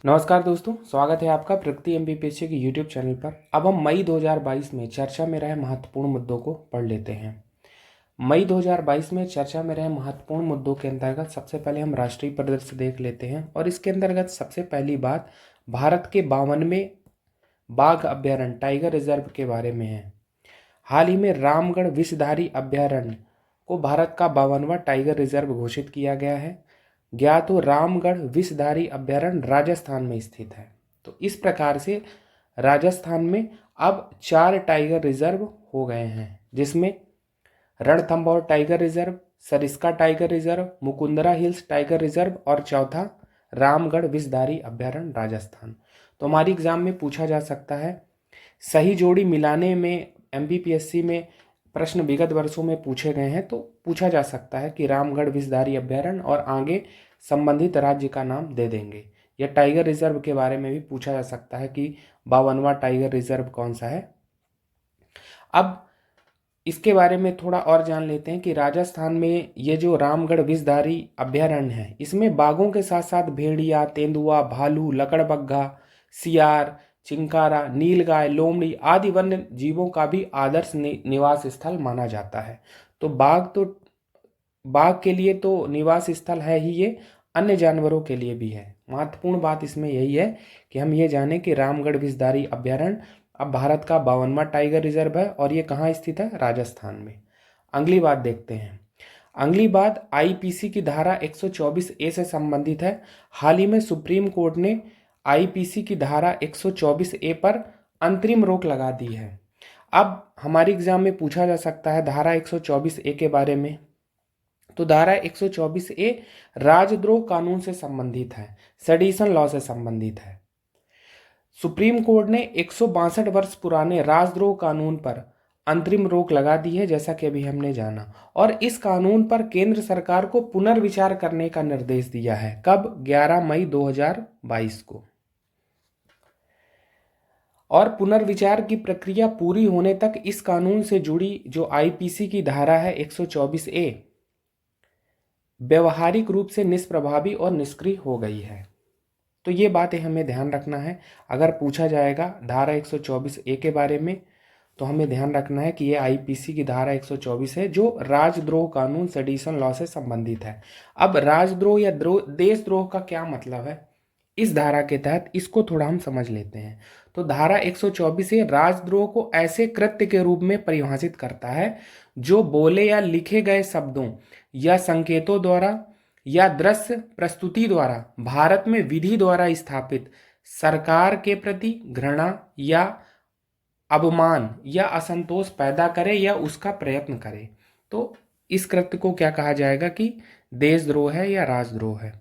नमस्कार दोस्तों, स्वागत है आपका प्रगति एमपीपीएससी के यूट्यूब चैनल पर। अब हम मई 2022 में चर्चा में रहे महत्वपूर्ण मुद्दों को पढ़ लेते हैं। मई 2022 में चर्चा में रहे महत्वपूर्ण मुद्दों के अंतर्गत सबसे पहले हम राष्ट्रीय परिदृश्य देख लेते हैं और इसके अंतर्गत सबसे पहली बात भारत के 52वें बाघ अभ्यारण्य टाइगर रिजर्व के बारे में है। हाल ही में रामगढ़ विषधारी अभ्यारण्य को भारत का 52वां टाइगर रिजर्व घोषित किया गया है। ज्ञात हो, रामगढ़ विषधारी अभ्यारण्य राजस्थान में स्थित है। तो इस प्रकार से राजस्थान में अब 4 टाइगर रिजर्व हो गए हैं, जिसमें Ranthambore tiger reserve, Sariska tiger reserve, Mukundra hills tiger reserve और चौथा रामगढ़ विषधारी अभ्यारण्य राजस्थान। तो हमारी एग्जाम में पूछा जा सकता है, सही जोड़ी मिलाने में एमपीपीएससी में प्रश्न विगत वर्षों में पूछे गए हैं, तो पूछा जा सकता है कि रामगढ़ विषधारी अभ्यारण्य और आगे संबंधित राज्य का नाम दे देंगे। या टाइगर रिजर्व के बारे में भी पूछा जा सकता है कि 52वां टाइगर रिजर्व कौन सा है। अब इसके बारे में थोड़ा और जान लेते हैं कि राजस्थान में ये जो रामगढ़ विषधारी अभ्यारण्य है, इसमें बाघों के साथ साथ भेड़िया, तेंदुआ, भालू, लकड़बग्घा, सियार, चिंकारा, नीलगाय, लोमड़ी आदि वन्य जीवों का भी आदर्श निवास स्थल माना जाता है। तो बाघ के लिए तो निवास स्थल है ही, ये अन्य जानवरों के लिए भी है। महत्वपूर्ण बात इसमें यही है कि हम ये जानें कि रामगढ़ विषधारी अभ्यारण्य अब भारत का 52वां टाइगर रिजर्व है और ये कहाँ स्थित है? राजस्थान में। अगली बात देखते हैं। अगली बात आईपीसी की धारा 124A से संबंधित है। हाल ही में सुप्रीम कोर्ट ने आईपीसी की धारा 124A पर अंतरिम रोक लगा दी है। अब हमारी एग्जाम में पूछा जा सकता है धारा 124A के बारे में। तो धारा 124A राजद्रोह कानून से संबंधित है, सेडिशन लॉ से संबंधित है। सुप्रीम कोर्ट ने 162 वर्ष पुराने राजद्रोह कानून पर अंतरिम रोक लगा दी है, जैसा कि अभी हमने जाना, और इस कानून पर केंद्र सरकार को पुनर्विचार करने का निर्देश दिया है। कब? 11 मई 2022 को। और पुनर्विचार की प्रक्रिया पूरी होने तक इस कानून से जुड़ी जो आईपीसी की धारा है 124A व्यवहारिक रूप से निष्प्रभावी और निष्क्रिय हो गई है। तो ये बातें हमें ध्यान रखना है। अगर पूछा जाएगा धारा 124A के बारे में, तो हमें ध्यान रखना है कि ये आईपीसी की धारा 124 है जो राजद्रोह कानून सेडिशन लॉ से संबंधित है। अब राजद्रोह या देशद्रोह का क्या मतलब है इस धारा के तहत, इसको थोड़ा हम समझ लेते हैं। तो धारा 124 राजद्रोह को ऐसे कृत्य के रूप में परिभाषित करता है जो बोले या लिखे गए शब्दों या संकेतों द्वारा या दृश्य प्रस्तुति द्वारा भारत में विधि द्वारा स्थापित सरकार के प्रति घृणा या अवमान या असंतोष पैदा करे या उसका प्रयत्न करे। तो इस कृत्य को क्या कहा जाएगा कि देशद्रोह है या राजद्रोह है।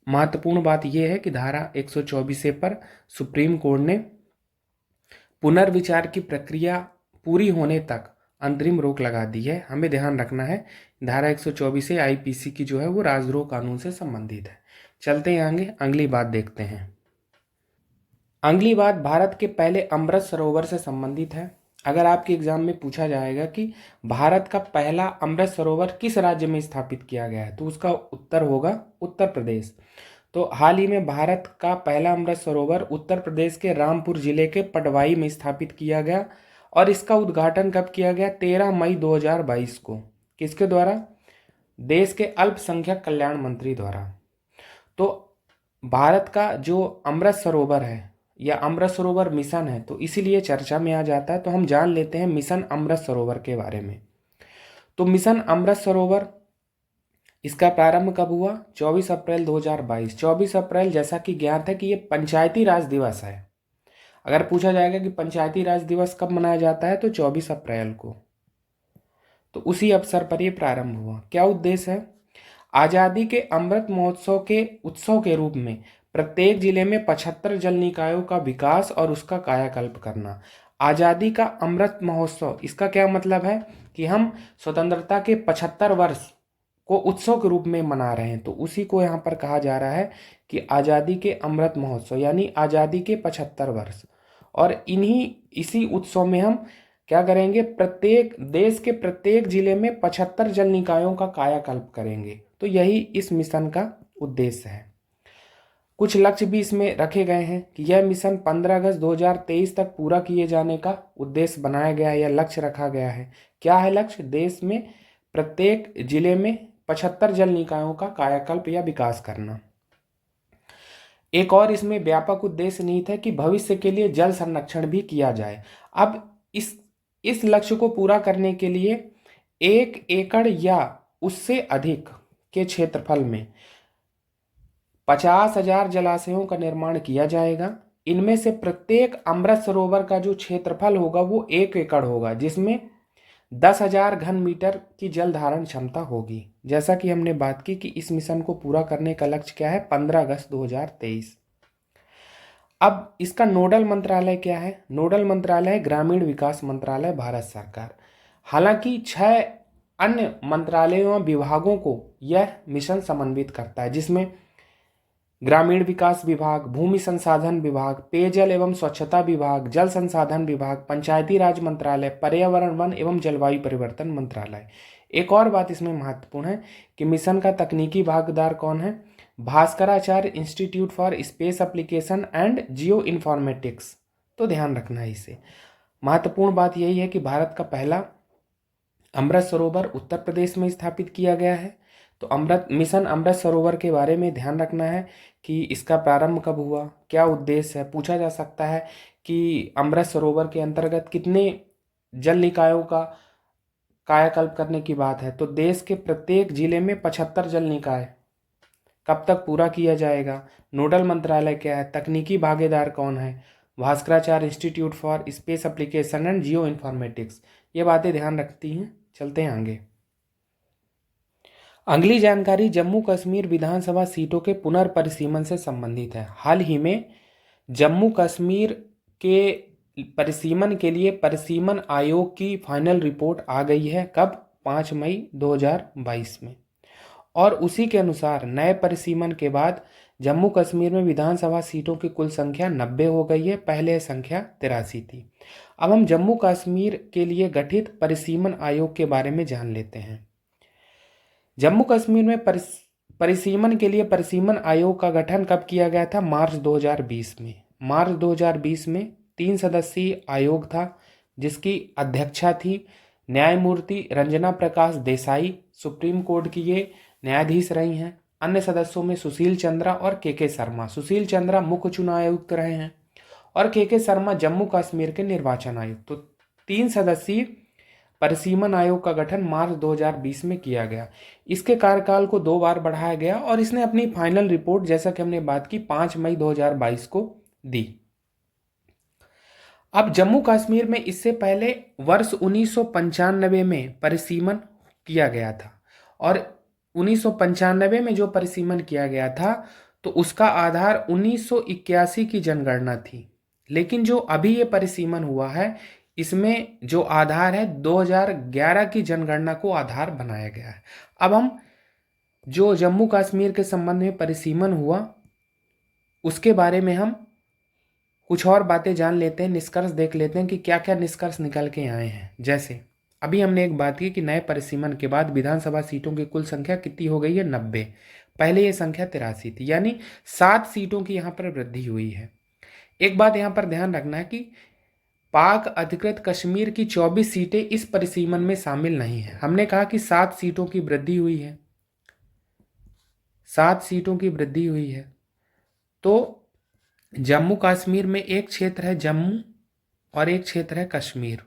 महत्वपूर्ण बात यह है कि धारा 124 पर सुप्रीम कोर्ट ने पुनर्विचार की प्रक्रिया पूरी होने तक अंतरिम रोक लगा दी है। हमें ध्यान रखना है धारा 124 आईपीसी की जो है वो राजद्रोह कानून से संबंधित है। चलते हैं आगे, अगली बात देखते हैं। अगली बात भारत के पहले अमृत सरोवर से संबंधित है। अगर आपके एग्जाम में पूछा जाएगा कि भारत का पहला अमृत सरोवर किस राज्य में स्थापित किया गया है, तो उसका उत्तर होगा उत्तर प्रदेश। तो हाल ही में भारत का पहला अमृत सरोवर उत्तर प्रदेश के रामपुर जिले के पटवाई में स्थापित किया गया और इसका उद्घाटन कब किया गया? 13 मई 2022 को। किसके द्वारा? देश के अल्पसंख्यक कल्याण मंत्री द्वारा। तो भारत का जो अमृत सरोवर है या अमृत सरोवर मिशन है, तो इसीलिए चर्चा में आ जाता है। तो हम जान लेते हैं मिशन अमृत सरोवर के बारे में। तो मिशन अमृत सरोवर, इसका प्रारंभ कब हुआ? 24 अप्रैल 2022। 24 अप्रैल जैसा कि ज्ञात है कि ये पंचायती राज दिवस है। अगर पूछा जाएगा कि पंचायती राज दिवस कब मनाया जाता है, तो 24 अप्रैल को। तो उसी अवसर पर यह प्रारंभ हुआ। क्या उद्देश्य है? आजादी के अमृत महोत्सव के उत्सव के रूप में प्रत्येक जिले में 75 जल निकायों का विकास और उसका कायाकल्प करना। आजादी का अमृत महोत्सव, इसका क्या मतलब है कि हम स्वतंत्रता के 75 वर्ष को उत्सव के रूप में मना रहे हैं। तो उसी को यहाँ पर कहा जा रहा है कि आजादी के अमृत महोत्सव, यानी आजादी के 75 वर्ष। और इसी उत्सव में हम क्या करेंगे? प्रत्येक देश के प्रत्येक जिले में 75 जल निकायों का कायाकल्प करेंगे। तो यही इस मिशन का उद्देश्य है। कुछ लक्ष्य भी इसमें रखे गए हैं कि यह मिशन 15 अगस्त 2023 तक पूरा किए जाने का उद्देश्य बनाया गया है या लक्ष्य रखा गया है। क्या है लक्ष्य? देश में प्रत्येक जिले में 75 जल निकायों का कायाकल्प या विकास करना। एक और इसमें व्यापक उद्देश्य निहित है कि भविष्य के लिए जल संरक्षण भी किया जाए। अब इस लक्ष्य को पूरा करने के लिए 1 एकड़ या उससे अधिक के क्षेत्रफल में 50,000 जलाशयों का निर्माण किया जाएगा। इनमें से प्रत्येक अमृत सरोवर का जो क्षेत्रफल होगा वो 1 एकड़ होगा, जिसमें 10,000 घन मीटर की जल धारण क्षमता होगी। जैसा कि हमने बात की कि इस मिशन को पूरा करने का लक्ष्य क्या है? 15 अगस्त 2023। अब इसका नोडल मंत्रालय क्या है? नोडल मंत्रालय ग्रामीण विकास मंत्रालय, भारत सरकार। हालांकि 6 अन्य मंत्रालयों और विभागों को यह मिशन समन्वित करता है, जिसमें ग्रामीण विकास विभाग, भूमि संसाधन विभाग, पेयजल एवं स्वच्छता विभाग, जल संसाधन विभाग, पंचायती राज मंत्रालय, पर्यावरण वन एवं जलवायु परिवर्तन मंत्रालय। एक और बात इसमें महत्वपूर्ण है कि मिशन का तकनीकी भागीदार कौन है? Bhaskaracharya institute for space application and geo informatics. तो ध्यान रखना है इसे। महत्वपूर्ण बात यही है कि भारत का पहला अमृत सरोवर उत्तर प्रदेश में स्थापित किया गया है। तो मिशन अमृत सरोवर के बारे में ध्यान रखना है कि इसका प्रारंभ कब हुआ, क्या उद्देश्य है। पूछा जा सकता है कि अमृत सरोवर के अंतर्गत कितने जल निकायों का कायाकल्प करने की बात है। तो देश के प्रत्येक जिले में 75 जल निकाय। कब तक पूरा किया जाएगा? नोडल मंत्रालय क्या है? तकनीकी भागीदार कौन है? Bhaskaracharya institute for space application and geo informatics. ये बातें ध्यान रखती हैं। चलते हैं आगे। अगली जानकारी जम्मू कश्मीर विधानसभा सीटों के पुनर्परिसीमन से संबंधित है। हाल ही में जम्मू कश्मीर के परिसीमन के लिए परिसीमन आयोग की फाइनल रिपोर्ट आ गई है। कब? 5 मई 2022 में। और उसी के अनुसार नए परिसीमन के बाद जम्मू कश्मीर में विधानसभा सीटों की कुल संख्या 90 हो गई है। पहले संख्या 83 थी। अब हम जम्मू कश्मीर के लिए गठित परिसीमन आयोग के बारे में जान लेते हैं। जम्मू कश्मीर में परिसीमन के लिए परिसीमन आयोग का गठन कब किया गया था? मार्च 2020 में। मार्च 2020 में 3 सदस्यीय आयोग था, जिसकी अध्यक्षा थी न्यायमूर्ति रंजना प्रकाश देसाई। सुप्रीम कोर्ट की ये न्यायाधीश रही हैं। अन्य सदस्यों में सुशील चंद्रा और के शर्मा। सुशील चंद्रा मुख्य चुनाव आयुक्त रहे हैं और के शर्मा जम्मू कश्मीर के निर्वाचन आयुक्त। तो 3 सदस्यीय परिसीमन आयोग का गठन मार्च 2020 में किया गया। इसके कार्यकाल को 2 बार बढ़ाया गया और इसने अपनी फाइनल रिपोर्ट, जैसा कि हमने बात की, 5 मई 2022 को दी। अब जम्मू कश्मीर में इससे पहले वर्ष 1995 में परिसीमन किया गया था और 1995 में जो परिसीमन किया गया था तो उसका आधार 1981 की जनगणना थी। लेकिन जो अभी ये परिसीमन हुआ है इसमें जो आधार है 2011 की जनगणना को आधार बनाया गया है। अब हम जो जम्मू कश्मीर के संबंध में परिसीमन हुआ उसके बारे में हम कुछ और बातें जान लेते हैं, निष्कर्ष देख लेते हैं कि क्या क्या निष्कर्ष निकल के आए हैं। जैसे अभी हमने एक बात की कि नए परिसीमन के बाद विधानसभा सीटों की कुल संख्या कितनी हो गई है? 90। पहले ये संख्या 83 थी, यानी 7 सीटों की यहाँ पर वृद्धि हुई है। एक बात यहाँ पर ध्यान रखना है कि पाक अधिकृत कश्मीर की 24 सीटें इस परिसीमन में शामिल नहीं है। हमने कहा कि 7 सीटों की वृद्धि हुई है, 7 सीटों की वृद्धि हुई है। तो जम्मू कश्मीर में एक क्षेत्र है जम्मू और एक क्षेत्र है कश्मीर।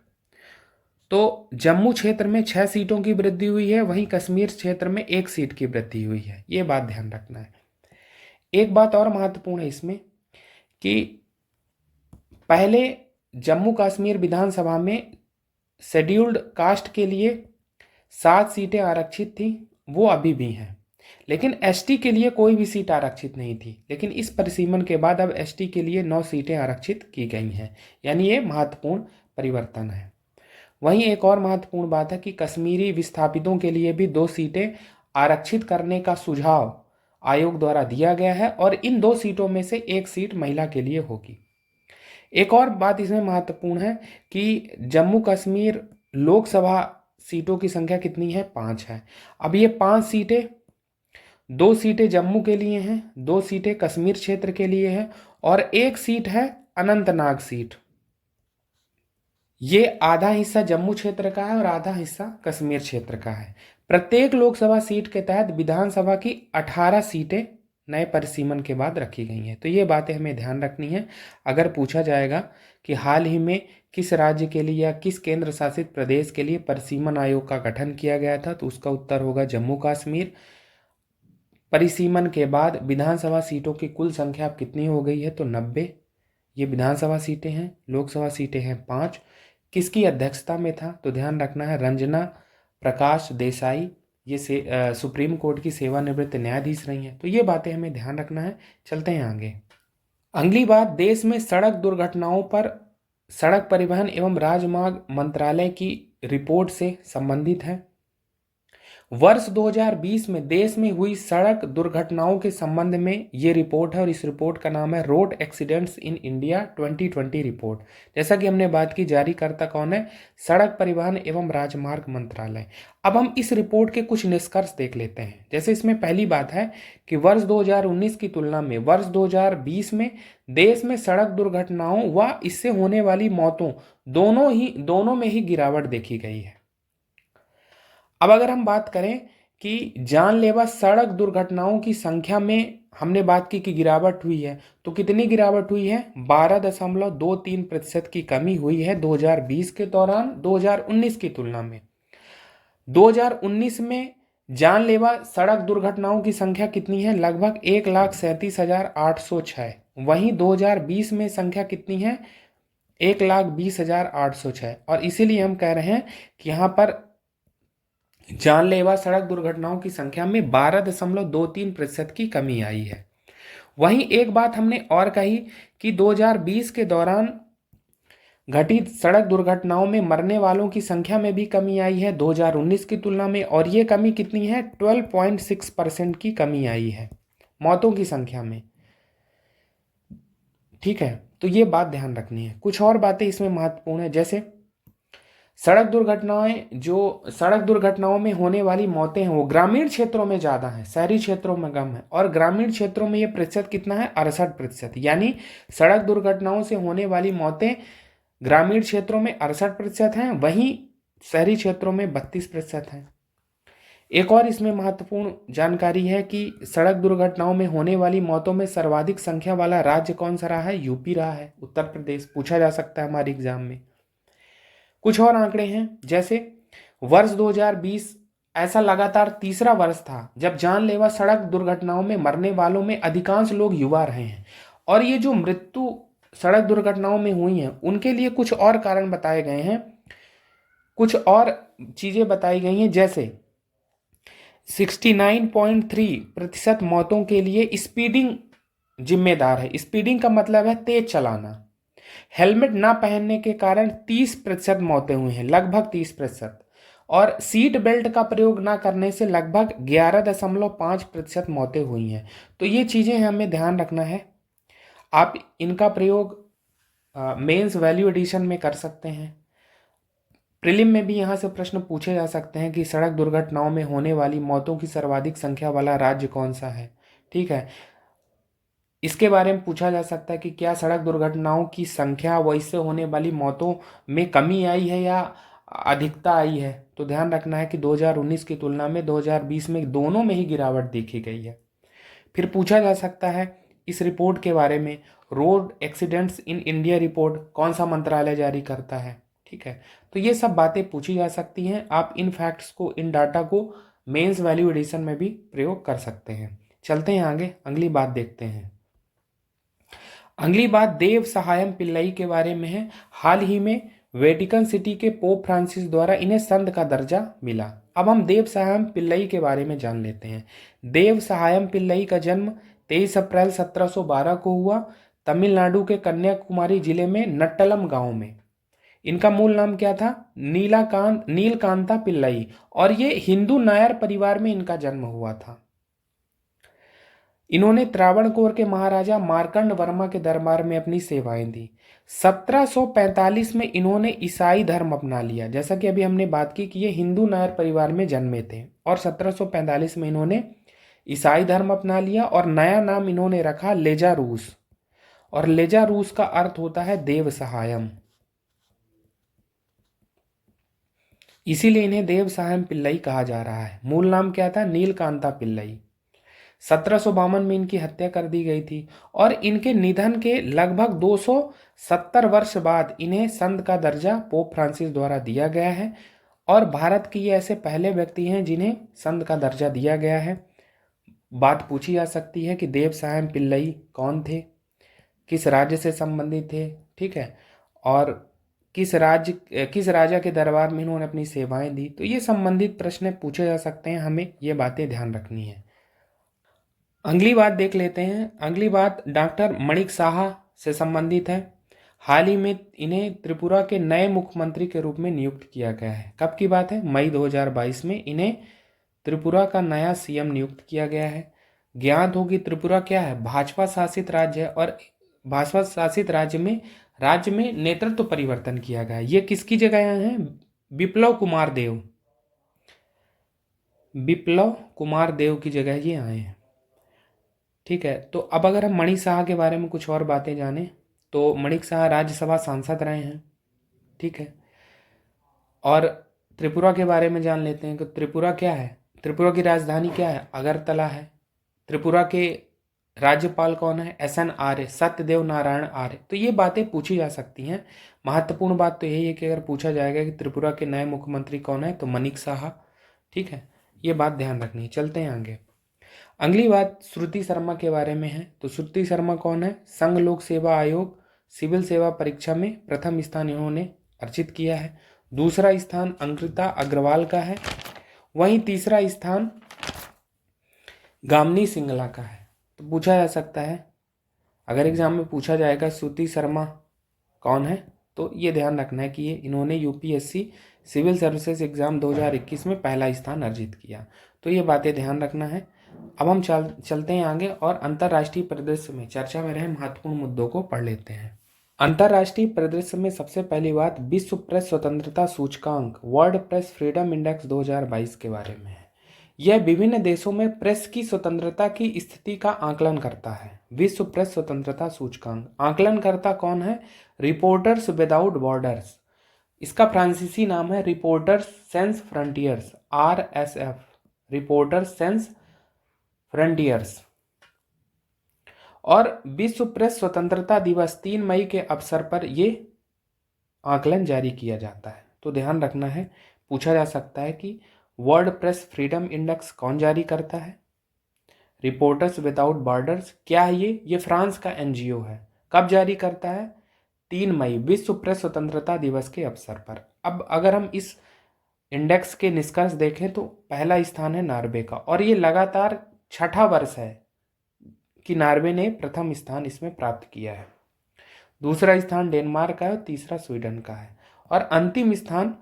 तो जम्मू क्षेत्र में 6 सीटों की वृद्धि हुई है, वहीं कश्मीर क्षेत्र में 1 सीट की वृद्धि हुई है। ये बात ध्यान रखना है। एक बात और महत्वपूर्ण है इसमें कि पहले जम्मू कश्मीर विधानसभा में शेड्यूल्ड कास्ट के लिए 7 सीटें आरक्षित थी, वो अभी भी हैं। लेकिन एसटी के लिए कोई भी सीट आरक्षित नहीं थी। लेकिन इस परिसीमन के बाद अब एसटी के लिए 9 सीटें आरक्षित की गई हैं, यानी ये महत्वपूर्ण परिवर्तन है। वहीं एक और महत्वपूर्ण बात है कि कश्मीरी विस्थापितों के लिए भी 2 सीटें आरक्षित करने का सुझाव आयोग द्वारा दिया गया है और इन 2 सीटों में से 1 सीट महिला के लिए होगी। एक और बात इसमें महत्वपूर्ण है कि जम्मू कश्मीर लोकसभा सीटों की संख्या कितनी है? 5 है। अब ये 5 सीटें 2 सीटें जम्मू के लिए हैं, 2 सीटें कश्मीर क्षेत्र के लिए है और 1 सीट है अनंतनाग सीट। ये आधा हिस्सा जम्मू क्षेत्र का है और आधा हिस्सा कश्मीर क्षेत्र का है। प्रत्येक लोकसभा सीट के तहत विधानसभा की 18 सीटें नए परिसीमन के बाद रखी गई हैं। तो ये बातें हमें ध्यान रखनी है। अगर पूछा जाएगा कि हाल ही में किस राज्य के लिए या किस केंद्र शासित प्रदेश के लिए परिसीमन आयोग का गठन किया गया था, तो उसका उत्तर होगा जम्मू कश्मीर। परिसीमन के बाद विधानसभा सीटों की कुल संख्या अब कितनी हो गई है, तो 90। ये विधानसभा सीटें हैं। लोकसभा सीटें हैं 5। किसकी अध्यक्षता में था, तो ध्यान रखना है रंजना प्रकाश देसाई, ये सुप्रीम कोर्ट की सेवानिवृत्त न्यायाधीश रही हैं। तो ये बातें हमें ध्यान रखना है। चलते हैं आगे। अगली बात देश में सड़क दुर्घटनाओं पर सड़क परिवहन एवं राजमार्ग मंत्रालय की रिपोर्ट से संबंधित है। वर्ष 2020 में देश में हुई सड़क दुर्घटनाओं के संबंध में ये रिपोर्ट है और इस रिपोर्ट का नाम है road accidents in India 2020 report. जैसा कि हमने बात की, जारीकर्ता कौन है, सड़क परिवहन एवं राजमार्ग मंत्रालय। अब हम इस रिपोर्ट के कुछ निष्कर्ष देख लेते हैं। जैसे इसमें पहली बात है कि वर्ष 2019 की तुलना में वर्ष 2020 में देश में सड़क दुर्घटनाओं व इससे होने वाली मौतों दोनों में ही गिरावट देखी गई है। अब अगर हम बात करें कि जानलेवा सड़क दुर्घटनाओं की संख्या में हमने बात की कि गिरावट हुई है, तो कितनी गिरावट हुई है, 12.23% की कमी हुई है 2020 के दौरान 2019 की तुलना में। 2019 में जानलेवा सड़क दुर्घटनाओं की संख्या कितनी है, लगभग 1,37,806। वहीं 2020 में संख्या कितनी है, 1,20,806। और इसीलिए हम कह रहे हैं कि यहाँ पर जानलेवा सड़क दुर्घटनाओं की संख्या में 12.23% की कमी आई है। वहीं एक बात हमने और कही कि 2020 के दौरान घटित सड़क दुर्घटनाओं में मरने वालों की संख्या में भी कमी आई है 2019 की तुलना में, और ये कमी कितनी है, 12.6% की कमी आई है मौतों की संख्या में। ठीक है, तो ये बात ध्यान रखनी है। कुछ और बातें इसमें महत्वपूर्ण है, जैसे सड़क दुर्घटनाओं में होने वाली मौतें हैं वो ग्रामीण क्षेत्रों में ज़्यादा हैं, शहरी क्षेत्रों में कम है। और ग्रामीण क्षेत्रों में ये प्रतिशत कितना है, 68%। यानी सड़क दुर्घटनाओं से होने वाली मौतें ग्रामीण क्षेत्रों में 68% हैं, वहीं शहरी क्षेत्रों में 32% हैं। एक और इसमें महत्वपूर्ण जानकारी है कि सड़क दुर्घटनाओं में होने वाली मौतों में सर्वाधिक संख्या वाला राज्य कौन सा रहा है, यूपी रहा है, उत्तर प्रदेश। पूछा जा सकता है हमारे एग्जाम में। कुछ और आंकड़े हैं, जैसे वर्ष 2020 ऐसा लगातार तीसरा वर्ष था जब जानलेवा सड़क दुर्घटनाओं में मरने वालों में अधिकांश लोग युवा रहे हैं। और ये जो मृत्यु सड़क दुर्घटनाओं में हुई हैं उनके लिए कुछ और कारण बताए गए हैं, कुछ और चीजें बताई गई हैं, जैसे 69.3% मौतों के लिए स्पीडिंग जिम्मेदार है। स्पीडिंग का मतलब है तेज चलाना। हेलमेट ना पहनने के कारण 30% मौतें हुई हैं, लगभग 30%। और सीट बेल्ट का प्रयोग ना करने से लगभग 11.5% मौतें हुई हैं। तो ये चीज़ें हमें ध्यान रखना है। आप इनका प्रयोग मेंस वैल्यू एडिशन में कर सकते हैं। प्रीलिम में भी यहाँ से प्रश्न पूछे जा सकते हैं कि सड़क दुर्घटनाओं में होने वाली मौतों की सर्वाधिक संख्या वाला राज्य कौन सा है। ठीक है, इसके बारे में पूछा जा सकता है कि क्या सड़क दुर्घटनाओं की संख्या व इससे होने वाली मौतों में कमी आई है या अधिकता आई है। तो ध्यान रखना है कि 2019 की तुलना में 2020 में दोनों में ही गिरावट देखी गई है। फिर पूछा जा सकता है इस रिपोर्ट के बारे में, road accidents in India report कौन सा मंत्रालय जारी करता है। ठीक है, तो ये सब बातें पूछी जा सकती हैं। आप इन फैक्ट्स को, इन डाटा को मेंस वैल्यू एडिशन में भी प्रयोग कर सकते हैं। चलते हैं आगे, अगली बात देखते हैं। अगली बात देव सहायम पिल्लई के बारे में है। हाल ही में वेटिकन सिटी के पोप फ्रांसिस द्वारा इन्हें संत का दर्जा मिला। अब हम देव सहायम पिल्लई के बारे में जान लेते हैं। देव सहायम पिल्लई का जन्म 23 अप्रैल 1712 को हुआ तमिलनाडु के कन्याकुमारी जिले में नट्टलम गांव में। इनका मूल नाम क्या था, नीलकांता पिल्लई, और ये हिंदू नायर परिवार में इनका जन्म हुआ था। इन्होंने त्रावणकोर के महाराजा मार्कंड वर्मा के दरबार में अपनी सेवाएं दी। 1745 में इन्होंने ईसाई धर्म अपना लिया। जैसा कि अभी हमने बात की कि ये हिंदू नायर परिवार में जन्मे थे, और 1745 में इन्होंने ईसाई धर्म अपना लिया और नया नाम इन्होंने रखा लेजा रूस, और लेजा रूस का अर्थ होता है देव सहायम, इसीलिए इन्हें देव सहायम पिल्लई कहा जा रहा है। मूल नाम क्या था? नीलकांता पिल्लई। 1752 में इनकी हत्या कर दी गई थी और इनके निधन के लगभग 270 वर्ष बाद इन्हें संत का दर्जा पोप फ्रांसिस द्वारा दिया गया है, और भारत के ये ऐसे पहले व्यक्ति हैं जिन्हें संत का दर्जा दिया गया है। बात पूछी जा सकती है कि देव सहायम पिल्लई कौन थे, किस राज्य से संबंधित थे, ठीक है, और किस राजा के दरबार में इन्होंने अपनी सेवाएं दी। तो ये संबंधित प्रश्न पूछे जा सकते हैं, हमें ये बातें ध्यान रखनी है। अगली बात देख लेते हैं। अगली बात डॉक्टर मणिक साहा से संबंधित है। हाल ही में इन्हें त्रिपुरा के नए मुख्यमंत्री के रूप में नियुक्त किया गया है। कब की बात है? मई 2022 में इन्हें त्रिपुरा का नया सीएम नियुक्त किया गया है। ज्ञात होगी त्रिपुरा क्या है? भाजपा शासित राज्य है, और भाजपा शासित राज्य में नेतृत्व परिवर्तन किया गया है। ये किसकी जगह आए हैं? विप्लव कुमार देव की जगह ये आए हैं, ठीक है। तो अब अगर हम मणि साहा के बारे में कुछ और बातें जानें तो मणिक साहा राज्यसभा सांसद रहे हैं, ठीक है। और त्रिपुरा के बारे में जान लेते हैं कि त्रिपुरा क्या है। त्रिपुरा की राजधानी क्या है? अगरतला है। त्रिपुरा के राज्यपाल कौन है? SN आर्य, सत्यदेव नारायण आर्य। तो ये बातें पूछी जा सकती हैं। महत्वपूर्ण बात तो यही है कि अगर पूछा जाएगा कि त्रिपुरा के नए मुख्यमंत्री कौन है, तो मणिक साहा, ठीक है, ये बात ध्यान रखनी है। चलते हैं आगे। अगली बात श्रुति शर्मा के बारे में है। तो श्रुति शर्मा कौन है? संघ लोक सेवा आयोग सिविल सेवा परीक्षा में प्रथम स्थान इन्होंने अर्जित किया है। दूसरा स्थान अंकिता अग्रवाल का है, वहीं तीसरा स्थान गामिनी सिंगला का है। तो पूछा जा सकता है, अगर एग्जाम में पूछा जाएगा श्रुति शर्मा कौन है, तो ये ध्यान रखना है कि ये इन्होंने UPSC सिविल सर्विसेज एग्जाम 2021 में पहला स्थान अर्जित किया। तो ये बातें ध्यान रखना है। अब हम चलते हैं आगे और अंतर्राष्ट्रीय परिदृश्य में चर्चा में रहे महत्वपूर्ण मुद्दों को पढ़ लेते हैं। अंतर्राष्ट्रीय परिदृश्य में सबसे पहली बात विश्व प्रेस स्वतंत्रता सूचकांक वर्ल्ड प्रेस फ्रीडम इंडेक्स 2022 के बारे में है। यह विभिन्न देशों में प्रेस की स्वतंत्रता की स्थिति का आकलन करता है। विश्व प्रेस स्वतंत्रता सूचकांक आकलनकर्ता कौन है? Reporters without borders. इसका फ्रांसीसी नाम है reporters sense frontiers, RSF, reporters sense frontiers. और विश्व प्रेस स्वतंत्रता दिवस 3 मई के अवसर पर यह आकलन जारी किया जाता है। तो ध्यान रखना है, पूछा जा सकता है कि वर्ल्ड प्रेस फ्रीडम इंडेक्स कौन जारी करता है? रिपोर्टर्स विदाउट बॉर्डर्स क्या है? ये फ्रांस का NGO है। कब जारी करता है? 3 मई, विश्व प्रेस स्वतंत्रता दिवस के अवसर पर। अब अगर हम इस इंडेक्स के निष्कर्ष देखें तो पहला स्थान है नॉर्वे का, और ये लगातार छठा वर्ष है कि नॉर्वे ने प्रथम स्थान इसमें प्राप्त किया है। दूसरा स्थान डेनमार्क का है, तीसरा स्वीडन का है, और अंतिम स्थान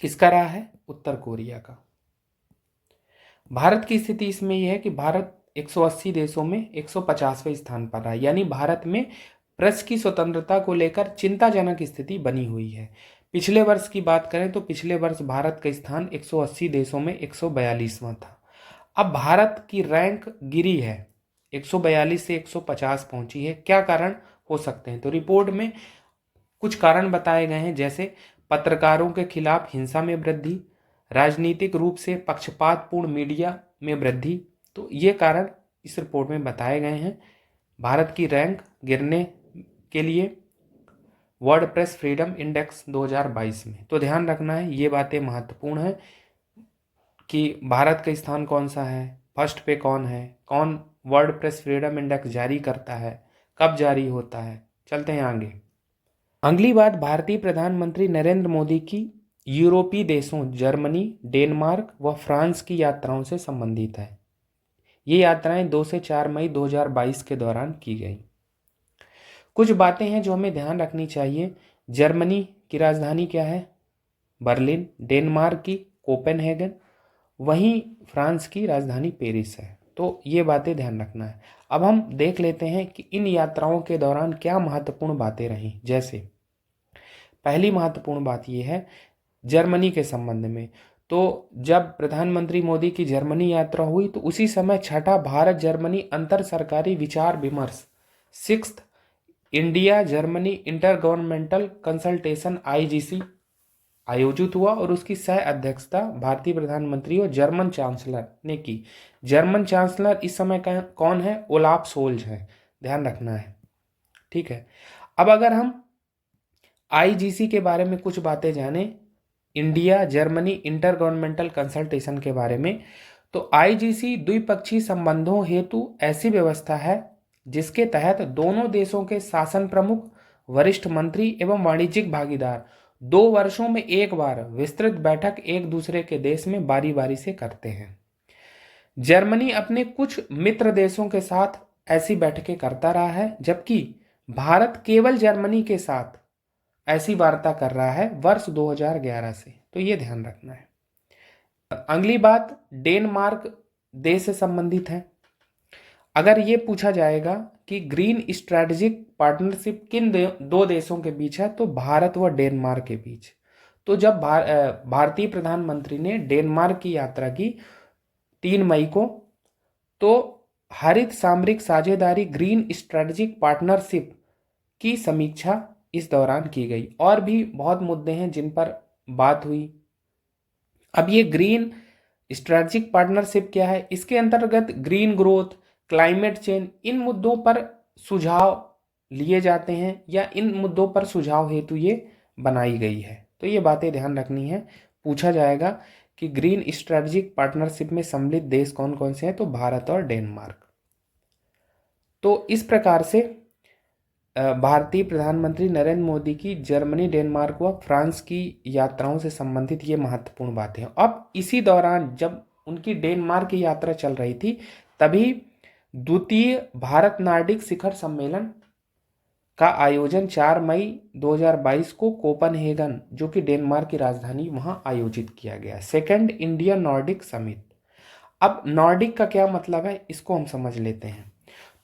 किसका रहा है? उत्तर कोरिया का। भारत की स्थिति इसमें यह है कि भारत 180 देशों में 150वें स्थान पर रहा, यानी भारत में प्रेस की स्वतंत्रता को लेकर चिंताजनक स्थिति बनी हुई है। पिछले वर्ष की बात करें तो पिछले वर्ष भारत का स्थान 180 देशों में 142वां था। अब भारत की रैंक गिरी है, 142 से 150 पहुंची है। क्या कारण हो सकते हैं? तो रिपोर्ट में कुछ कारण बताए गए हैं, जैसे पत्रकारों के खिलाफ हिंसा में वृद्धि, राजनीतिक रूप से पक्षपातपूर्ण मीडिया में वृद्धि। तो ये कारण इस रिपोर्ट में बताए गए हैं भारत की रैंक गिरने के लिए वर्ल्ड प्रेस फ्रीडम इंडेक्स 2022 में। तो ध्यान रखना है, ये बातें महत्वपूर्ण है कि भारत का स्थान कौन सा है, फर्स्ट पे कौन है, कौन वर्ल्ड प्रेस फ्रीडम इंडेक्स जारी करता है, कब जारी होता है। चलते हैं आगे। अगली बात भारतीय प्रधानमंत्री नरेंद्र मोदी की यूरोपीय देशों जर्मनी, डेनमार्क व फ्रांस की यात्राओं से संबंधित है। ये यात्राएं 2 से 4 मई 2022 के दौरान की गई। कुछ बातें हैं जो हमें ध्यान रखनी चाहिए। जर्मनी की राजधानी क्या है? बर्लिन। डेनमार्क की कोपेनहेगन। वहीं फ्रांस की राजधानी पेरिस है। तो ये बातें ध्यान रखना है। अब हम देख लेते हैं कि इन यात्राओं के दौरान क्या महत्वपूर्ण बातें रहीं। जैसे पहली महत्वपूर्ण बात यह है जर्मनी के संबंध में, तो जब प्रधानमंत्री मोदी की जर्मनी यात्रा हुई तो उसी समय छठा भारत जर्मनी अंतर सरकारी विचार विमर्श, sixth India Germany inter governmental consultation IGC आयोजित हुआ और उसकी सह अध्यक्षता भारतीय प्रधानमंत्री और जर्मन चांसलर ने की। जर्मन चांसलर इस समय कौन है? ओलाफ सोल्ज है, ध्यान रखना है, ठीक है। अब अगर हम IGC के बारे में कुछ बातें जाने, India Germany inter governmental consultation के बारे में, तो IGC द्विपक्षीय संबंधों हेतु ऐसी व्यवस्था है जिसके तहत दोनों देशों के शासन प्रमुख, वरिष्ठ मंत्री एवं वाणिज्यिक भागीदार 2 वर्षों में एक बार विस्तृत बैठक एक दूसरे के देश में बारी बारी से करते हैं। जर्मनी अपने कुछ मित्र देशों के साथ ऐसी बैठकें करता रहा है, जबकि भारत केवल जर्मनी के साथ ऐसी वार्ता कर रहा है वर्ष 2011 से, तो ये ध्यान रखना है। अगली बात डेनमार्क देश से संबंधित है। अगर ये पूछा जाएगा कि ग्रीन स्ट्रेटेजिक पार्टनरशिप किन दो देशों के बीच है, तो भारत व डेनमार्क के बीच। तो जब भारतीय प्रधानमंत्री ने डेनमार्क की यात्रा की 3 मई को, तो हरित सामरिक साझेदारी ग्रीन स्ट्रेटेजिक पार्टनरशिप की समीक्षा इस दौरान की गई। और भी बहुत मुद्दे हैं जिन पर बात हुई। अब ये ग्रीन स्ट्रेटेजिक पार्टनरशिप क्या है? इसके अंतर्गत ग्रीन ग्रोथ, क्लाइमेट चेंज, इन मुद्दों पर सुझाव लिए जाते हैं या इन मुद्दों पर सुझाव हेतु ये बनाई गई है। तो ये बातें ध्यान रखनी है। पूछा जाएगा कि ग्रीन स्ट्रेटेजिक पार्टनरशिप में सम्मिलित देश कौन कौन से हैं, तो भारत और डेनमार्क। तो इस प्रकार से भारतीय प्रधानमंत्री नरेंद्र मोदी की जर्मनी, डेनमार्क व फ्रांस की यात्राओं से संबंधित ये महत्वपूर्ण बातें हैं। अब इसी दौरान जब उनकी डेनमार्क की यात्रा चल रही थी, तभी द्वितीय भारत नार्डिक शिखर सम्मेलन का आयोजन 4 मई 2022 को कोपनहेगन, जो कि डेनमार्क की राजधानी, वहां आयोजित किया गया। Second India Nordic summit. अब नॉर्डिक का क्या मतलब है, इसको हम समझ लेते हैं।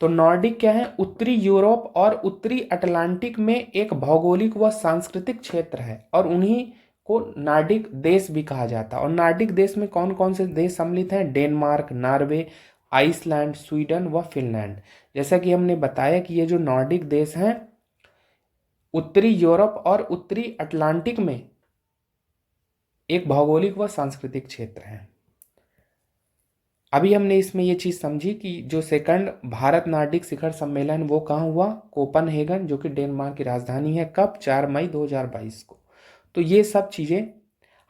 तो नॉर्डिक क्या है? उत्तरी यूरोप और उत्तरी अटलांटिक में एक भौगोलिक व सांस्कृतिक क्षेत्र है और उन्हीं को नार्डिक देश भी कहा जाता है। और नार्डिक देश में कौन कौन से देश सम्मिलित हैं? डेनमार्क, नॉर्वे, आइसलैंड, स्वीडन व फिनलैंड। जैसा कि हमने बताया कि ये जो नॉर्डिक देश हैं उत्तरी यूरोप और उत्तरी अटलांटिक में एक भौगोलिक व सांस्कृतिक क्षेत्र है। अभी हमने इसमें ये चीज समझी कि जो सेकंड भारत नार्डिक शिखर सम्मेलन वो कहाँ हुआ? कोपनहेगन, जो कि डेनमार्क की राजधानी है। कब? 4 मई 2022 को। तो ये सब चीजें,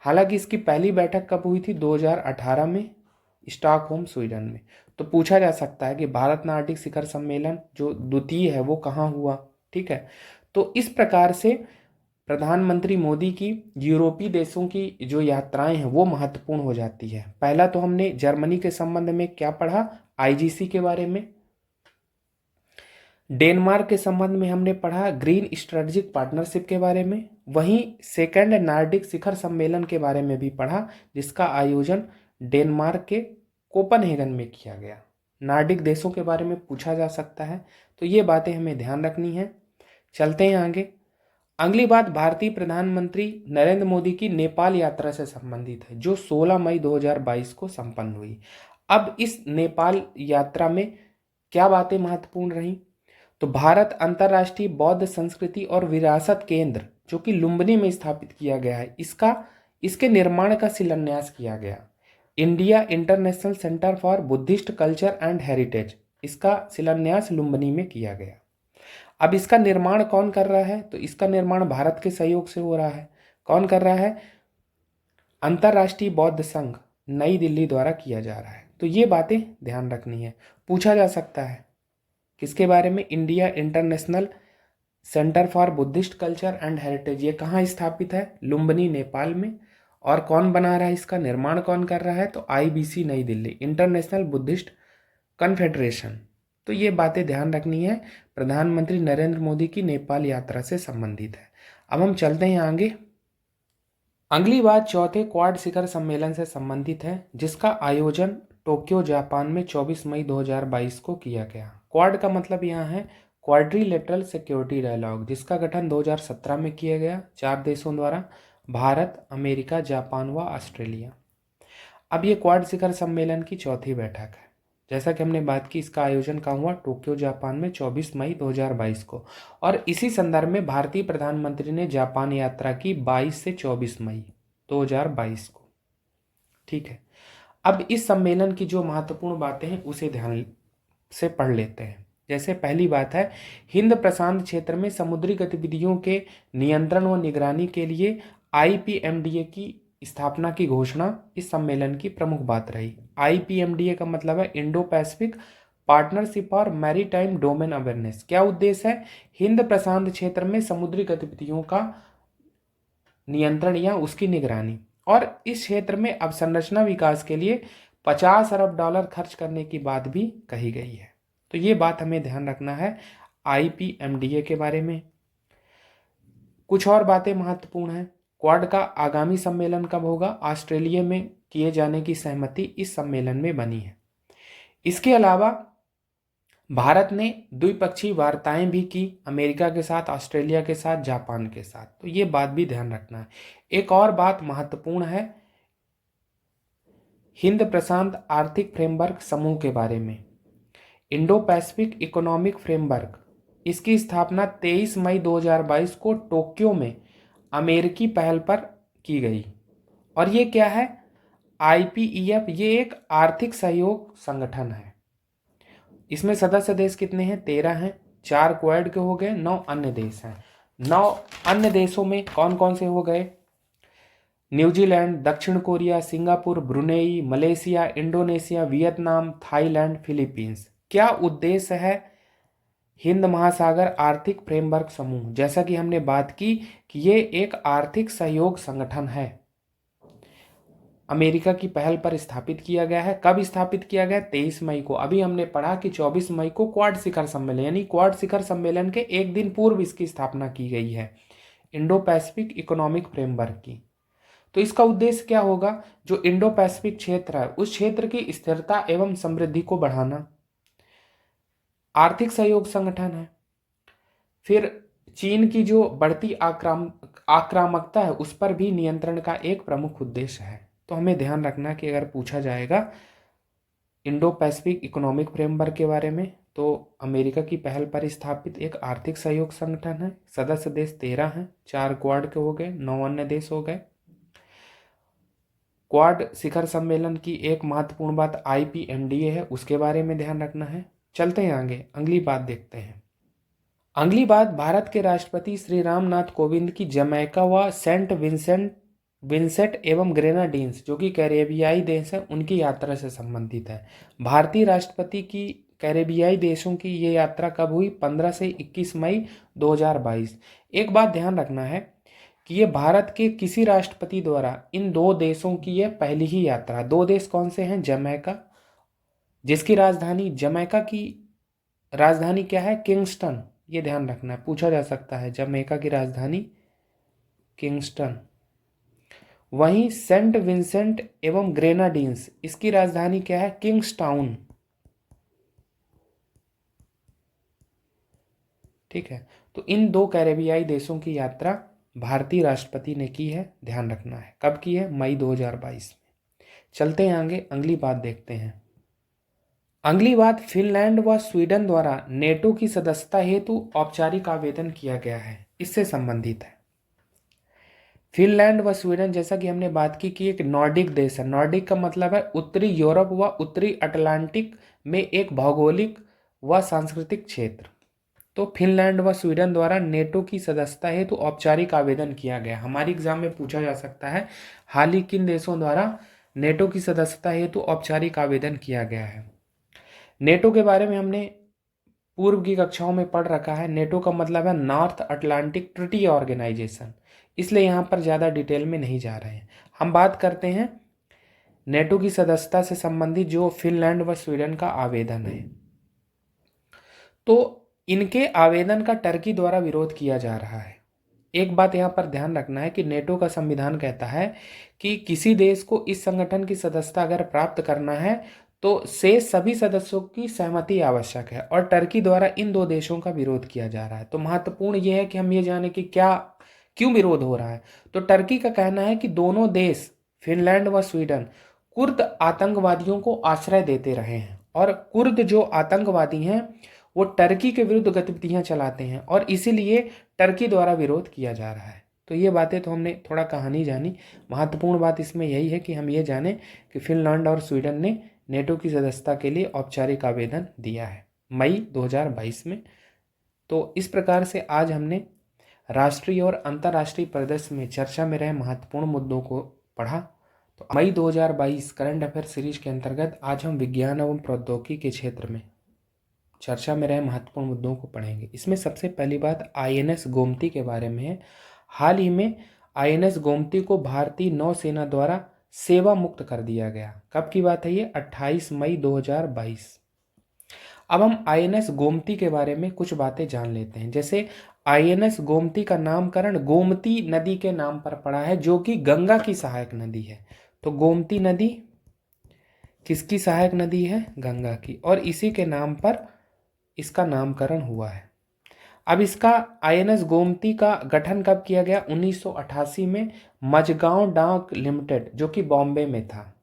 हालांकि इसकी पहली बैठक कब हुई थी? 2018 में, स्टॉकहोम, स्वीडन में। तो पूछा जा सकता है कि भारत नार्डिक शिखर सम्मेलन जो द्वितीय है वो कहाँ हुआ, ठीक है। तो इस प्रकार से प्रधानमंत्री मोदी की यूरोपीय देशों की जो यात्राएं हैं वो महत्वपूर्ण हो जाती है। पहला तो हमने जर्मनी के संबंध में क्या पढ़ा? IGC के बारे में। डेनमार्क के संबंध में हमने पढ़ा ग्रीन स्ट्रेटेजिक पार्टनरशिप के बारे में। वहीं सेकंड नार्डिक शिखर सम्मेलन के बारे में भी पढ़ा, जिसका आयोजन डेनमार्क के कोपनहेगन में किया गया। नार्डिक देशों के बारे में पूछा जा सकता है, तो ये बातें हमें ध्यान रखनी है। चलते हैं आगे। अगली बात भारतीय प्रधानमंत्री नरेंद्र मोदी की नेपाल यात्रा से संबंधित है, जो 16 मई 2022 को संपन्न हुई। अब इस नेपाल यात्रा में क्या बातें महत्वपूर्ण रहीं? तो भारत अंतर्राष्ट्रीय बौद्ध संस्कृति और विरासत केंद्र, जो कि लुम्बिनी में स्थापित किया गया है, इसके निर्माण का शिलान्यास किया गया। India international centre for Buddhist culture and heritage, इसका शिलान्यास लुम्बिनी में किया गया। अब इसका निर्माण कौन कर रहा है? तो इसका निर्माण भारत के सहयोग से हो रहा है। कौन कर रहा है? अंतर्राष्ट्रीय बौद्ध संघ नई दिल्ली द्वारा किया जा रहा है। तो ये बातें ध्यान रखनी है। पूछा जा सकता है किसके बारे में? India international centre for Buddhist culture and heritage, ये कहाँ स्थापित है? लुम्बिनी, नेपाल में। और कौन बना रहा है? इसका निर्माण कौन कर रहा है? तो IBC नई दिल्ली, इंटरनेशनल बुद्धिस्ट कन्फेडरेशन। तो ये बातें ध्यान रखनी है, प्रधानमंत्री नरेंद्र मोदी की नेपाल यात्रा से संबंधित है। अब हम चलते हैं आगे। अगली बात चौथे क्वाड शिखर सम्मेलन से संबंधित है, जिसका आयोजन टोक्यो, जापान में 24 मई 2022 को किया गया। क्वाड का मतलब यहाँ है क्वाड्रिलेटरल सिक्योरिटी डायलॉग, जिसका गठन 2017 में किया गया 4 देशों द्वारा, भारत, अमेरिका, जापान व ऑस्ट्रेलिया। अब ये क्वाड शिखर सम्मेलन की चौथी बैठक है। जैसा कि हमने बात की, इसका आयोजन कहाँ हुआ? टोक्यो जापान में 24 मई 2022 को। और इसी संदर्भ में भारतीय प्रधानमंत्री ने जापान यात्रा की 22 से 24 मई 2022 को। ठीक है, अब इस सम्मेलन की जो महत्वपूर्ण बातें हैं उसे ध्यान से पढ़ लेते हैं। जैसे पहली बात है, हिंद प्रशांत क्षेत्र में समुद्री गतिविधियों के नियंत्रण व निगरानी के लिए आईपीएमडीए की स्थापना की घोषणा इस सम्मेलन की प्रमुख बात रही। आईपीएमडीए का मतलब है Indo Pacific partnership for maritime domain awareness. क्या उद्देश्य है? हिंद प्रशांत क्षेत्र में समुद्री गतिविधियों का नियंत्रण या उसकी निगरानी, और इस क्षेत्र में अवसंरचना विकास के लिए 50 अरब डॉलर खर्च करने की बात भी कही गई है। तो ये बात हमें ध्यान रखना है आईपीएमडीए के बारे में। कुछ और बातें महत्वपूर्ण हैं। क्वाड का आगामी सम्मेलन कब होगा? ऑस्ट्रेलिया में किए जाने की सहमति इस सम्मेलन में बनी है। इसके अलावा भारत ने द्विपक्षीय वार्ताएं भी की, अमेरिका के साथ, ऑस्ट्रेलिया के साथ, जापान के साथ। तो ये बात भी ध्यान रखना है। एक और बात महत्वपूर्ण है हिंद प्रशांत आर्थिक फ्रेमवर्क समूह के बारे में। इंडो पैसिफिक इकोनॉमिक फ्रेमवर्क, इसकी स्थापना 23 मई 2022 को टोक्यो में अमेरिकी पहल पर की गई। और ये क्या है? आईपीईएफ ये एक आर्थिक सहयोग संगठन है। इसमें सदस्य देश कितने हैं? 13 हैं। 4 क्वाड के हो गए, 9 अन्य देश हैं। 9 अन्य देशों में कौन कौन से हो गए? न्यूजीलैंड, दक्षिण Korea, Singapore, Brunei, Malaysia, Indonesia, Vietnam, Thailand, Philippines. क्या उद्देश्य है हिंद महासागर आर्थिक फ्रेमवर्क समूह? जैसा कि हमने बात की कि ये एक आर्थिक सहयोग संगठन है, अमेरिका की पहल पर स्थापित किया गया है। कब स्थापित किया गया? 23 मई को। अभी हमने पढ़ा कि 24 मई को क्वाड शिखर सम्मेलन, यानी क्वाड शिखर सम्मेलन के एक दिन पूर्व इसकी स्थापना की गई है, इंडो पैसिफिक इकोनॉमिक फ्रेमवर्क की। तो इसका उद्देश्य क्या होगा? जो इंडो पैसिफिक क्षेत्र है उस क्षेत्र की स्थिरता एवं समृद्धि को बढ़ाना। आर्थिक सहयोग संगठन है। फिर चीन की जो बढ़ती आक्रामकता है उस पर भी नियंत्रण का एक प्रमुख उद्देश्य है। तो हमें ध्यान रखना कि अगर पूछा जाएगा इंडो पैसिफिक इकोनॉमिक फ्रेमवर्क के बारे में, तो अमेरिका की पहल पर स्थापित एक आर्थिक सहयोग संगठन है। सदस्य देश 13 हैं। 4 क्वाड के हो गए, 9 अन्य देश हो गए। क्वाड शिखर सम्मेलन की एक महत्वपूर्ण बात आईपीएमडीए है, उसके बारे में ध्यान रखना है। चलते हैं आगे, अगली बात देखते हैं। अगली बात, भारत के राष्ट्रपति श्री रामनाथ कोविंद की जमैका व सेंट विंसेंट एवं ग्रेनाडीन्स, जो कि कैरेबियाई देश हैं, उनकी यात्रा से संबंधित है। भारतीय राष्ट्रपति की कैरेबियाई देशों की ये यात्रा कब हुई? 15 से 21 मई 2022। एक बात ध्यान रखना है कि ये भारत के किसी राष्ट्रपति द्वारा इन 2 देशों की यह पहली ही यात्रा। 2 देश कौन से हैं? जमैका, जिसकी राजधानी, जमैका की राजधानी क्या है? किंगस्टन। ये ध्यान रखना है, पूछा जा सकता है। जमैका की राजधानी किंगस्टन। वहीं सेंट विंसेंट एवं ग्रेनाडीन्स, इसकी राजधानी क्या है? किंग्सटाउन। ठीक है, तो इन 2 कैरेबियाई देशों की यात्रा भारतीय राष्ट्रपति ने की है, ध्यान रखना है। कब की है? मई 2022 में। चलते हैं आगे, अगली बात देखते हैं। अगली बात, फिनलैंड व स्वीडन द्वारा नेटो की सदस्यता हेतु औपचारिक आवेदन किया गया है, इससे संबंधित है। फिनलैंड व स्वीडन, जैसा कि हमने बात की कि एक नॉर्डिक देश है। नॉर्डिक का मतलब है उत्तरी यूरोप व उत्तरी अटलांटिक में एक भौगोलिक व सांस्कृतिक क्षेत्र। तो फिनलैंड व स्वीडन द्वारा नेटो की सदस्यता हेतु औपचारिक आवेदन किया गया। हमारे एग्जाम में पूछा जा सकता है, हाल ही किन देशों द्वारा नेटो की सदस्यता हेतु औपचारिक आवेदन किया गया है। नेटो के बारे में हमने पूर्व की कक्षाओं में पढ़ रखा है। नेटो का मतलब है नॉर्थ अटलांटिक ट्रीटी ऑर्गेनाइजेशन, इसलिए यहाँ पर ज़्यादा डिटेल में नहीं जा रहे हैं। हम बात करते हैं नेटो की सदस्यता से संबंधित जो फिनलैंड व स्वीडन का आवेदन है। तो इनके आवेदन का टर्की द्वारा विरोध किया जा रहा है। एक बात यहाँ पर ध्यान रखना है कि नेटो का संविधान कहता है कि किसी देश को इस संगठन की सदस्यता अगर प्राप्त करना है तो शेष सभी सदस्यों की सहमति आवश्यक है, और टर्की द्वारा इन 2 देशों का विरोध किया जा रहा है। तो महत्वपूर्ण यह है कि हम ये जाने कि क्यों विरोध हो रहा है। तो टर्की का कहना है कि दोनों देश, फिनलैंड व स्वीडन, कुर्द आतंकवादियों को आश्रय देते रहे हैं, और कुर्द जो आतंकवादी हैं वो टर्की के विरुद्ध गतिविधियां चलाते हैं और इसीलिए टर्की द्वारा विरोध किया जा रहा है। तो ये बातें तो हमने थोड़ा कहानी जानी। महत्वपूर्ण बात इसमें यही है कि हम ये जानें कि फिनलैंड और स्वीडन ने नेटो की सदस्यता के लिए औपचारिक आवेदन दिया है मई 2022 में। तो इस प्रकार से आज हमने राष्ट्रीय और अंतर्राष्ट्रीय परिदृश्य में चर्चा में रहे महत्वपूर्ण मुद्दों को पढ़ा। तो मई 2022 करंट अफेयर सीरीज के अंतर्गत आज हम विज्ञान एवं प्रौद्योगिकी के क्षेत्र में चर्चा में रहे महत्वपूर्ण मुद्दों को पढ़ेंगे। इसमें सबसे पहली बात आईएनएस गोमती के बारे में है। हाल ही में आईएनएस गोमती को भारतीय नौसेना द्वारा सेवा मुक्त कर दिया गया। कब की बात है ये? 28 मई 2022। अब हम आईएनएस गोमती के बारे में कुछ बातें जान लेते हैं। जैसे आईएनएस गोमती का नामकरण गोमती नदी के नाम पर पड़ा है, जो कि गंगा की सहायक नदी है। तो गोमती नदी किसकी सहायक नदी है? गंगा की, और इसी के नाम पर इसका नामकरण हुआ है। अब इसका आईएनएस गोमती का गठन कब किया गया? 1988 में मझगांव डाक लिमिटेड, जो कि बॉम्बे में था।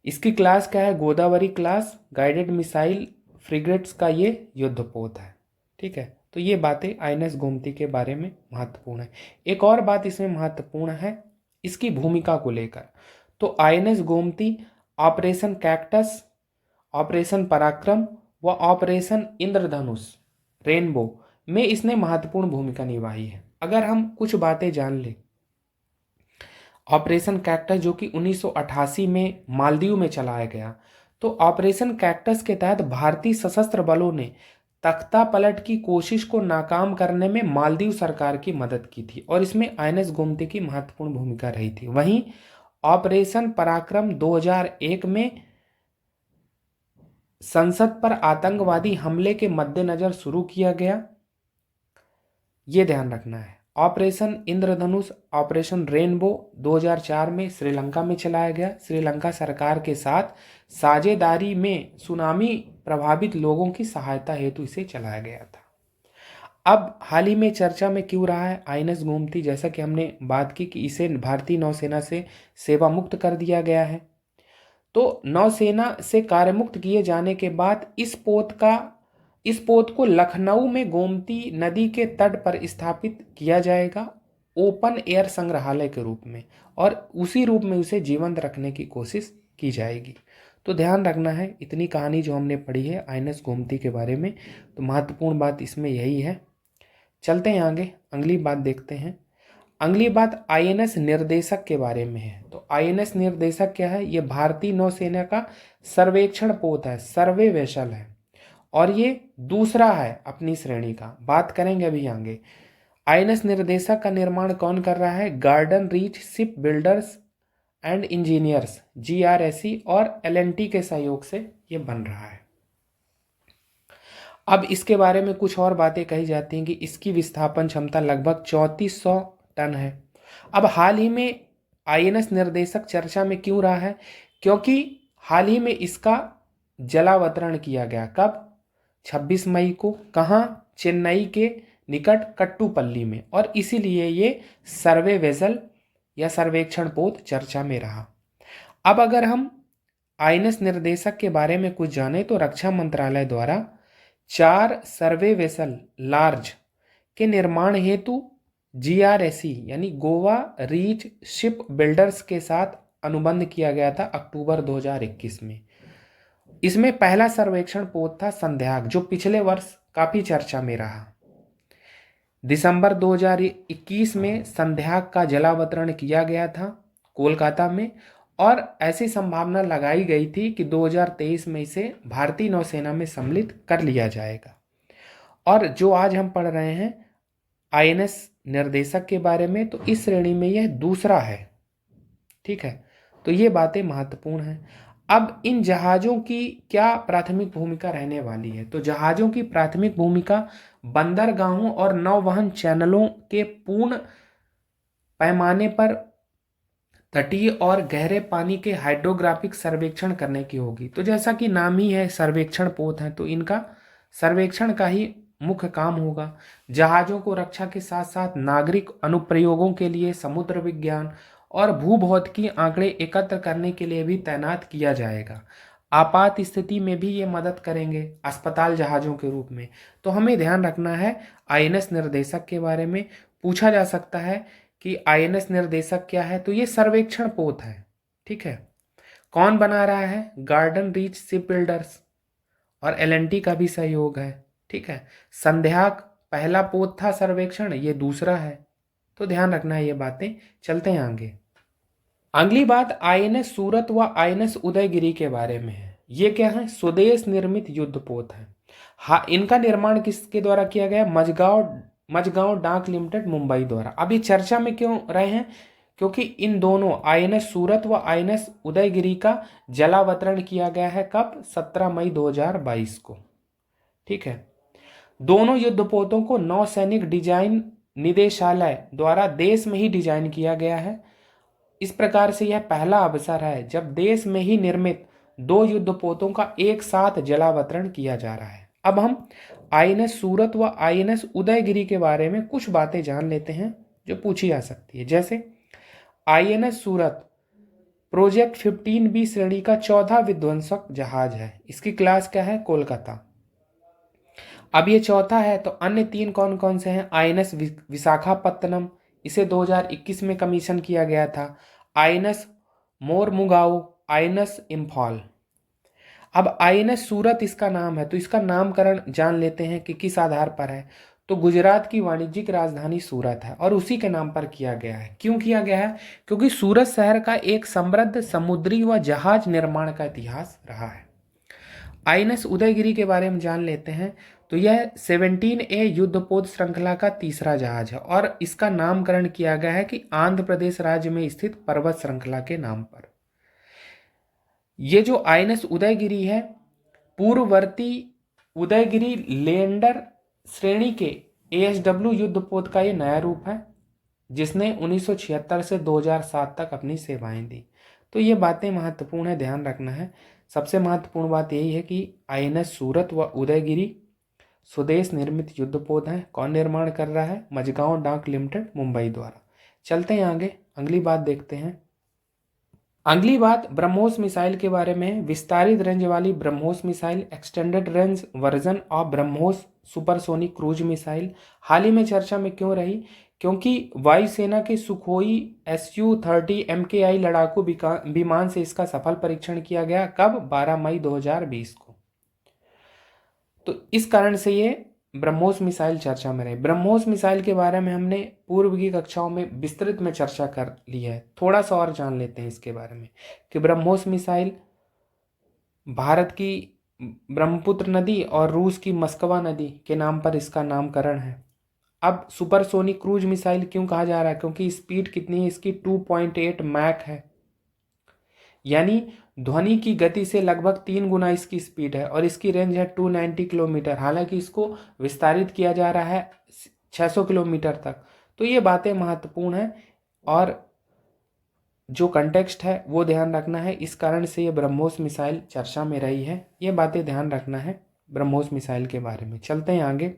इसकी क्लास क्या है? Godavari class guided missile frigates का ये युद्धपोत है। ठीक है, तो ये बातें आईएनएस गोमती के बारे में महत्वपूर्ण है। एक और बात इसमें महत्वपूर्ण है इसकी भूमिका को लेकर। तो INS Gomti operation cactus, operation पराक्रम व ऑपरेशन इंद्रधनुष रेनबो में इसने महत्वपूर्ण भूमिका निभाई है। अगर हम कुछ बातें जान लें, ऑपरेशन कैक्टस जो कि 1988 में मालदीव में चलाया गया, तो ऑपरेशन कैक्टस के तहत भारतीय सशस्त्र बलों ने तख्ता पलट की कोशिश को नाकाम करने में मालदीव सरकार की मदद की थी, और इसमें आईएनएस गोमती की महत्वपूर्ण भूमिका रही थी। वहीं ऑपरेशन पराक्रम 2001 में संसद पर आतंकवादी हमले के मद्देनजर शुरू किया गया, ये ध्यान रखना है। ऑपरेशन इंद्रधनुष, ऑपरेशन रेनबो 2004 में श्रीलंका में चलाया गया। श्रीलंका सरकार के साथ साझेदारी में सुनामी प्रभावित लोगों की सहायता हेतु इसे चलाया गया था। अब हाल ही में चर्चा में क्यों रहा है आईएनएस गोमती? जैसा कि हमने बात की कि इसे भारतीय नौसेना से सेवा मुक्त कर दिया गया है। तो नौसेना से कार्यमुक्त किए जाने के बाद इस पोत को लखनऊ में गोमती नदी के तट पर स्थापित किया जाएगा ओपन एयर संग्रहालय के रूप में, और उसी रूप में उसे जीवंत रखने की कोशिश की जाएगी। तो ध्यान रखना है, इतनी कहानी जो हमने पढ़ी है आईएनएस गोमती के बारे में, तो महत्वपूर्ण बात इसमें यही है। चलते हैं आगे, अगली बात देखते हैं। अगली बात आईएनएस निर्देशक के बारे में है। तो आईएनएस निर्देशक क्या है? ये भारतीय नौसेना का सर्वेक्षण पोत है, सर्वे वेसल है, और ये दूसरा है अपनी श्रेणी का। बात करेंगे अभी आगे। आईएनएस निर्देशक का निर्माण कौन कर रहा है? Garden reach ship builders and engineers GRSE और L&T के सहयोग से ये बन रहा है। अब इसके बारे में कुछ और बातें कही जाती हैं कि इसकी विस्थापन क्षमता लगभग 3400 टन है। अब हाल ही में आईएनएस निर्देशक चर्चा में क्यों रहा है? क्योंकि हाल ही में इसका जलावतरण किया गया। कब? 26 मई को। कहाँ? चेन्नई के निकट कट्टुपल्ली में, और इसीलिए ये सर्वे वेसल या सर्वेक्षण पोत चर्चा में रहा। अब अगर हम आईएनएस निर्देशक के बारे में कुछ जाने तो रक्षा मंत्रालय द्वारा 4 सर्वे वेसल लार्ज के निर्माण हेतु GRSE यानी गोवा रीच शिप बिल्डर्स के साथ अनुबंध किया गया था अक्टूबर 2021 में। इसमें पहला सर्वेक्षण पोत था संध्याक, जो पिछले वर्ष काफी चर्चा में रहा। दिसंबर 2021 में संध्याक का जलावतरण किया गया था कोलकाता में, और ऐसी संभावना लगाई गई थी कि 2023 में इसे भारतीय नौसेना में सम्मिलित कर लिया जाएगा। और जो आज हम पढ़ रहे हैं आईएनएस निर्देशक के बारे में, तो इस श्रेणी में यह दूसरा है। ठीक है, तो ये बातें महत्वपूर्ण हैं। अब इन जहाज़ों की क्या प्राथमिक भूमिका रहने वाली है? तो जहाज़ों की प्राथमिक भूमिका बंदरगाहों और नौवहन चैनलों के पूर्ण पैमाने पर तटीय और गहरे पानी के हाइड्रोग्राफिक सर्वेक्षण करने की होगी। तो जैसा कि नाम ही है सर्वेक्षण पोत है, तो इनका सर्वेक्षण का ही मुख्य काम होगा। जहाज़ों को रक्षा के साथ साथ नागरिक अनुप्रयोगों के लिए समुद्र विज्ञान और भूभौतिकी आंकड़े एकत्र करने के लिए भी तैनात किया जाएगा। आपात स्थिति में भी ये मदद करेंगे अस्पताल जहाज़ों के रूप में। तो हमें ध्यान रखना है आईएनएस निर्देशक के बारे में। पूछा जा सकता है कि आईएनएस निर्देशक क्या है, तो ये सर्वेक्षण पोत है। ठीक है, कौन बना रहा है? गार्डन रीच शिप बिल्डर्स और एलएनटी का भी सहयोग है। ठीक है, संध्याक पहला पोत था सर्वेक्षण, ये दूसरा है। तो ध्यान रखना है ये बातें। चलते हैं आगे। अगली बात आईएनएस सूरत व आईएनएस उदयगिरी के बारे में है। ये क्या है? स्वदेश निर्मित युद्धपोत है। हाँ, इनका निर्माण किसके द्वारा किया गया? मझगांव डाक लिमिटेड मुंबई द्वारा। अब ये चर्चा में क्यों रहे हैं? क्योंकि इन दोनों आईएनएस सूरत व आईएनएस उदयगिरी का जलावतरण किया गया है। कब? 17 मई 2022 को। ठीक है, दोनों युद्धपोतों को नौसैनिक डिजाइन निदेशालय द्वारा देश में ही डिजाइन किया गया है। इस प्रकार से यह पहला अवसर है जब देश में ही निर्मित दो युद्धपोतों का एक साथ जलावतरण किया जा रहा है। अब हम आईएनएस सूरत व आईएनएस उदयगिरी के बारे में कुछ बातें जान लेते हैं जो पूछी जा सकती है। जैसे आईएनएस सूरत प्रोजेक्ट 15B श्रेणी का 14वां विध्वंसक जहाज है। इसकी क्लास क्या है? कोलकाता। अब ये चौथा है, तो अन्य तीन कौन कौन से हैं? आईएनएस विशाखापत्तनम, इसे 2021 में कमीशन किया गया था। INS Mormugao, INS Imphal. अब आईएनएस सूरत इसका नाम है, तो इसका नामकरण जान लेते हैं कि किस आधार पर है। तो गुजरात की वाणिज्यिक राजधानी सूरत है और उसी के नाम पर किया गया है। क्यों किया गया है? क्योंकि सूरत शहर का एक समृद्ध समुद्री व जहाज निर्माण का इतिहास रहा है। आईएनएस उदयगिरी के बारे में जान लेते हैं। तो यह 17A युद्धपोत श्रृंखला का तीसरा जहाज है और इसका नामकरण किया गया है कि आंध्र प्रदेश राज्य में स्थित पर्वत श्रृंखला के नाम पर। ये जो आईएनएस उदयगिरी है, पूर्ववर्ती उदयगिरी लैंडर श्रेणी के ASW युद्धपोत का ये नया रूप है, जिसने 1976 से 2007 तक अपनी सेवाएं दी। तो ये बातें महत्वपूर्ण है, ध्यान रखना है। सबसे महत्वपूर्ण बात यही है कि आईएनएस सूरत व उदयगिरी स्वदेश निर्मित युद्धपोत हैं। कौन निर्माण कर रहा है? मझगांव डाक लिमिटेड मुंबई द्वारा। चलते हैं आगे, अगली बात देखते हैं। अगली बात ब्रह्मोस मिसाइल के बारे में है। विस्तारित रेंज वाली BrahMos missile, extended range version of BrahMos supersonic cruise missile हाल ही में चर्चा में क्यों रही? क्योंकि वायुसेना के सुखोई Su-30 MKI लड़ाकू विमान से इसका सफल परीक्षण किया गया। कब? 12 मई 2020 को। तो इस कारण से ये ब्रह्मोस मिसाइल चर्चा में रहे। ब्रह्मोस मिसाइल के बारे में हमने पूर्व की कक्षाओं में विस्तृत में चर्चा कर ली है। थोड़ा सा और जान लेते हैं इसके बारे में कि ब्रह्मोस मिसाइल भारत की ब्रह्मपुत्र नदी और रूस की मस्कवा नदी के नाम पर इसका नामकरण है। अब सुपरसोनिक क्रूज मिसाइल क्यों कहा जा रहा है? क्योंकि स्पीड कितनी है इसकी? 2.8 मैक है, यानी ध्वनि की गति से लगभग 3 गुना इसकी स्पीड है और इसकी रेंज है 290 किलोमीटर। हालांकि इसको विस्तारित किया जा रहा है 600 किलोमीटर तक। तो ये बातें महत्वपूर्ण हैं और जो कंटेक्स्ट है वो ध्यान रखना है। इस कारण से ये ब्रह्मोस मिसाइल चर्चा में रही है। ये बातें ध्यान रखना है ब्रह्मोस मिसाइल के बारे में। चलते हैं आगे।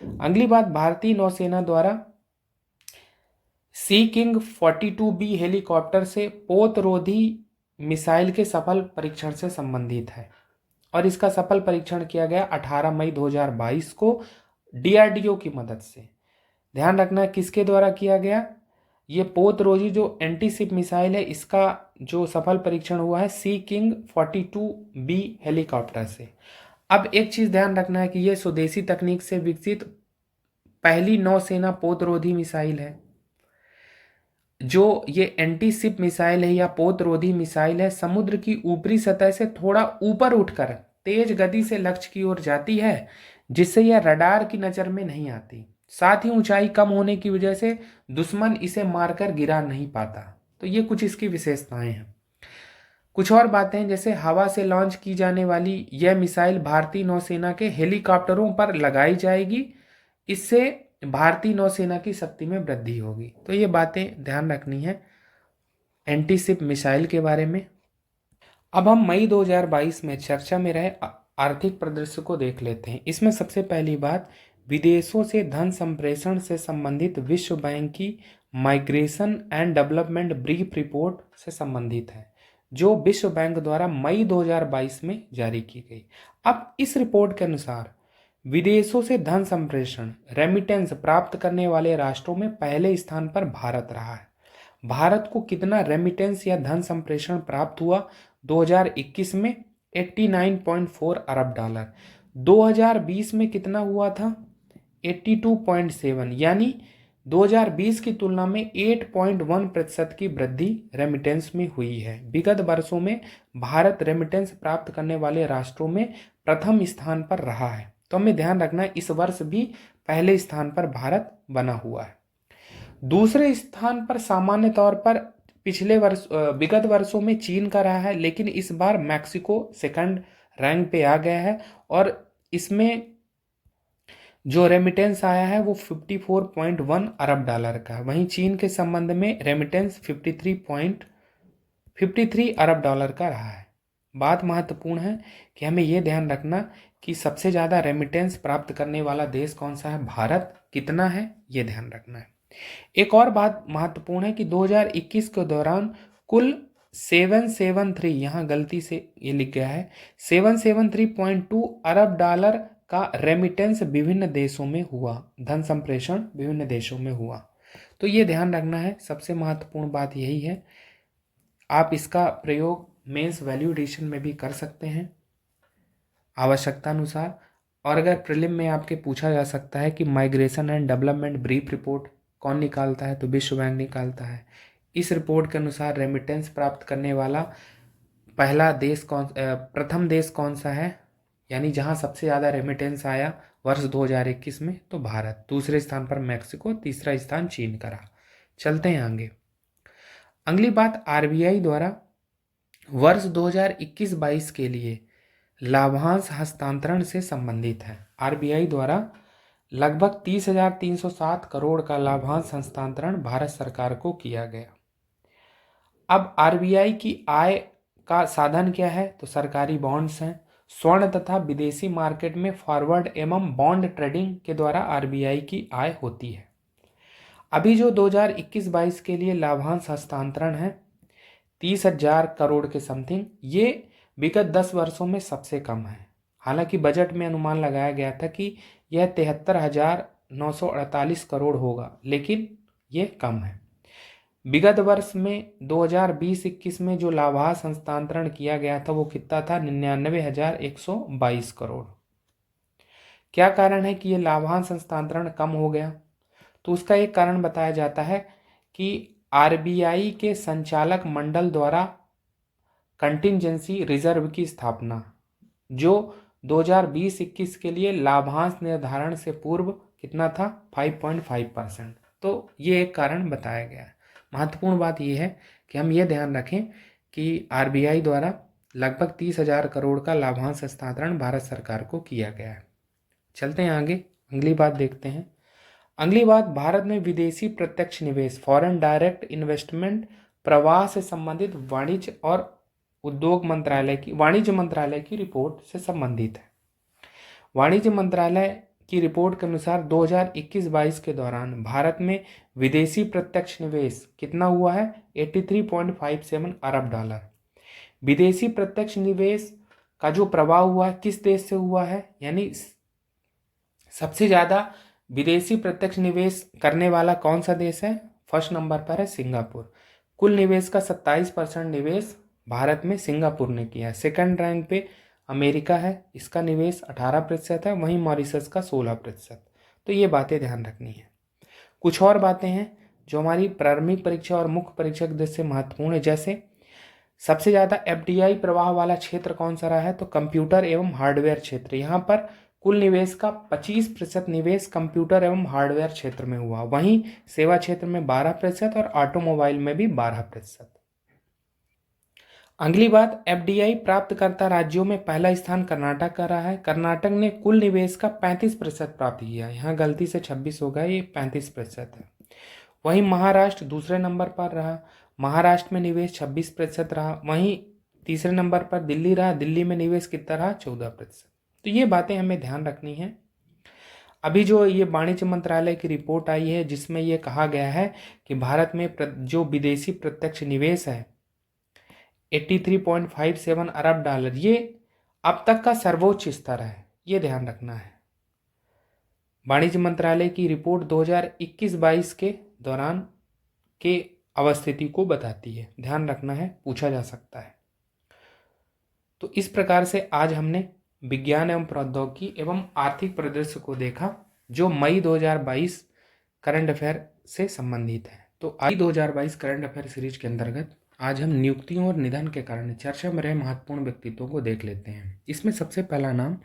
अगली बात, भारतीय नौसेना द्वारा सी किंग 42B हेलीकॉप्टर से पोतरोधी मिसाइल के सफल परीक्षण से संबंधित है और इसका सफल परीक्षण किया गया 18 मई 2022 को DRDO की मदद से। ध्यान रखना है किसके द्वारा किया गया? ये पोतरोधी जो एंटीशिप मिसाइल है, इसका जो सफल परीक्षण हुआ है सी किंग 42B हेलीकॉप्टर से। अब एक चीज ध्यान रखना है कि यह स्वदेशी तकनीक से विकसित पहली नौसेना पोतरोधी मिसाइल है। जो ये एंटीशिप मिसाइल है या पोतरोधी मिसाइल है, समुद्र की ऊपरी सतह से थोड़ा ऊपर उठकर तेज गति से लक्ष्य की ओर जाती है, जिससे यह रडार की नजर में नहीं आती। साथ ही ऊंचाई कम होने की वजह से दुश्मन इसे मारकर गिरा नहीं पाता। तो ये कुछ इसकी विशेषताएं हैं। कुछ और बातें, जैसे हवा से लॉन्च की जाने वाली यह मिसाइल भारतीय नौसेना के हेलीकॉप्टरों पर लगाई जाएगी। इससे भारतीय नौसेना की शक्ति में वृद्धि होगी। तो ये बातें ध्यान रखनी है एंटीशिप मिसाइल के बारे में। अब हम मई 2022 में चर्चा में रहे आर्थिक परिदृश्य को देख लेते हैं। इसमें सबसे पहली बात, विदेशों से धन संप्रेषण से संबंधित विश्व बैंक की migration and development brief report से संबंधित है, जो विश्व बैंक द्वारा मई 2022 में जारी की गई। अब इस रिपोर्ट के अनुसार विदेशों से धन संप्रेषण रेमिटेंस प्राप्त करने वाले राष्ट्रों में पहले स्थान पर भारत रहा है। भारत को कितना रेमिटेंस या धन संप्रेषण प्राप्त हुआ 2021 में? 89.4 अरब डॉलर। 2020 में कितना हुआ था? 82.7, यानी 2020 की तुलना में 8.1% की वृद्धि रेमिटेंस में हुई है। विगत वर्षों में भारत रेमिटेंस प्राप्त करने वाले राष्ट्रों में प्रथम स्थान पर रहा है। तो हमें ध्यान रखना है, इस वर्ष भी पहले स्थान पर भारत बना हुआ है। दूसरे स्थान पर सामान्य तौर पर विगत वर्षों में चीन का रहा है, लेकिन इस बार मैक्सिको सेकंड रैंक पे आ गया है और इसमें जो रेमिटेंस आया है वो 54.1 अरब डॉलर का। वहीं चीन के संबंध में रेमिटेंस 53 अरब डॉलर का रहा है। बात महत्वपूर्ण है कि हमें यह ध्यान रखना कि सबसे ज़्यादा रेमिटेंस प्राप्त करने वाला देश कौन सा है, भारत कितना है, ये ध्यान रखना है। एक और बात महत्वपूर्ण है कि 2021 के दौरान कुल 773, यहाँ गलती से ये लिख गया है, 773.2 अरब डॉलर का रेमिटेंस विभिन्न देशों में हुआ, धन संप्रेषण विभिन्न देशों में हुआ। तो ये ध्यान रखना है, सबसे महत्वपूर्ण बात यही है। आप इसका प्रयोग मेंस वैल्यू एडिशन में भी कर सकते हैं आवश्यकता अनुसार। और अगर प्रीलिम में आपके पूछा जा सकता है कि migration and development brief report कौन निकालता है, तो विश्व बैंक निकालता है। इस रिपोर्ट के अनुसार रेमिटेंस प्राप्त करने वाला प्रथम देश कौन सा है, यानी जहां सबसे ज़्यादा रेमिटेंस आया वर्ष 2021 में, तो भारत। दूसरे स्थान पर मैक्सिको, तीसरा स्थान चीन का रहा। चलते हैं आगे। अगली बात आरबीआई द्वारा वर्ष 2021-22 के लिए लाभांश हस्तांतरण से संबंधित है। आरबीआई द्वारा लगभग 30,307 करोड़ का लाभांश हस्तांतरण भारत सरकार को किया गया। अब आरबीआई की आय का साधन क्या है, तो सरकारी बॉन्ड्स हैं। स्वर्ण तथा विदेशी मार्केट में फॉरवर्ड एवं बॉन्ड ट्रेडिंग के द्वारा आरबीआई की आय होती है। अभी जो 2021-22 के लिए लाभांश हस्तांतरण है 30,000 करोड़ के समथिंग, ये विगत 10 वर्षों में सबसे कम है। हालांकि बजट में अनुमान लगाया गया था कि यह 73,948 करोड़ होगा, लेकिन ये कम है। विगत वर्ष में 2020-21 में जो लाभांश हस्तांतरण किया गया था वो कितना था? 99,122 करोड़। क्या कारण है कि ये लाभांश हस्तांतरण कम हो गया? तो उसका एक कारण बताया जाता है कि आरबीआई के संचालक मंडल द्वारा कंटिंजेंसी रिजर्व की स्थापना, जो 2020-21 के लिए लाभांश निर्धारण से पूर्व कितना था? 5.5%। तो ये एक कारण बताया गया है। महत्वपूर्ण बात यह है कि हम ये ध्यान रखें कि आरबीआई द्वारा लगभग 30,000 करोड़ का लाभांश हस्तांतरण भारत सरकार को किया गया है। चलते हैं आगे, अगली बात देखते हैं। अगली बात, भारत में विदेशी प्रत्यक्ष निवेश फॉरेन डायरेक्ट इन्वेस्टमेंट प्रवाह से संबंधित वाणिज्य मंत्रालय की रिपोर्ट से संबंधित है। वाणिज्य मंत्रालय की रिपोर्ट के अनुसार 2021-22 के दौरान भारत में विदेशी प्रत्यक्ष निवेश कितना हुआ है? 83.57 अरब डॉलर। विदेशी प्रत्यक्ष निवेश का जो प्रवाह हुआ है किस देश से हुआ है, यानी सबसे ज़्यादा विदेशी प्रत्यक्ष निवेश करने वाला कौन सा देश है? फर्स्ट नंबर पर है सिंगापुर। कुल निवेश का 27% निवेश भारत में सिंगापुर ने किया है। सेकंड रैंक पे अमेरिका है, इसका निवेश 18% है। वहीं मॉरिशस का 16%। तो ये बातें ध्यान रखनी है। कुछ और बातें हैं जो हमारी प्रारंभिक परीक्षा और मुख्य परीक्षा के दृष्टि से महत्वपूर्ण है, जैसे सबसे ज़्यादा एफडीआई प्रवाह वाला क्षेत्र कौन सा रहा है, तो कंप्यूटर एवं हार्डवेयर क्षेत्र। यहाँ पर कुल निवेश का 25% निवेश कंप्यूटर एवं हार्डवेयर क्षेत्र में हुआ। वहीं सेवा क्षेत्र में 12% और ऑटोमोबाइल में भी 12%। अगली बात, एफडीआई प्राप्तकर्ता राज्यों में पहला स्थान कर्नाटक का रहा है। कर्नाटक ने कुल निवेश का 35% प्राप्त किया। यहाँ गलती से 26 हो गया, ये 35% है। वहीं महाराष्ट्र दूसरे नंबर पर रहा, महाराष्ट्र में निवेश 26% रहा। वहीं तीसरे नंबर पर दिल्ली रहा, दिल्ली में निवेश कितना रहा? 14%। तो ये बातें हमें ध्यान रखनी है। अभी जो ये वाणिज्य मंत्रालय की रिपोर्ट आई है जिसमें ये कहा गया है कि भारत में जो विदेशी प्रत्यक्ष निवेश है 83.57 अरब डॉलर, ये अब तक का सर्वोच्च स्तर है, ये ध्यान रखना है। वाणिज्य मंत्रालय की रिपोर्ट 2021-22 के दौरान के अवस्थिति को बताती है, ध्यान रखना है, पूछा जा सकता है। तो इस प्रकार से आज हमने विज्ञान एवं प्रौद्योगिकी एवं आर्थिक परिदृश्य को देखा जो मई 2022 करंट अफेयर से संबंधित है। तो आई 2022 करंट अफेयर सीरीज के अंतर्गत आज हम नियुक्तियों और निधन के कारण चर्चा में रहे महत्वपूर्ण व्यक्तित्वों को देख लेते हैं। इसमें सबसे पहला नाम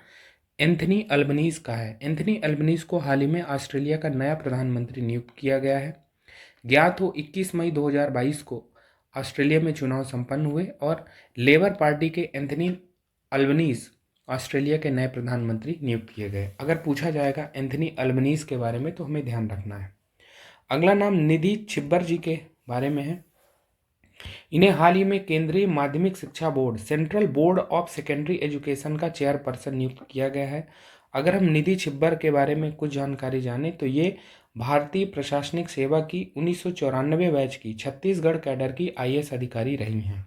एंथनी अल्बनीज का है। एंथनी अल्बनीज को हाल ही में ऑस्ट्रेलिया का नया प्रधानमंत्री नियुक्त किया गया है। ज्ञात हो 21 मई 2022 को ऑस्ट्रेलिया में चुनाव संपन्न हुए और लेबर पार्टी के एंथनी अल्बनीज ऑस्ट्रेलिया के नए प्रधानमंत्री नियुक्त किए गए। अगर पूछा जाएगा एंथनी अल्बनीज के बारे में तो हमें ध्यान रखना है। अगला नाम निधि छिब्बर जी के बारे में है। इन्हें हाल ही में केंद्रीय माध्यमिक शिक्षा board central board of secondary education का चेयरपर्सन नियुक्त किया गया है। अगर हम निधि छिब्बर के बारे में कुछ जानकारी जानें तो ये भारतीय प्रशासनिक सेवा की 1994 बैच की छत्तीसगढ़ कैडर की आईएएस अधिकारी रही हैं।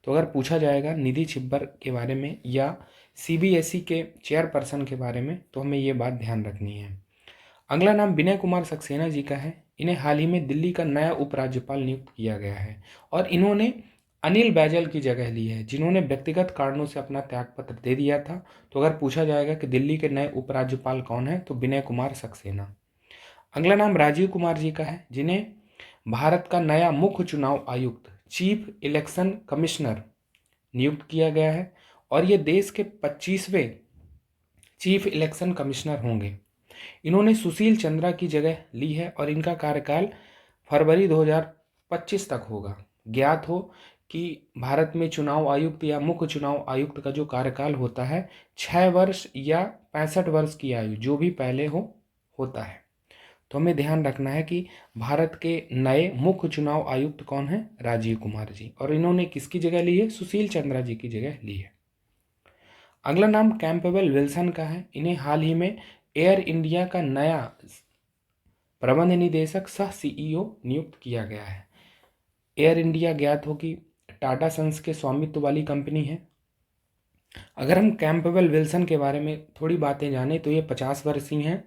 तो अगर पूछा जाएगा निधि छिब्बर के बारे में या सीबीएसई के चेयरपर्सन के बारे में तो हमें ये बात ध्यान रखनी है। अगला नाम विनय कुमार सक्सेना जी का है। इन्हें हाल ही में दिल्ली का नया उपराज्यपाल नियुक्त किया गया है और इन्होंने अनिल बैजल की जगह ली है जिन्होंने व्यक्तिगत कारणों से अपना त्यागपत्र दे दिया था। तो अगर पूछा जाएगा कि दिल्ली के नए उपराज्यपाल कौन है तो विनय कुमार सक्सेना। अगला नाम राजीव कुमार जी का है जिन्हें भारत का नया मुख्य चुनाव आयुक्त चीफ इलेक्शन कमिश्नर नियुक्त किया गया है और ये देश के 25वें चीफ इलेक्शन कमिश्नर होंगे। इन्होंने सुशील चंद्रा की जगह ली है और इनका कार्यकाल फरवरी 2025 तक होगा। ज्ञात हो कि भारत में चुनाव आयुक्त या मुख्य चुनाव आयुक्त का जो कार्यकाल होता है 6 वर्ष या 65 वर्ष की आयु जो भी पहले होता है। तो हमें ध्यान रखना है कि भारत के नए मुख्य चुनाव आयुक्त कौन है, राजीव कुमार जी, और इन्होंने किसकी जगह ली है, सुशील चंद्रा जी की जगह ली है। अगला नाम कैंपबेल विल्सन का है। इन्हें हाल ही में एयर इंडिया का नया प्रबंध निदेशक सह सीईओ नियुक्त किया गया है। एयर इंडिया ज्ञात हो कि टाटा सन्स के स्वामित्व वाली कंपनी है। अगर हम कैंपबेल विल्सन के बारे में थोड़ी बातें जानें तो ये 50 वर्षीय हैं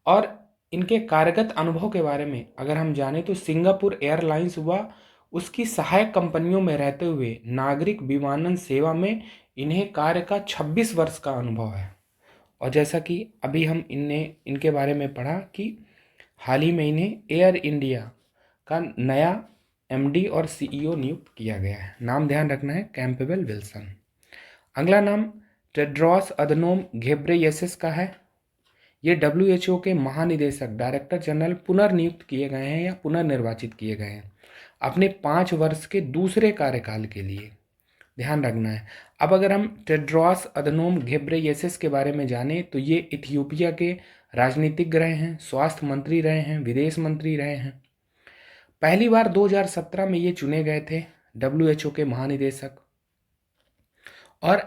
और इनके कार्यगत अनुभव के बारे में अगर हम जानें तो सिंगापुर एयरलाइंस व उसकी सहायक कंपनियों में रहते हुए नागरिक विमानन सेवा में इन्हें कार्य का 26 वर्ष का अनुभव है। और जैसा कि अभी हम इनके बारे में पढ़ा कि हाल ही में इन्हें एयर इंडिया का नया एमडी और सीईओ नियुक्त किया गया है। नाम ध्यान रखना है, कैंपबेल विल्सन। अगला नाम टेड्रोस अधनोम घेब्रेयेसस का है। ये WHO के महानिदेशक डायरेक्टर जनरल पुनर्नियुक्त किए गए हैं या पुनर्निर्वाचित किए गए हैं अपने 5 वर्ष के दूसरे कार्यकाल के लिए, ध्यान रखना है। अब अगर हम टेड्रोस अधनोम घेब्रेयेसस के बारे में जानें तो ये इथियोपिया के राजनीतिज्ञ रहे हैं, स्वास्थ्य मंत्री रहे हैं, विदेश मंत्री रहे हैं। पहली बार 2017 में ये चुने गए थे WHO के महानिदेशक और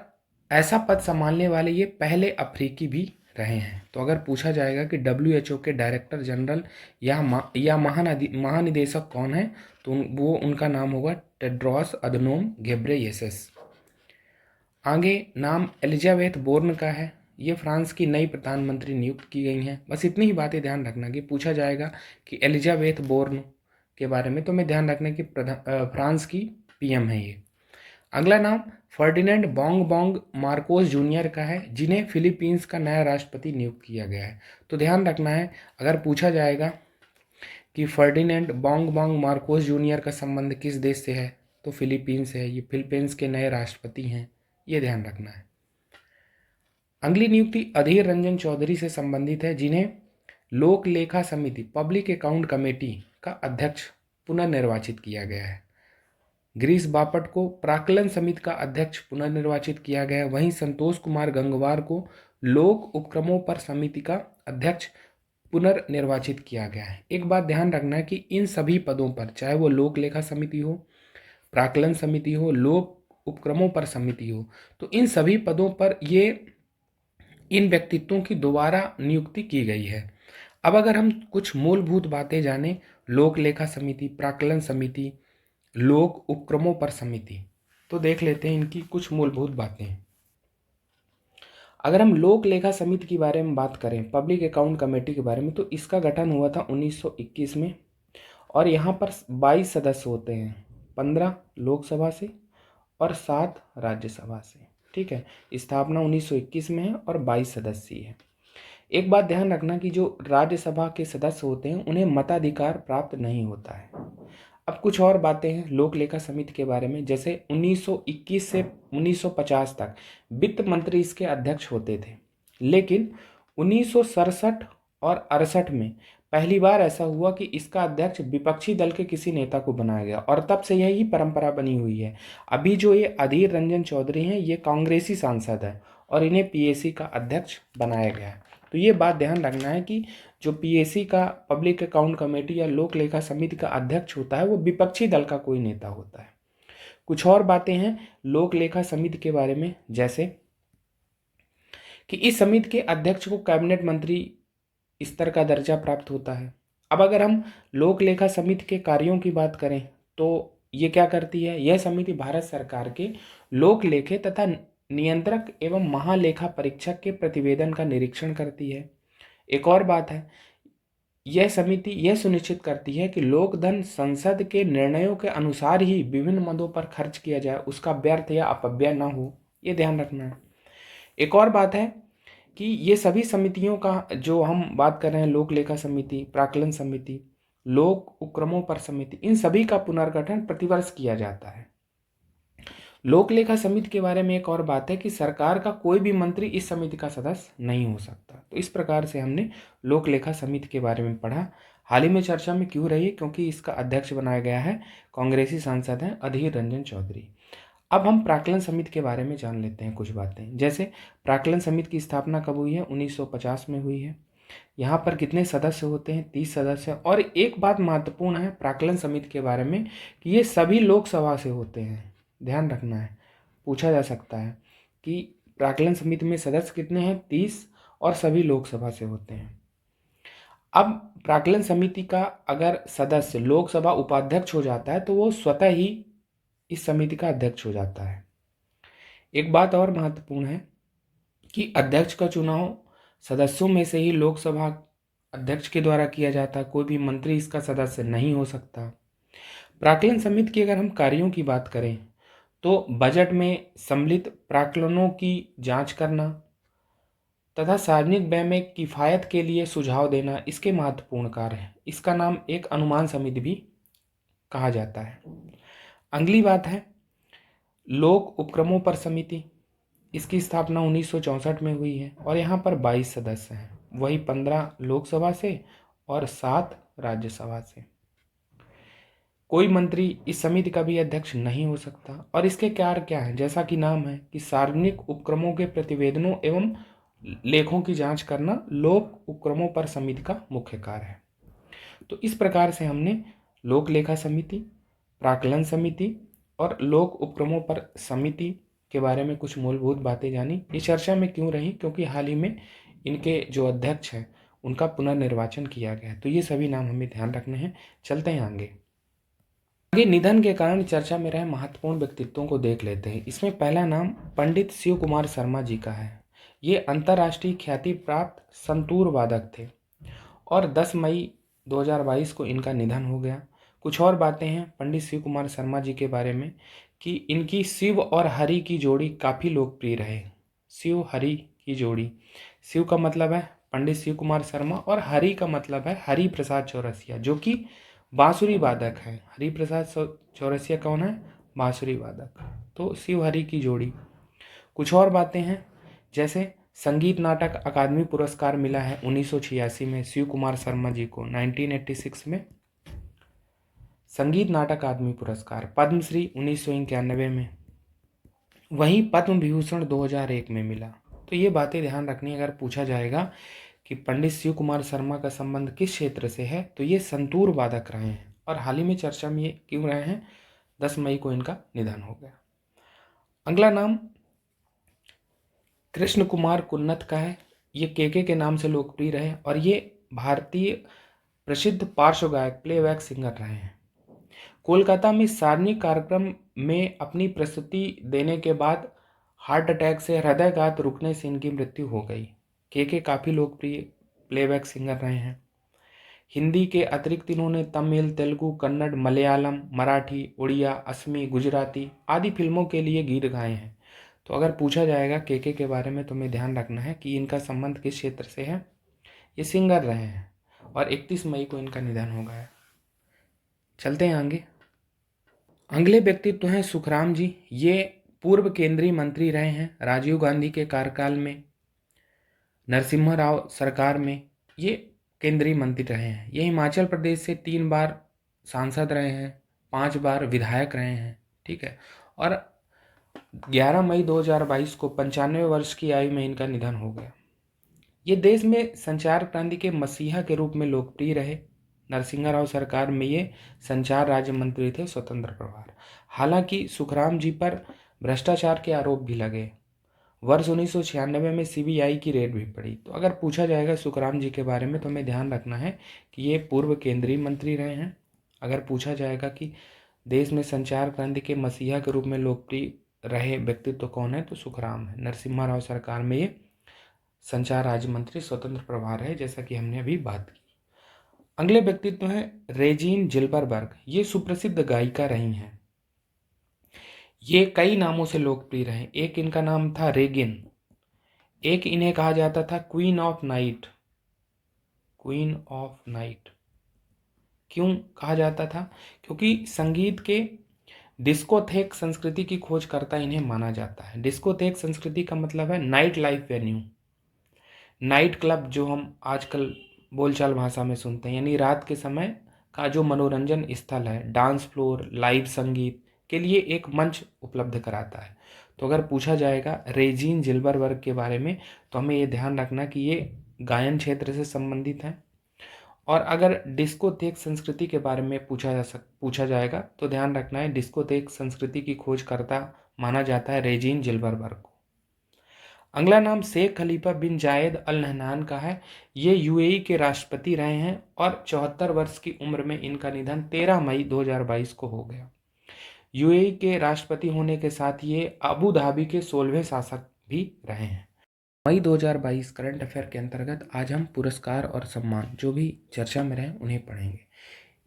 ऐसा पद संभालने वाले ये पहले अफ्रीकी भी रहे हैं। तो अगर पूछा जाएगा कि WHO के डायरेक्टर जनरल या महानिदेशक कौन है तो वो उनका नाम होगा टेड्रोस अधनोम घेब्रेयेसस। आगे नाम एलिजाबेथ बोर्न का है। ये फ्रांस की नई प्रधानमंत्री नियुक्त की गई हैं। बस इतनी ही बातें ध्यान रखना कि पूछा जाएगा कि एलिजाबेथ बोर्न के बारे में तो मैं ध्यान रखना कि फ्रांस की पीएम है ये। अगला नाम फर्डिनेंड बोंग मार्कोस जूनियर का है जिन्हें फिलीपींस का नया राष्ट्रपति नियुक्त किया गया है। तो ध्यान रखना है अगर पूछा जाएगा कि फर्डिनेंड बोंग मार्कोस जूनियर का संबंध किस देश से है तो फिलीपींस है। ये फिलीपींस के नए राष्ट्रपति हैं, ये ध्यान रखना है। अगली नियुक्ति अधीर रंजन चौधरी से संबंधित है जिन्हें लोक लेखा समिति पब्लिक अकाउंट कमेटी का अध्यक्ष पुनर्निर्वाचित किया गया है। गिरीश बापट को प्राक्कलन समिति का अध्यक्ष पुनर्निर्वाचित किया गया। वहीं संतोष कुमार गंगवार को लोक उपक्रमों पर समिति का अध्यक्ष पुनर्निर्वाचित किया गया है। एक बात ध्यान रखना है कि इन सभी पदों पर चाहे वो लोक लेखा समिति हो, प्राक्कलन समिति हो, लोक उपक्रमों पर समिति हो, तो इन सभी पदों पर ये इन व्यक्तित्वों की दोबारा नियुक्ति की गई है। अब अगर हम कुछ मूलभूत बातें जानें, लोक लेखा समिति, प्राक्कलन समिति, लोक उपक्रमों पर समिति, तो देख लेते हैं इनकी कुछ मूलभूत बातें। अगर हम लोक लेखा समिति के बारे में बात करें, पब्लिक अकाउंट कमेटी के बारे में, तो इसका गठन हुआ था 1921 में और यहाँ पर 22 सदस्य होते हैं, 15 लोकसभा से और 7 राज्यसभा से। ठीक है, स्थापना 1921 में है और 22 सदस्य है। एक बात ध्यान रखना कि जो राज्यसभा के सदस्य होते हैं उन्हें मताधिकार प्राप्त नहीं होता है। अब कुछ और बातें हैं लोक लेखा समिति के बारे में, जैसे 1921 से 1950 तक वित्त मंत्री इसके अध्यक्ष होते थे, लेकिन 1967 और 68 में पहली बार ऐसा हुआ कि इसका अध्यक्ष विपक्षी दल के किसी नेता को बनाया गया और तब से यही परंपरा बनी हुई है। अभी जो ये अधीर रंजन चौधरी हैं, ये कांग्रेसी सांसद है और इन्हें पीएसी का अध्यक्ष बनाया गया है। तो ये बात ध्यान रखना है कि जो पीएसी का, पब्लिक अकाउंट कमेटी या लोक लेखा समिति का अध्यक्ष होता है वो विपक्षी दल का कोई नेता होता है। कुछ और बातें हैं लोक लेखा समिति के बारे में, जैसे कि इस समिति के अध्यक्ष को कैबिनेट मंत्री स्तर का दर्जा प्राप्त होता है। अब अगर हम लोक लेखा समिति के कार्यों की बात करें तो ये क्या करती है, यह समिति भारत सरकार के लोक लेखे तथा नियंत्रक एवं महालेखा परीक्षक के प्रतिवेदन का निरीक्षण करती है। एक और बात है, यह समिति यह सुनिश्चित करती है कि लोक धन संसद के निर्णयों के अनुसार ही विभिन्न मदों पर खर्च किया जाए, उसका व्यर्थ या अपव्यय न हो, ये ध्यान रखना है। एक और बात है कि ये सभी समितियों का जो हम बात कर रहे हैं, लोक लेखा समिति, प्राक्कलन समिति, लोक उपक्रमों पर समिति, इन सभी का पुनर्गठन प्रतिवर्ष किया जाता है। लोक लेखा समिति के बारे में एक और बात है कि सरकार का कोई भी मंत्री इस समिति का सदस्य नहीं हो सकता। तो इस प्रकार से हमने लोक लेखा समिति के बारे में पढ़ा। हाल ही में चर्चा में क्यों रही है, क्योंकि इसका अध्यक्ष बनाया गया है कांग्रेसी सांसद हैं अधीर रंजन चौधरी। अब हम प्राक्कलन समिति के बारे में जान लेते हैं कुछ बातें, जैसे प्राक्कलन समिति की स्थापना कब हुई है, 1950 में हुई है। यहाँ पर कितने सदस्य होते हैं, 30 सदस्य। और एक बात महत्वपूर्ण है प्राक्कलन समिति के बारे में कि ये सभी लोकसभा से होते हैं, ध्यान रखना है, पूछा जा सकता है कि प्राक्कलन समिति में सदस्य कितने हैं, 30, और सभी लोकसभा से होते हैं। अब प्राक्कलन समिति का अगर सदस्य लोकसभा उपाध्यक्ष हो जाता है तो वो स्वतः ही इस समिति का अध्यक्ष हो जाता है। एक बात और महत्वपूर्ण है कि अध्यक्ष का चुनाव सदस्यों में से ही लोकसभा अध्यक्ष के द्वारा किया जाता है, कोई भी मंत्री इसका सदस्य नहीं हो सकता। प्राक्कलन समिति के अगर हम कार्यों की बात करें तो बजट में सम्मिलित प्राक्कलनों की जांच करना तथा सार्वजनिक व्यय में किफ़ायत के लिए सुझाव देना इसके महत्वपूर्ण कार्य हैं। इसका नाम एक अनुमान समिति भी कहा जाता है। अगली बात है लोक उपक्रमों पर समिति। इसकी स्थापना 1964 में हुई है और यहाँ पर 22 सदस्य हैं, वही 15 लोकसभा से और 7 राज्यसभा से। कोई मंत्री इस समिति का भी अध्यक्ष नहीं हो सकता और इसके कार्य क्या है, जैसा कि नाम है कि सार्वजनिक उपक्रमों के प्रतिवेदनों एवं लेखों की जांच करना लोक उपक्रमों पर समिति का मुख्य कार्य है। तो इस प्रकार से हमने लोक लेखा समिति, प्राक्कलन समिति और लोक उपक्रमों पर समिति के बारे में कुछ मूलभूत बातें जानी। ये चर्चा में क्यों रही, क्योंकि हाल ही में इनके जो अध्यक्ष हैं उनका पुनर्निर्वाचन किया गया है। तो ये सभी नाम हमें ध्यान रखने हैं। चलते हैं आगे निधन के कारण चर्चा में रहे महत्वपूर्ण व्यक्तित्वों को देख लेते हैं। इसमें पहला नाम पंडित शिव कुमार शर्मा जी का है। ये अंतर्राष्ट्रीय ख्याति प्राप्त संतूर वादक थे और 10 मई 2022 को इनका निधन हो गया। कुछ और बातें हैं पंडित शिव कुमार शर्मा जी के बारे में कि इनकी शिव और हरि की जोड़ी काफ़ी लोकप्रिय रहे। शिव हरि की जोड़ी, शिव का मतलब है पंडित शिव कुमार शर्मा और हरि का मतलब है हरि प्रसाद चौरसिया, जो कि बांसुरी वादक है। हरि प्रसाद चौरसिया कौन है, बांसुरी वादक। तो शिव हरि की जोड़ी। कुछ और बातें हैं जैसे संगीत नाटक अकादमी पुरस्कार मिला है 1986 में शिव कुमार शर्मा जी को, 1986 में संगीत नाटक अकादमी पुरस्कार। पद्मश्री 1991 में, वहीं पद्म विभूषण 2001 में मिला। तो ये बातें ध्यान रखनी। अगर पूछा जाएगा कि पंडित शिव कुमार शर्मा का संबंध किस क्षेत्र से है, तो ये संतूर वादक रहे हैं और हाल ही में चर्चा में ये क्यों रहे हैं, 10 मई को इनका निधन हो गया। अगला नाम कृष्ण कुमार कुन्नत का है। ये के नाम से लोकप्रिय रहे और ये भारतीय प्रसिद्ध पार्श्व गायक प्लेबैक सिंगर रहे हैं। कोलकाता में सार्वजनिक कार्यक्रम में अपनी प्रस्तुति देने के बाद हार्ट अटैक से हृदयघात रुकने से इनकी मृत्यु हो गई। के काफ़ी लोकप्रिय प्लेबैक सिंगर रहे हैं। हिंदी के अतिरिक्त इन्होंने तमिल, तेलुगु, कन्नड़, मलयालम, मराठी, उड़िया, असमी, गुजराती आदि फिल्मों के लिए गीत गाए हैं। तो अगर पूछा जाएगा के बारे में तो हमें ध्यान रखना है कि इनका संबंध किस क्षेत्र से है। ये सिंगर रहे हैं और 31 मई को इनका निधन हो गया। चलते हैं आगे। अगले व्यक्तित्व हैं सुखराम जी। ये पूर्व केंद्रीय मंत्री रहे हैं राजीव गांधी के कार्यकाल में, नरसिम्हा राव सरकार में ये केंद्रीय मंत्री रहे हैं। ये हिमाचल प्रदेश से 3 बार सांसद रहे हैं, 5 बार विधायक रहे हैं। ठीक है। और 11 मई 2022 को 95 वर्ष की आयु में इनका निधन हो गया। ये देश में संचार क्रांति के मसीहा के रूप में लोकप्रिय रहे। नरसिम्हा राव सरकार में ये संचार राज्य मंत्री थे, स्वतंत्र प्रभार। हालांकि सुखराम जी पर भ्रष्टाचार के आरोप भी लगे। वर्ष 1996 में सीबीआई की रेड भी पड़ी। तो अगर पूछा जाएगा सुखराम जी के बारे में तो हमें ध्यान रखना है कि ये पूर्व केंद्रीय मंत्री रहे हैं। अगर पूछा जाएगा कि देश में संचार क्रांति के मसीहा के रूप में लोकप्रिय रहे व्यक्तित्व तो कौन है, तो सुखराम है। नरसिम्हा राव सरकार में ये संचार राज्य मंत्री स्वतंत्र प्रभार है, जैसा कि हमने अभी बात की। अगले व्यक्तित्व हैं रेजीन जिलबरबर्ग। ये सुप्रसिद्ध गायिका रही हैं। ये कई नामों से लोकप्रिय रहे। एक इनका नाम था रेगिन, एक इन्हें कहा जाता था queen of night. Queen of night क्यों कहा जाता था? क्योंकि संगीत के डिस्कोथेक संस्कृति की खोजकर्ता इन्हें माना जाता है। डिस्कोथेक संस्कृति का मतलब है night life venue, night club, जो हम आजकल बोलचाल भाषा में सुनते हैं, यानी रात के समय का जो मनोरंजन स्थल है, डांस फ्लोर, लाइव संगीत के लिए एक मंच उपलब्ध कराता है। तो अगर पूछा जाएगा रेजीन जिलबरबर्ग के बारे में तो हमें ये ध्यान रखना कि ये गायन क्षेत्र से संबंधित हैं। और अगर डिस्कोथेक संस्कृति के बारे में पूछा जाएगा तो ध्यान रखना है डिस्कोथेक संस्कृति की खोजकर्ता माना जाता है रेजीन जिलबरबर्ग को। अगला नाम शेख खलीफा बिन जायद अल नहयान का है। ये यूएई के राष्ट्रपति रहे हैं और 74 वर्ष की उम्र में इनका निधन 13 मई 2022 को हो गया। यूएई के राष्ट्रपति होने के साथ ये अबू धाबी के 16वें शासक भी रहे हैं। मई 2022 करंट अफेयर के अंतर्गत आज हम पुरस्कार और सम्मान जो भी चर्चा में रहे उन्हें पढ़ेंगे।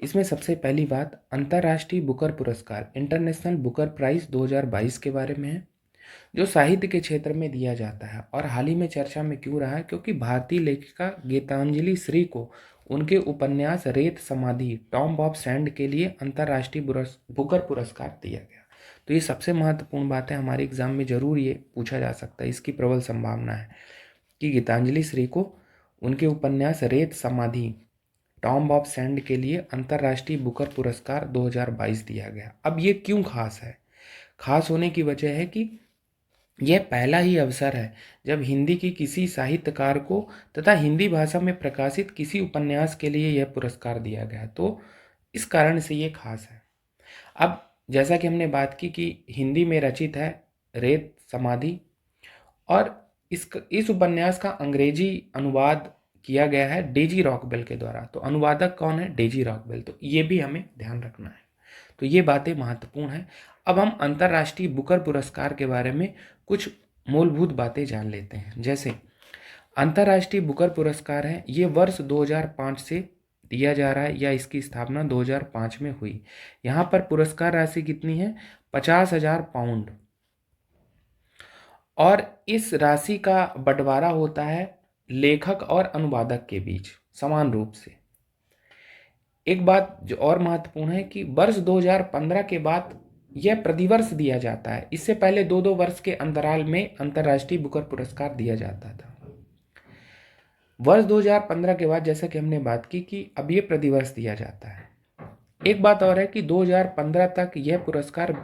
इसमें सबसे पहली बात अंतर्राष्ट्रीय बुकर पुरस्कार इंटरनेशनल बुकर प्राइज 2022 के बारे में है, जो साहित्य के क्षेत्र में दिया जाता है और हाल ही में चर्चा में क्यों रहा है, क्योंकि भारतीय लेखिका गीतांजलि श्री को उनके उपन्यास रेत समाधि टॉम्ब ऑफ सैंड के लिए अंतर्राष्ट्रीय बुकर पुरस्कार दिया गया। तो ये सबसे महत्वपूर्ण बात है, हमारे एग्जाम में जरूर ये पूछा जा सकता है, इसकी प्रबल संभावना है कि गीतांजलि श्री को उनके उपन्यास रेत समाधि टॉम्ब ऑफ सैंड के लिए अंतर्राष्ट्रीय बुकर पुरस्कार 2022 दिया गया। अब ये क्यों खास है? खास होने की वजह है कि यह पहला ही अवसर है जब हिंदी की किसी साहित्यकार को तथा हिंदी भाषा में प्रकाशित किसी उपन्यास के लिए यह पुरस्कार दिया गया, तो इस कारण से ये खास है। अब जैसा कि हमने बात की कि हिंदी में रचित है रेत समाधि और इस उपन्यास का अंग्रेजी अनुवाद किया गया है डेजी रॉकवेल के द्वारा। तो अनुवादक कौन है? Daisy Rockwell. तो ये भी हमें ध्यान रखना है। तो ये बातें महत्वपूर्ण हैं। अब हम अंतर्राष्ट्रीय बुकर पुरस्कार के बारे में कुछ मूलभूत बातें जान लेते हैं। जैसे अंतर्राष्ट्रीय बुकर पुरस्कार है, ये वर्ष 2005 से दिया जा रहा है या इसकी स्थापना 2005 में हुई। यहाँ पर पुरस्कार राशि कितनी है? 50,000 पाउंड। और इस राशि का बंटवारा होता है लेखक और अनुवादक के बीच समान रूप से। एक बात जो और महत्वपूर्ण है कि वर्ष 2015 के बाद यह प्रतिवर्ष दिया जाता है। इससे पहले 2-2 वर्ष के अंतराल में अंतर्राष्ट्रीय बुकर पुरस्कार दिया जाता था। वर्ष 2015 के बाद जैसा कि हमने बात की कि अब ये प्रतिवर्ष दिया जाता है। एक बात और है कि 2015 तक यह पुरस्कार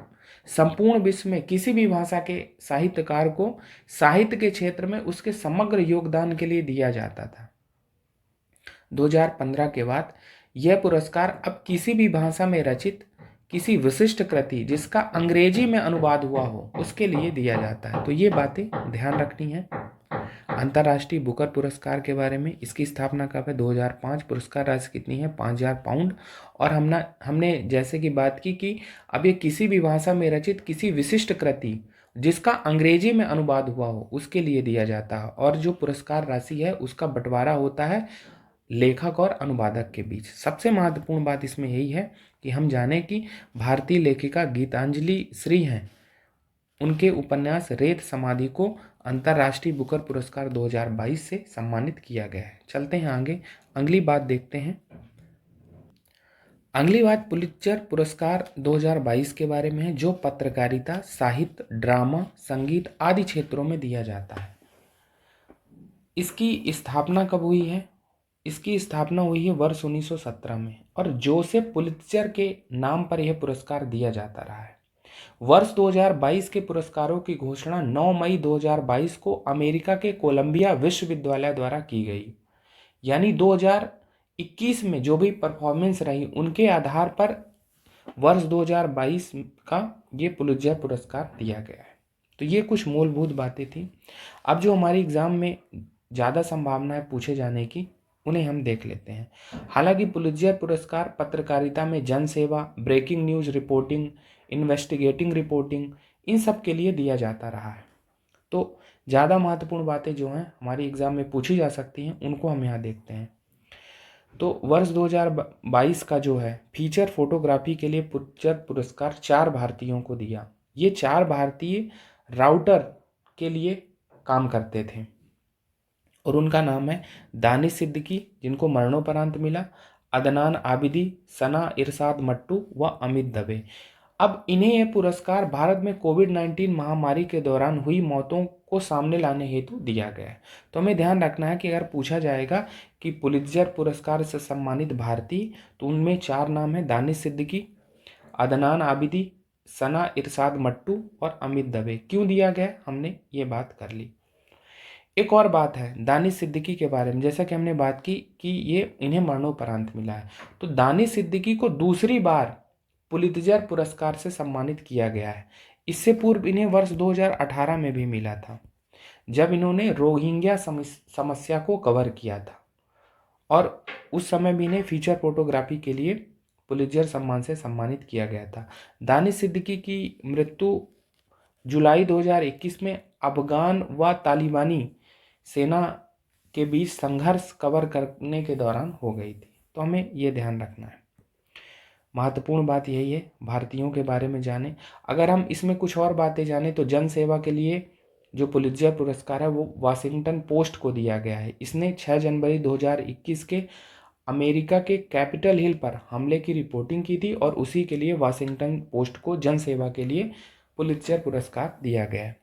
संपूर्ण विश्व में किसी भी भाषा के साहित्यकार को साहित्य के क्षेत्र में उसके समग्र योगदान के लिए दिया जाता था। 2015 के बाद यह पुरस्कार अब किसी भी भाषा में रचित किसी विशिष्ट कृति जिसका अंग्रेजी में अनुवाद हुआ हो उसके लिए दिया जाता है। तो ये बातें ध्यान रखनी है। अंतर्राष्ट्रीय बुकर पुरस्कार के बारे में, इसकी स्थापना कब है? 2005। पुरस्कार राशि कितनी है? 5000 पाउंड। और हमने जैसे कि बात की कि अब ये किसी भी भाषा में रचित किसी विशिष्ट कृति जिसका अंग्रेजी में अनुवाद हुआ हो उसके लिए दिया जाता है। और जो पुरस्कार राशि है उसका बंटवारा होता है लेखक और अनुवादक के बीच। सबसे महत्वपूर्ण बात इसमें यही है कि हम जाने कि भारतीय लेखिका गीतांजलि श्री हैं, उनके उपन्यास रेत समाधि को अंतर्राष्ट्रीय बुकर पुरस्कार 2022 से सम्मानित किया गया है। चलते हैं आगे, अगली बात देखते हैं। अगली बात पुलित्जर पुरस्कार 2022 के बारे में है, जो पत्रकारिता, साहित्य, ड्रामा, संगीत आदि क्षेत्रों में दिया जाता है। इसकी स्थापना कब हुई है? इसकी स्थापना हुई है वर्ष 1917 में, और जोसेफ पुलित्जर के नाम पर यह पुरस्कार दिया जाता रहा है। वर्ष 2022 के पुरस्कारों की घोषणा 9 मई 2022 को अमेरिका के कोलंबिया विश्वविद्यालय द्वारा की गई। यानी 2021 में जो भी परफॉर्मेंस रही उनके आधार पर वर्ष 2022 का ये पुलित्जर पुरस्कार दिया गया है। तो ये कुछ मूलभूत बातें थी। अब जो हमारे एग्जाम में ज़्यादा संभावना है पूछे जाने की, उन्हें हम देख लेते हैं। हालांकि पुलित्जर पुरस्कार पत्रकारिता में जनसेवा, breaking news reporting, investigating reporting, इन सब के लिए दिया जाता रहा है। तो ज़्यादा महत्वपूर्ण बातें जो हैं हमारी एग्ज़ाम में पूछी जा सकती हैं उनको हम यहाँ देखते हैं। तो वर्ष 2022 का जो है फीचर फोटोग्राफी के लिए पुलित्जर पुरस्कार 4 भारतीयों को दिया। ये 4 भारतीय राउटर के लिए काम करते थे और उनका नाम है दानिश सिद्दीकी, जिनको मरणोपरांत मिला, अदनान आबिदी, सना इरशाद मट्टू व अमित दवे। अब इन्हें यह पुरस्कार भारत में कोविड-19 महामारी के दौरान हुई मौतों को सामने लाने हेतु दिया गया है। तो हमें ध्यान रखना है कि अगर पूछा जाएगा कि पुलित्जर पुरस्कार से सम्मानित भारतीय, तो उनमें 4 नाम है, दानिश सिद्दीकी, अदनान आबिदी, सना इरशाद मट्टू और अमित दवे। क्यों दिया गया हमने ये बात कर ली। एक और बात है दानिश सिद्दीकी के बारे में, जैसा कि हमने बात की कि ये इन्हें मरणोपरांत मिला है, तो दानिश सिद्दीकी को दूसरी बार पुलित्जर पुरस्कार से सम्मानित किया गया है। इससे पूर्व इन्हें वर्ष 2018 में भी मिला था, जब इन्होंने रोहिंग्या समस्या को कवर किया था, और उस समय भी इन्हें फीचर फोटोग्राफी के लिए पुलित्जर सम्मान से सम्मानित किया गया था। दानिश सिद्दीकी की मृत्यु जुलाई 2021 में अफगान व तालिबानी सेना के बीच संघर्ष कवर करने के दौरान हो गई थी। तो हमें ये ध्यान रखना है। महत्वपूर्ण बात यही है, भारतीयों के बारे में जाने। अगर हम इसमें कुछ और बातें जाने तो जन सेवा के लिए जो पुलित्जर पुरस्कार है वो वाशिंगटन पोस्ट को दिया गया है। इसने 6 जनवरी 2021 के अमेरिका के कैपिटल हिल पर हमले की रिपोर्टिंग की थी, और उसी के लिए वाशिंगटन पोस्ट को जन सेवा के लिए पुलित्जर पुरस्कार दिया गया है।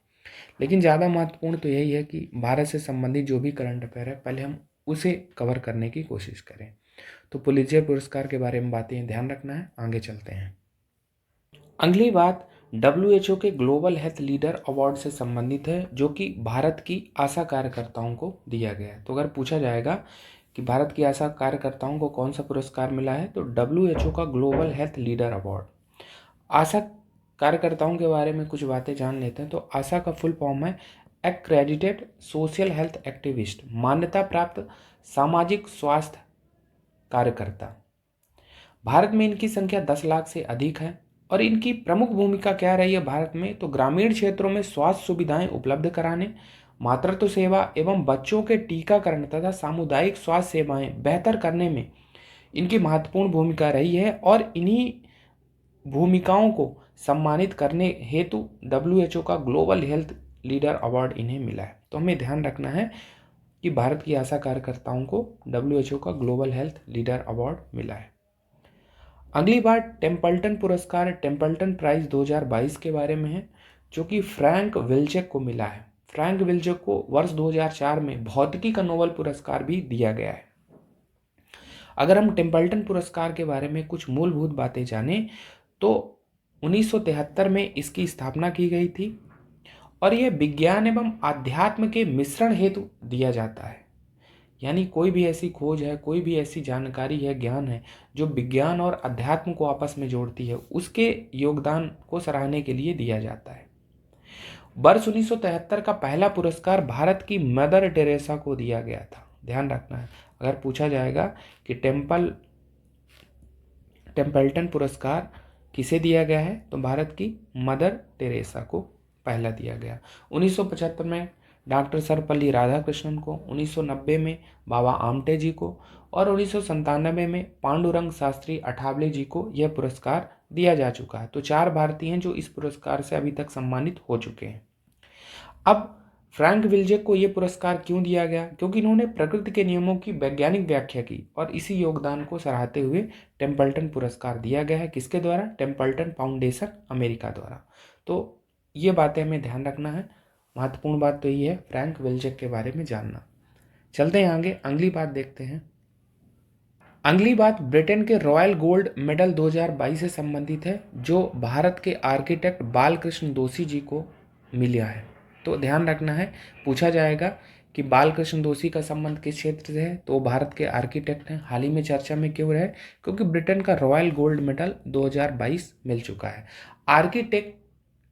लेकिन ज़्यादा महत्वपूर्ण तो यही है कि भारत से संबंधित जो भी करंट अफेयर है पहले हम उसे कवर करने की कोशिश करें। तो पुलित्जर पुरस्कार के बारे में बातें ध्यान रखना है। आगे चलते हैं। अगली बात WHO के ग्लोबल हेल्थ लीडर अवार्ड से संबंधित है, जो कि भारत की आशा कार्यकर्ताओं को दिया गया है। तो अगर पूछा जाएगा कि भारत की आशा कार्यकर्ताओं को कौन सा पुरस्कार मिला है, तो WHO का ग्लोबल हेल्थ लीडर अवार्ड। आशा कार्यकर्ताओं के बारे में कुछ बातें जान लेते हैं। तो आशा का फुल फॉर्म है एक्रेडिटेड सोशल हेल्थ एक्टिविस्ट, मान्यता प्राप्त सामाजिक स्वास्थ्य कार्यकर्ता। भारत में इनकी संख्या 10 लाख से अधिक है, और इनकी प्रमुख भूमिका क्या रही है भारत में, तो ग्रामीण क्षेत्रों में स्वास्थ्य सुविधाएं उपलब्ध कराने, मातृत्व सेवा एवं बच्चों के टीकाकरण तथा सामुदायिक स्वास्थ्य सेवाएं बेहतर करने में इनकी महत्वपूर्ण भूमिका रही है। और इन्हीं भूमिकाओं को सम्मानित करने हेतु WHO का ग्लोबल हेल्थ लीडर अवार्ड इन्हें मिला है। तो हमें ध्यान रखना है कि भारत की आशा कार्यकर्ताओं को WHO का ग्लोबल हेल्थ लीडर अवार्ड मिला है। अगली बात टेम्पल्टन पुरस्कार, टेम्पल्टन प्राइज 2022 के बारे में है, जो कि फ्रैंक विल्चेक को मिला है। फ्रैंक विल्चेक को वर्ष 2004 में भौतिकी का नोबेल पुरस्कार भी दिया गया है। अगर हम टेम्पल्टन पुरस्कार के बारे में कुछ मूलभूत बातें जानें तो 1973 में इसकी स्थापना की गई थी, और यह विज्ञान एवं आध्यात्म के मिश्रण हेतु दिया जाता है। यानी कोई भी ऐसी खोज है, कोई भी ऐसी जानकारी है, ज्ञान है जो विज्ञान और अध्यात्म को आपस में जोड़ती है, उसके योगदान को सराहने के लिए दिया जाता है। वर्ष 1973 का पहला पुरस्कार भारत की मदर टेरेसा को दिया गया था। ध्यान रखना है, अगर पूछा जाएगा कि टेम्पल्टन पुरस्कार किसे दिया गया है, तो भारत की मदर टेरेसा को पहला दिया गया। 1975 में डॉक्टर सर्वपल्ली राधाकृष्णन को, 1990 में बाबा आमटे जी को और 1997 में पांडुरंग शास्त्री अठावले जी को यह पुरस्कार दिया जा चुका है। तो 4 भारतीय हैं जो इस पुरस्कार से अभी तक सम्मानित हो चुके हैं। अब फ्रैंक विल्जेक को यह पुरस्कार क्यों दिया गया? क्योंकि इन्होंने प्रकृति के नियमों की वैज्ञानिक व्याख्या की और इसी योगदान को सराहते हुए टेम्पल्टन पुरस्कार दिया गया है। किसके द्वारा? टेम्पल्टन फाउंडेशन अमेरिका द्वारा। तो ये बातें हमें ध्यान रखना है। महत्वपूर्ण बात तो ये है फ्रैंक विल्जेक के बारे में जानना। चलते हैं आगे, अगली बात देखते हैं। अगली बात ब्रिटेन के रॉयल गोल्ड मेडल 2022 से संबंधित है, जो भारत के आर्किटेक्ट बालकृष्ण दोषी जी को मिला है। तो ध्यान रखना है, पूछा जाएगा कि बालकृष्ण दोषी का संबंध किस क्षेत्र से है, तो वो भारत के आर्किटेक्ट हैं। हाल ही में चर्चा में क्यों रहे? क्योंकि ब्रिटेन का रॉयल गोल्ड मेडल 2022 मिल चुका है। आर्किटेक्ट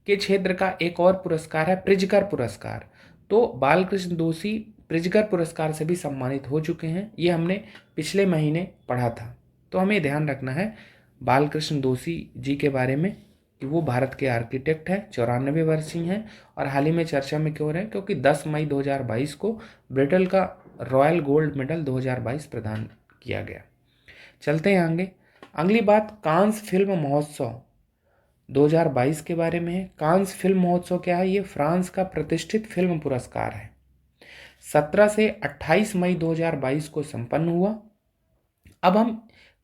के क्षेत्र का एक और पुरस्कार है प्रिजकर पुरस्कार। तो बालकृष्ण दोषी प्रिजकर पुरस्कार से भी सम्मानित हो चुके हैं। ये हमने पिछले महीने पढ़ा था। तो हमें ध्यान रखना है बालकृष्ण दोषी जी के बारे में कि वो भारत के आर्किटेक्ट हैं, 94 वर्षीय हैं और हाल ही में चर्चा में क्यों रहे? क्योंकि 10 मई 2022 को ब्रिटेन का रॉयल गोल्ड मेडल 2022 प्रदान किया गया। चलते हैं आगे। अगली बात कांस फिल्म महोत्सव 2022 के बारे में है। कांस फिल्म महोत्सव क्या है? ये फ्रांस का प्रतिष्ठित फिल्म पुरस्कार है। 17 से 28 मई 2022 को संपन्न हुआ। अब हम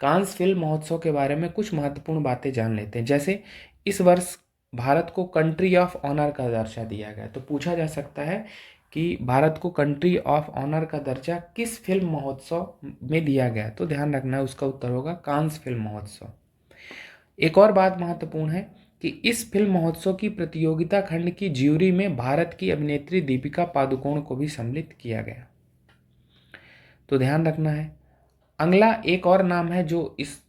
कांस फिल्म महोत्सव के बारे में कुछ महत्वपूर्ण बातें जान लेते हैं। जैसे इस वर्ष भारत को कंट्री ऑफ ऑनर का दर्जा दिया गया। तो पूछा जा सकता है कि भारत को कंट्री ऑफ ऑनर का दर्जा किस फिल्म महोत्सव में दिया गया? तो ध्यान रखना है, उसका उत्तर होगा कांस फिल्म महोत्सव। एक और बात महत्वपूर्ण है कि इस फिल्म महोत्सव की प्रतियोगिता खंड की ज्यूरी में भारत की अभिनेत्री दीपिका पादुकोण को भी सम्मिलित किया गया। तो ध्यान रखना है। अगला एक और नाम है जो इस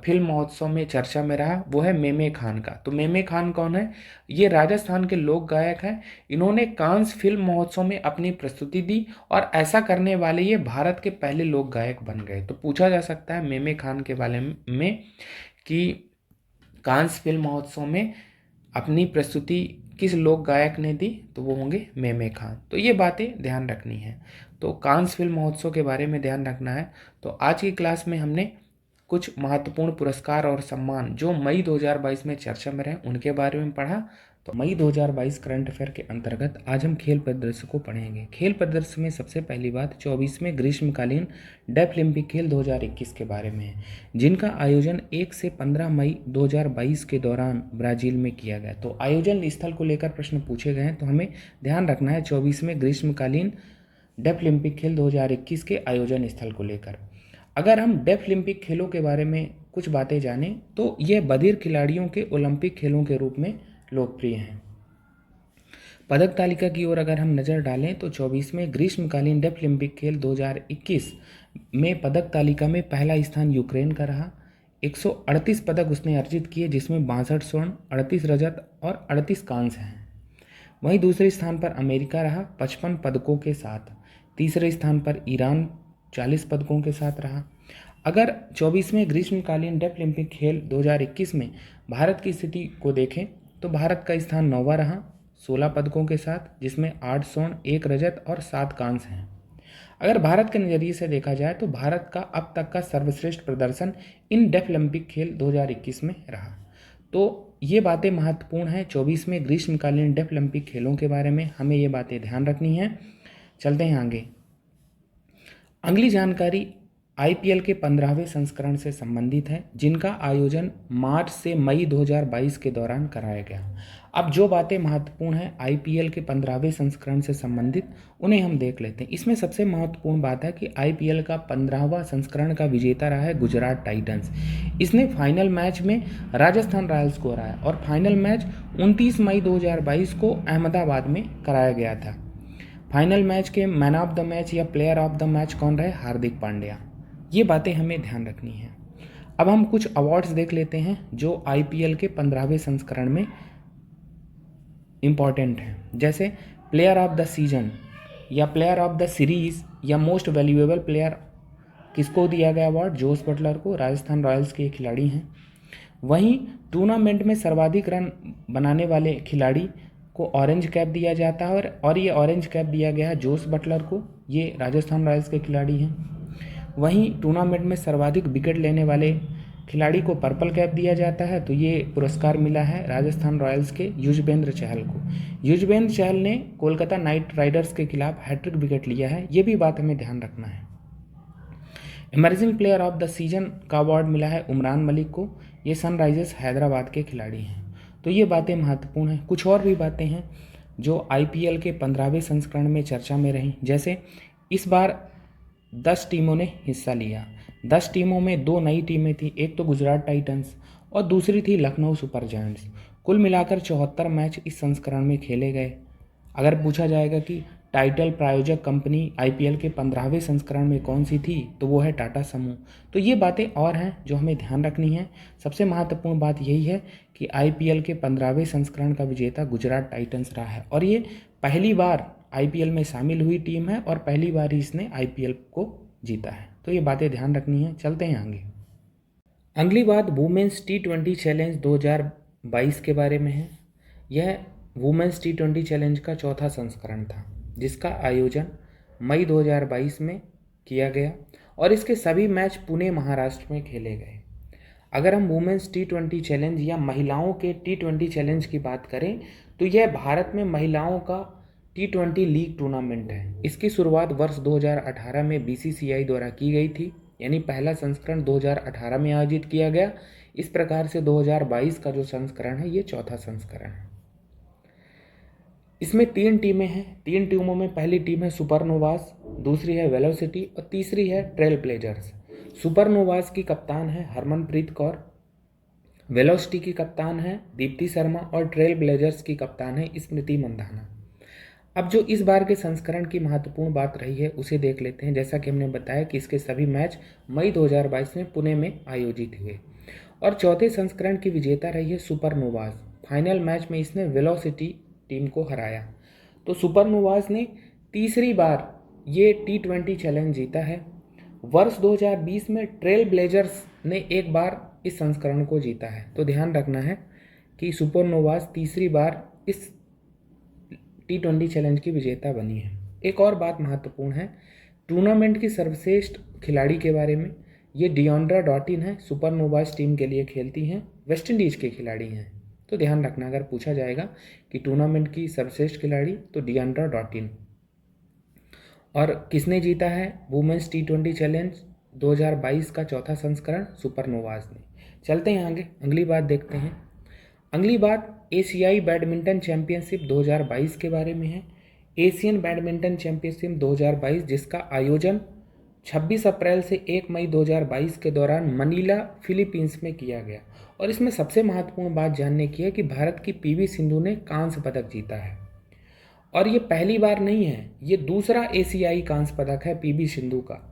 फिल्म महोत्सव में चर्चा में रहा, वो है मेमे खान का। तो मेमे खान कौन है? ये राजस्थान के लोक गायक हैं। इन्होंने कांस फिल्म महोत्सव में अपनी प्रस्तुति दी और ऐसा करने वाले ये भारत के पहले लोक गायक बन गए। तो पूछा जा सकता है मेमे खान के बारे में कि कांस फिल्म महोत्सव में अपनी प्रस्तुति किस लोक गायक ने दी? तो वो होंगे मेमे खान। तो ये बातें ध्यान रखनी है। तो कांस फिल्म महोत्सव के बारे में ध्यान रखना है। तो आज की क्लास में हमने कुछ महत्वपूर्ण पुरस्कार और सम्मान जो मई 2022 में चर्चा में रहे उनके बारे में पढ़ा। तो मई 2022 करंट अफेयर के अंतर्गत आज हम खेल परिदृश्य को पढ़ेंगे। खेल परिदृश्य में सबसे पहली बात 24वें ग्रीष्मकालीन डेफलिम्पिक खेल 2021 के बारे में है, जिनका आयोजन 1 से 15 मई 2022 के दौरान ब्राजील में किया गया। तो आयोजन स्थल को लेकर प्रश्न पूछे गए हैं, तो हमें ध्यान रखना है 24वें ग्रीष्मकालीन डेफलिम्पिक खेल 2021 के आयोजन स्थल को लेकर। अगर हम डेफलिम्पिक खेलों के बारे में कुछ बातें जानें तो ये बधिर खिलाड़ियों के ओलंपिक खेलों के रूप में लोकप्रिय हैं। पदक तालिका की ओर अगर हम नज़र डालें तो 24वें ग्रीष्मकालीन डेफलिम्पिक खेल 2021 में पदक तालिका में पहला स्थान यूक्रेन का रहा। 138 पदक उसने अर्जित किए, जिसमें 62 स्वर्ण, 38 रजत और 38 कांस्य हैं। वहीं दूसरे स्थान पर अमेरिका रहा 55 पदकों के साथ। तीसरे स्थान पर ईरान 40 पदकों के साथ रहा। अगर 24वें ग्रीष्मकालीन डेफलिम्पिक खेल 2021 में भारत की स्थिति को देखें तो भारत का स्थान 9वां रहा 16 पदकों के साथ, जिसमें 8 स्वर्ण, 1 रजत और 7 कांस्य हैं। अगर भारत के नज़रिए से देखा जाए तो भारत का अब तक का सर्वश्रेष्ठ प्रदर्शन इन डेफलिम्पिक खेल 2021 में रहा। तो ये बातें महत्वपूर्ण हैं 24वें ग्रीष्मकालीन डेफलिम्पिक खेलों के बारे में, हमें ये बातें ध्यान रखनी है। चलते हैं आगे। अगली जानकारी आईपीएल के 15वें संस्करण से संबंधित है, जिनका आयोजन मार्च से मई 2022 के दौरान कराया गया। अब जो बातें महत्वपूर्ण हैं आईपीएल के 15वें संस्करण से संबंधित, उन्हें हम देख लेते हैं। इसमें सबसे महत्वपूर्ण बात है कि आईपीएल का 15वां संस्करण का विजेता रहा है गुजरात टाइटंस। इसने फाइनल मैच में राजस्थान रॉयल्स को हराया और फाइनल मैच 29 मई 2022 को अहमदाबाद में कराया गया था। फाइनल मैच के मैन ऑफ द मैच या प्लेयर ऑफ द मैच कौन रहे? हार्दिक पांड्या। ये बातें हमें ध्यान रखनी है। अब हम कुछ अवार्ड्स देख लेते हैं जो आईपीएल के 15वें संस्करण में इम्पॉर्टेंट हैं। जैसे प्लेयर ऑफ द सीजन या प्लेयर ऑफ द सीरीज या मोस्ट वैल्यूएबल प्लेयर किसको दिया गया अवार्ड? जोस बटलर को, राजस्थान रॉयल्स के खिलाड़ी हैं। वहीं टूर्नामेंट में सर्वाधिक रन बनाने वाले खिलाड़ी को ऑरेंज कैप दिया जाता है और ये ऑरेंज कैप दिया गया है जोस बटलर को, ये राजस्थान रॉयल्स के खिलाड़ी हैं। वहीं टूर्नामेंट में सर्वाधिक विकेट लेने वाले खिलाड़ी को पर्पल कैप दिया जाता है, तो ये पुरस्कार मिला है राजस्थान रॉयल्स के युजवेंद्र चहल को। युजवेंद्र चहल ने कोलकाता नाइट राइडर्स के खिलाफ हैट्रिक विकेट लिया है, ये भी बात हमें ध्यान रखना है। Emerging player of the season का अवार्ड मिला है उमरान मलिक को, ये सनराइजर्स हैदराबाद के खिलाड़ी हैं। तो ये बातें महत्वपूर्ण हैं। कुछ और भी बातें हैं जो आईपीएल के 15वें संस्करण में चर्चा में रहीं। जैसे इस बार 10 टीमों ने हिस्सा लिया। 10 टीमों में 2 नई टीमें थी, एक तो गुजरात टाइटंस और दूसरी थी लखनऊ सुपर जायंट्स। कुल मिलाकर 74 मैच इस संस्करण में खेले गए। अगर पूछा जाएगा कि टाइटल प्रायोजक कंपनी आईपीएल के 15वें संस्करण में कौन सी थी, तो वो है टाटा समूह। तो ये बातें और हैं जो हमें ध्यान रखनी है। सबसे महत्वपूर्ण बात यही है कि आईपीएल के 15वें संस्करण का विजेता गुजरात टाइटंस रहा है और ये पहली बार आईपीएल में शामिल हुई टीम है और पहली बार ही इसने आईपीएल को जीता है। तो ये बातें ध्यान रखनी है। चलते हैं आगे। अगली बात वुमेन्स टी20 चैलेंज 2022 के बारे में है। यह वुमेन्स टी20 चैलेंज का चौथा संस्करण था जिसका आयोजन मई 2022 में किया गया और इसके सभी मैच पुणे महाराष्ट्र में खेले गए। अगर हम वुमेन्स टी20 चैलेंज या महिलाओं के टी20 चैलेंज की बात करें तो यह भारत में महिलाओं का टी20 लीग टूर्नामेंट है। इसकी शुरुआत वर्ष 2018 में बीसीसीआई द्वारा की गई थी, यानी पहला संस्करण 2018 में आयोजित किया गया। इस प्रकार से 2022 का जो संस्करण है ये चौथा संस्करण है। इसमें 3 टीमें हैं। 3 टीमों में पहली टीम है सुपरनोवास, दूसरी है वेलोसिटी और तीसरी है ट्रेल ब्लेजर्स। सुपरनोवास की कप्तान है हरमनप्रीत कौर, वेलोसिटी की कप्तान है दीप्ति शर्मा और ट्रेल ब्लेजर्स की कप्तान है स्मृति मंधाना। अब जो इस बार के संस्करण की महत्वपूर्ण बात रही है उसे देख लेते हैं। जैसा कि हमने बताया कि इसके सभी मैच मई 2022 में पुणे में आयोजित हुए और चौथे संस्करण की विजेता रही है सुपरनोवास। फाइनल मैच में इसने वेलोसिटी टीम को हराया। तो सुपरनोवास ने तीसरी बार ये टी20 चैलेंज जीता है। वर्ष 2020 में ट्रेल ब्लेजर्स ने एक बार इस संस्करण को जीता है। तो ध्यान रखना है कि सुपरनोवास तीसरी बार इस टी20 चैलेंज की विजेता बनी है। एक और बात महत्वपूर्ण है टूर्नामेंट की सर्वश्रेष्ठ खिलाड़ी के बारे में। ये डियांड्रा डॉटिन है, सुपरनोवास टीम के लिए खेलती हैं, वेस्ट इंडीज के खिलाड़ी हैं। तो ध्यान रखना अगर पूछा जाएगा कि टूर्नामेंट की सर्वश्रेष्ठ खिलाड़ी तो डियांड्रा डॉटिन। और किसने जीता है वुमेन्स टी20 चैलेंज 2022 का चौथा संस्करण? सुपरनोवास ने। चलते हैं आगे, अगली बात देखते हैं। अगली बात एशियाई बैडमिंटन चैंपियनशिप 2022 के बारे में है। एशियन बैडमिंटन चैंपियनशिप 2022 जिसका आयोजन 26 अप्रैल से 1 मई 2022 के दौरान मनीला फिलीपींस में किया गया और इसमें सबसे महत्वपूर्ण बात जानने की है कि भारत की पीवी सिंधु ने कांस्य पदक जीता है और ये पहली बार नहीं है, ये दूसरा एशियाई कांस्य पदक है पीवी सिंधु का।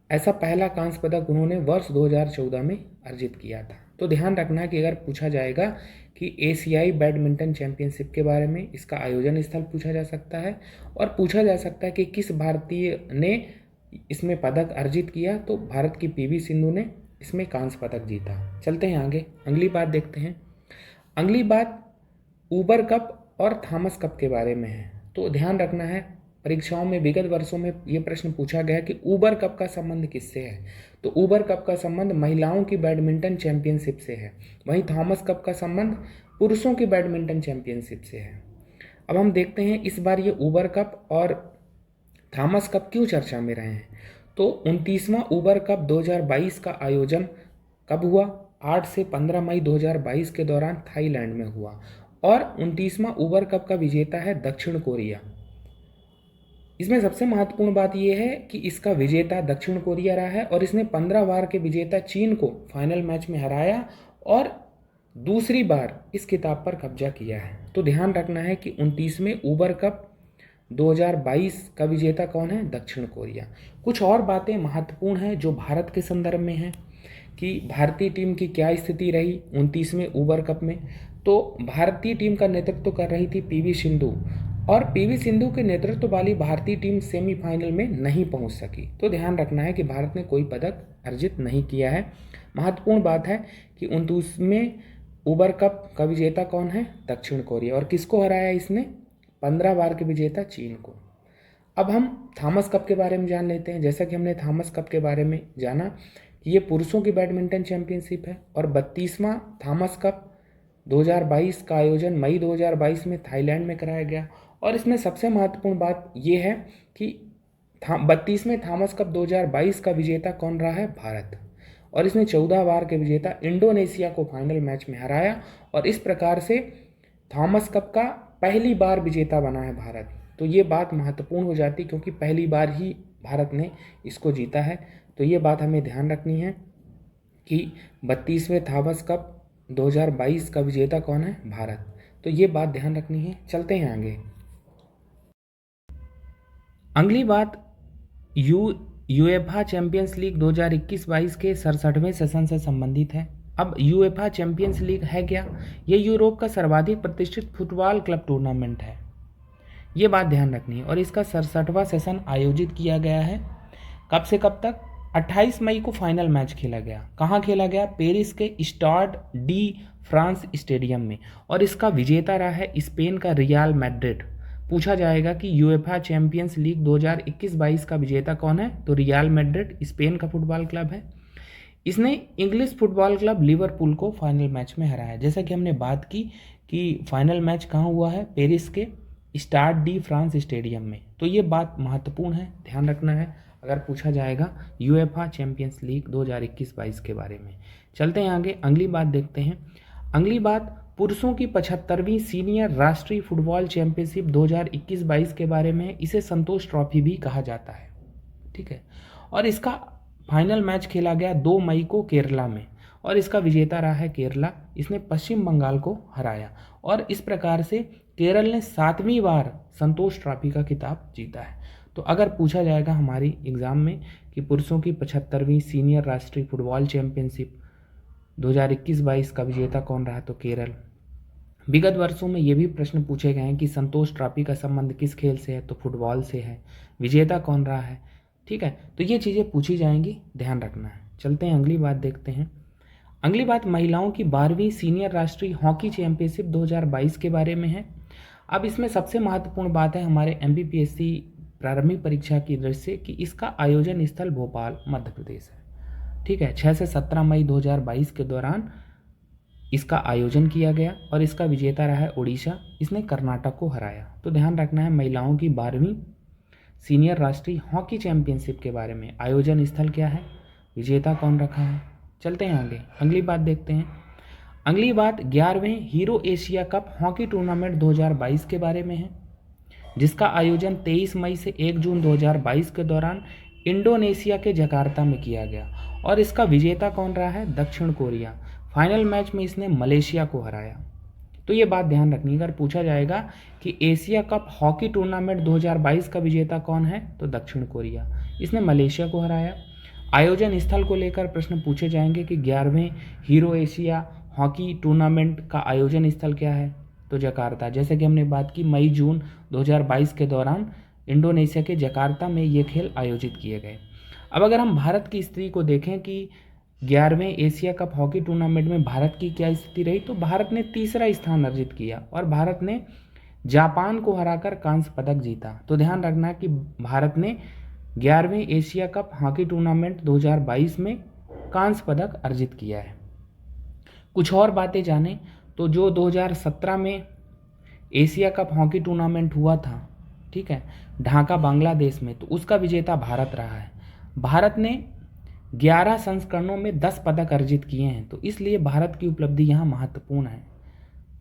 ऐसा पहला कांस्य पदक उन्होंने वर्ष 2014 में अर्जित किया था। तो ध्यान रखना कि अगर पूछा जाएगा कि एशियाई बैडमिंटन चैंपियनशिप के बारे में, इसका आयोजन स्थल पूछा जा सकता है और पूछा जा सकता है कि किस भारतीय ने इसमें पदक अर्जित किया, तो भारत की पीवी सिंधु ने इसमें कांस्य पदक जीता। चलते हैं आगे, अगली बात देखते हैं। अगली बात ऊबर कप और थॉमस कप के बारे में है। तो ध्यान रखना है परीक्षाओं में विगत वर्षों में ये प्रश्न पूछा गया कि ऊबर कप का संबंध किससे है। तो ऊबर कप का संबंध महिलाओं की बैडमिंटन चैंपियनशिप से है, वहीं थॉमस कप का संबंध पुरुषों की बैडमिंटन चैंपियनशिप से है। अब हम देखते हैं इस बार ये ऊबर कप और थॉमस कप क्यों चर्चा में रहे हैं। तो 29वां ऊबर कप 2022 का आयोजन कब हुआ? 8 से 15 मई 2022 के दौरान थाईलैंड में हुआ और 29वां ऊबर कप का विजेता है दक्षिण कोरिया। इसमें सबसे महत्वपूर्ण बात यह है कि इसका विजेता दक्षिण कोरिया रहा है और इसने 15 बार के विजेता चीन को फाइनल मैच में हराया और दूसरी बार इस खिताब पर कब्जा किया है। तो ध्यान रखना है कि 29वें ऊबर कप 2022 का विजेता कौन है? दक्षिण कोरिया। कुछ और बातें महत्वपूर्ण हैं जो भारत के संदर्भ में हैं कि भारतीय टीम की क्या स्थिति रही 29वें ऊबर कप में। तो भारतीय टीम का नेतृत्व कर रही थी पीवी सिंधु, और पीवी सिंधु के नेतृत्व वाली भारतीय टीम सेमीफाइनल में नहीं पहुंच सकी। तो ध्यान रखना है कि भारत ने कोई पदक अर्जित नहीं किया है। महत्वपूर्ण बात है कि 29वें ऊबर कप का विजेता कौन है? दक्षिण कोरिया। और किसको हराया इसने? 15 बार के विजेता चीन को। अब हम थॉमस कप के बारे में जान लेते हैं। जैसा कि हमने थॉमस कप के बारे में जाना कि ये पुरुषों की बैडमिंटन चैंपियनशिप है और 32वां थॉमस कप 2022 का आयोजन मई 2022 में थाईलैंड में कराया गया। और इसमें सबसे महत्वपूर्ण बात यह है कि 32वें थॉमस कप 2022 का विजेता कौन रहा है? भारत। और इसने 14 बार के विजेता इंडोनेशिया को फाइनल मैच में हराया और इस प्रकार से थॉमस कप का पहली बार विजेता बना है भारत। तो ये बात महत्वपूर्ण हो जाती क्योंकि पहली बार ही भारत ने इसको जीता है। तो ये बात हमें ध्यान रखनी है कि 32वें थॉमस कप 2022 का विजेता कौन है? भारत। तो ये बात ध्यान रखनी है। चलते हैं आगे। अगली बात यूएफए चैंपियंस लीग 2021-22 के 67वें सेशन से संबंधित है। अब यूएफए चैंपियंस लीग है क्या? ये यूरोप का सर्वाधिक प्रतिष्ठित फुटबॉल क्लब टूर्नामेंट है। ये बात ध्यान रखनी है। और इसका 67वां सेशन आयोजित किया गया है। कब से कब तक? 28 मई को फाइनल मैच खेला गया। कहाँ खेला गया? पेरिस के स्टाड डी फ्रांस स्टेडियम में। और इसका विजेता रहा है स्पेन का रियल मैड्रिड। पूछा जाएगा कि यूएफए चैंपियंस लीग 2021-22 का विजेता कौन है? तो रियल मैड्रिड स्पेन का फुटबॉल क्लब है। इसने इंग्लिश फुटबॉल क्लब लिवरपूल को फाइनल मैच में हराया। जैसा कि हमने बात की कि फाइनल मैच कहाँ हुआ है? पेरिस के स्टाड डी फ्रांस स्टेडियम में। तो ये बात महत्वपूर्ण है, ध्यान रखना है अगर पूछा जाएगा यूएफए चैंपियंस लीग 2021-22 के बारे में। चलते हैं आगे। अगली बात देखते हैं। अगली बात पुरुषों की 75वीं सीनियर राष्ट्रीय फुटबॉल चैंपियनशिप 2021-22 के बारे में। इसे संतोष ट्रॉफी भी कहा जाता है, ठीक है। और इसका फाइनल मैच खेला गया 2 मई को केरला में और इसका विजेता रहा है केरला। इसने पश्चिम बंगाल को हराया और इस प्रकार से केरल ने 7वीं बार संतोष ट्रॉफी का खिताब जीता है। तो अगर पूछा जाएगा हमारी एग्जाम में कि पुरुषों की 75वीं सीनियर राष्ट्रीय फुटबॉल चैंपियनशिप 2021-22 का विजेता कौन रहा? तो केरल। विगत वर्षों में ये भी प्रश्न पूछे गए हैं कि संतोष ट्रॉफी का संबंध किस खेल से है? तो फुटबॉल से है। विजेता कौन रहा है? ठीक है, तो ये चीज़ें पूछी जाएंगी, ध्यान रखना है। चलते हैं अगली बात देखते हैं। अगली बात महिलाओं की 12वीं सीनियर राष्ट्रीय हॉकी चैंपियनशिप 2022 के बारे में है। अब इसमें सबसे महत्वपूर्ण बात है हमारे एमपीपीएससी प्रारंभिक परीक्षा की दृष्टि से कि इसका आयोजन स्थल भोपाल मध्य प्रदेश है, ठीक है। 6 से 17 मई 2022 के दौरान इसका आयोजन किया गया और इसका विजेता रहा है उड़ीसा। इसने कर्नाटक को हराया। तो ध्यान रखना है महिलाओं की 12वीं सीनियर राष्ट्रीय हॉकी चैंपियनशिप के बारे में। आयोजन स्थल क्या है? विजेता कौन रखा है? चलते हैं आगे। अगली बात देखते हैं। अगली बात 11वें Hero Asia cup hockey tournament 2022 के बारे में है, जिसका आयोजन 23 मई से 1 जून 2022 के दौरान इंडोनेशिया के जकार्ता में किया गया और इसका विजेता कौन रहा है? दक्षिण कोरिया। फाइनल मैच में इसने मलेशिया को हराया। तो ये बात ध्यान रखनी है अगर पूछा जाएगा कि एशिया कप हॉकी टूर्नामेंट 2022 का विजेता कौन है? तो दक्षिण कोरिया। इसने मलेशिया को हराया। आयोजन स्थल को लेकर प्रश्न पूछे जाएंगे कि 11वें हीरो एशिया हॉकी टूर्नामेंट का आयोजन स्थल क्या है? तो जकार्ता। जैसे कि हमने बात की मई जून 2022 के दौरान इंडोनेशिया के जकार्ता में ये खेल आयोजित किए गए। अब अगर हम भारत की स्थिति को देखें कि 11वें एशिया कप हॉकी टूर्नामेंट में भारत की क्या स्थिति रही, तो भारत ने तीसरा स्थान अर्जित किया और भारत ने जापान को हराकर कांस्य पदक जीता। तो ध्यान रखना कि भारत ने 11वें एशिया कप हॉकी टूर्नामेंट 2022 में कांस्य पदक अर्जित किया है। कुछ और बातें जानें तो जो 2017 में एशिया कप हॉकी टूर्नामेंट हुआ था, ठीक है, ढाका बांग्लादेश में, तो उसका विजेता भारत रहा है। भारत ने 11 संस्करणों में 10 पदक अर्जित किए हैं, तो इसलिए भारत की उपलब्धि यहाँ महत्वपूर्ण है,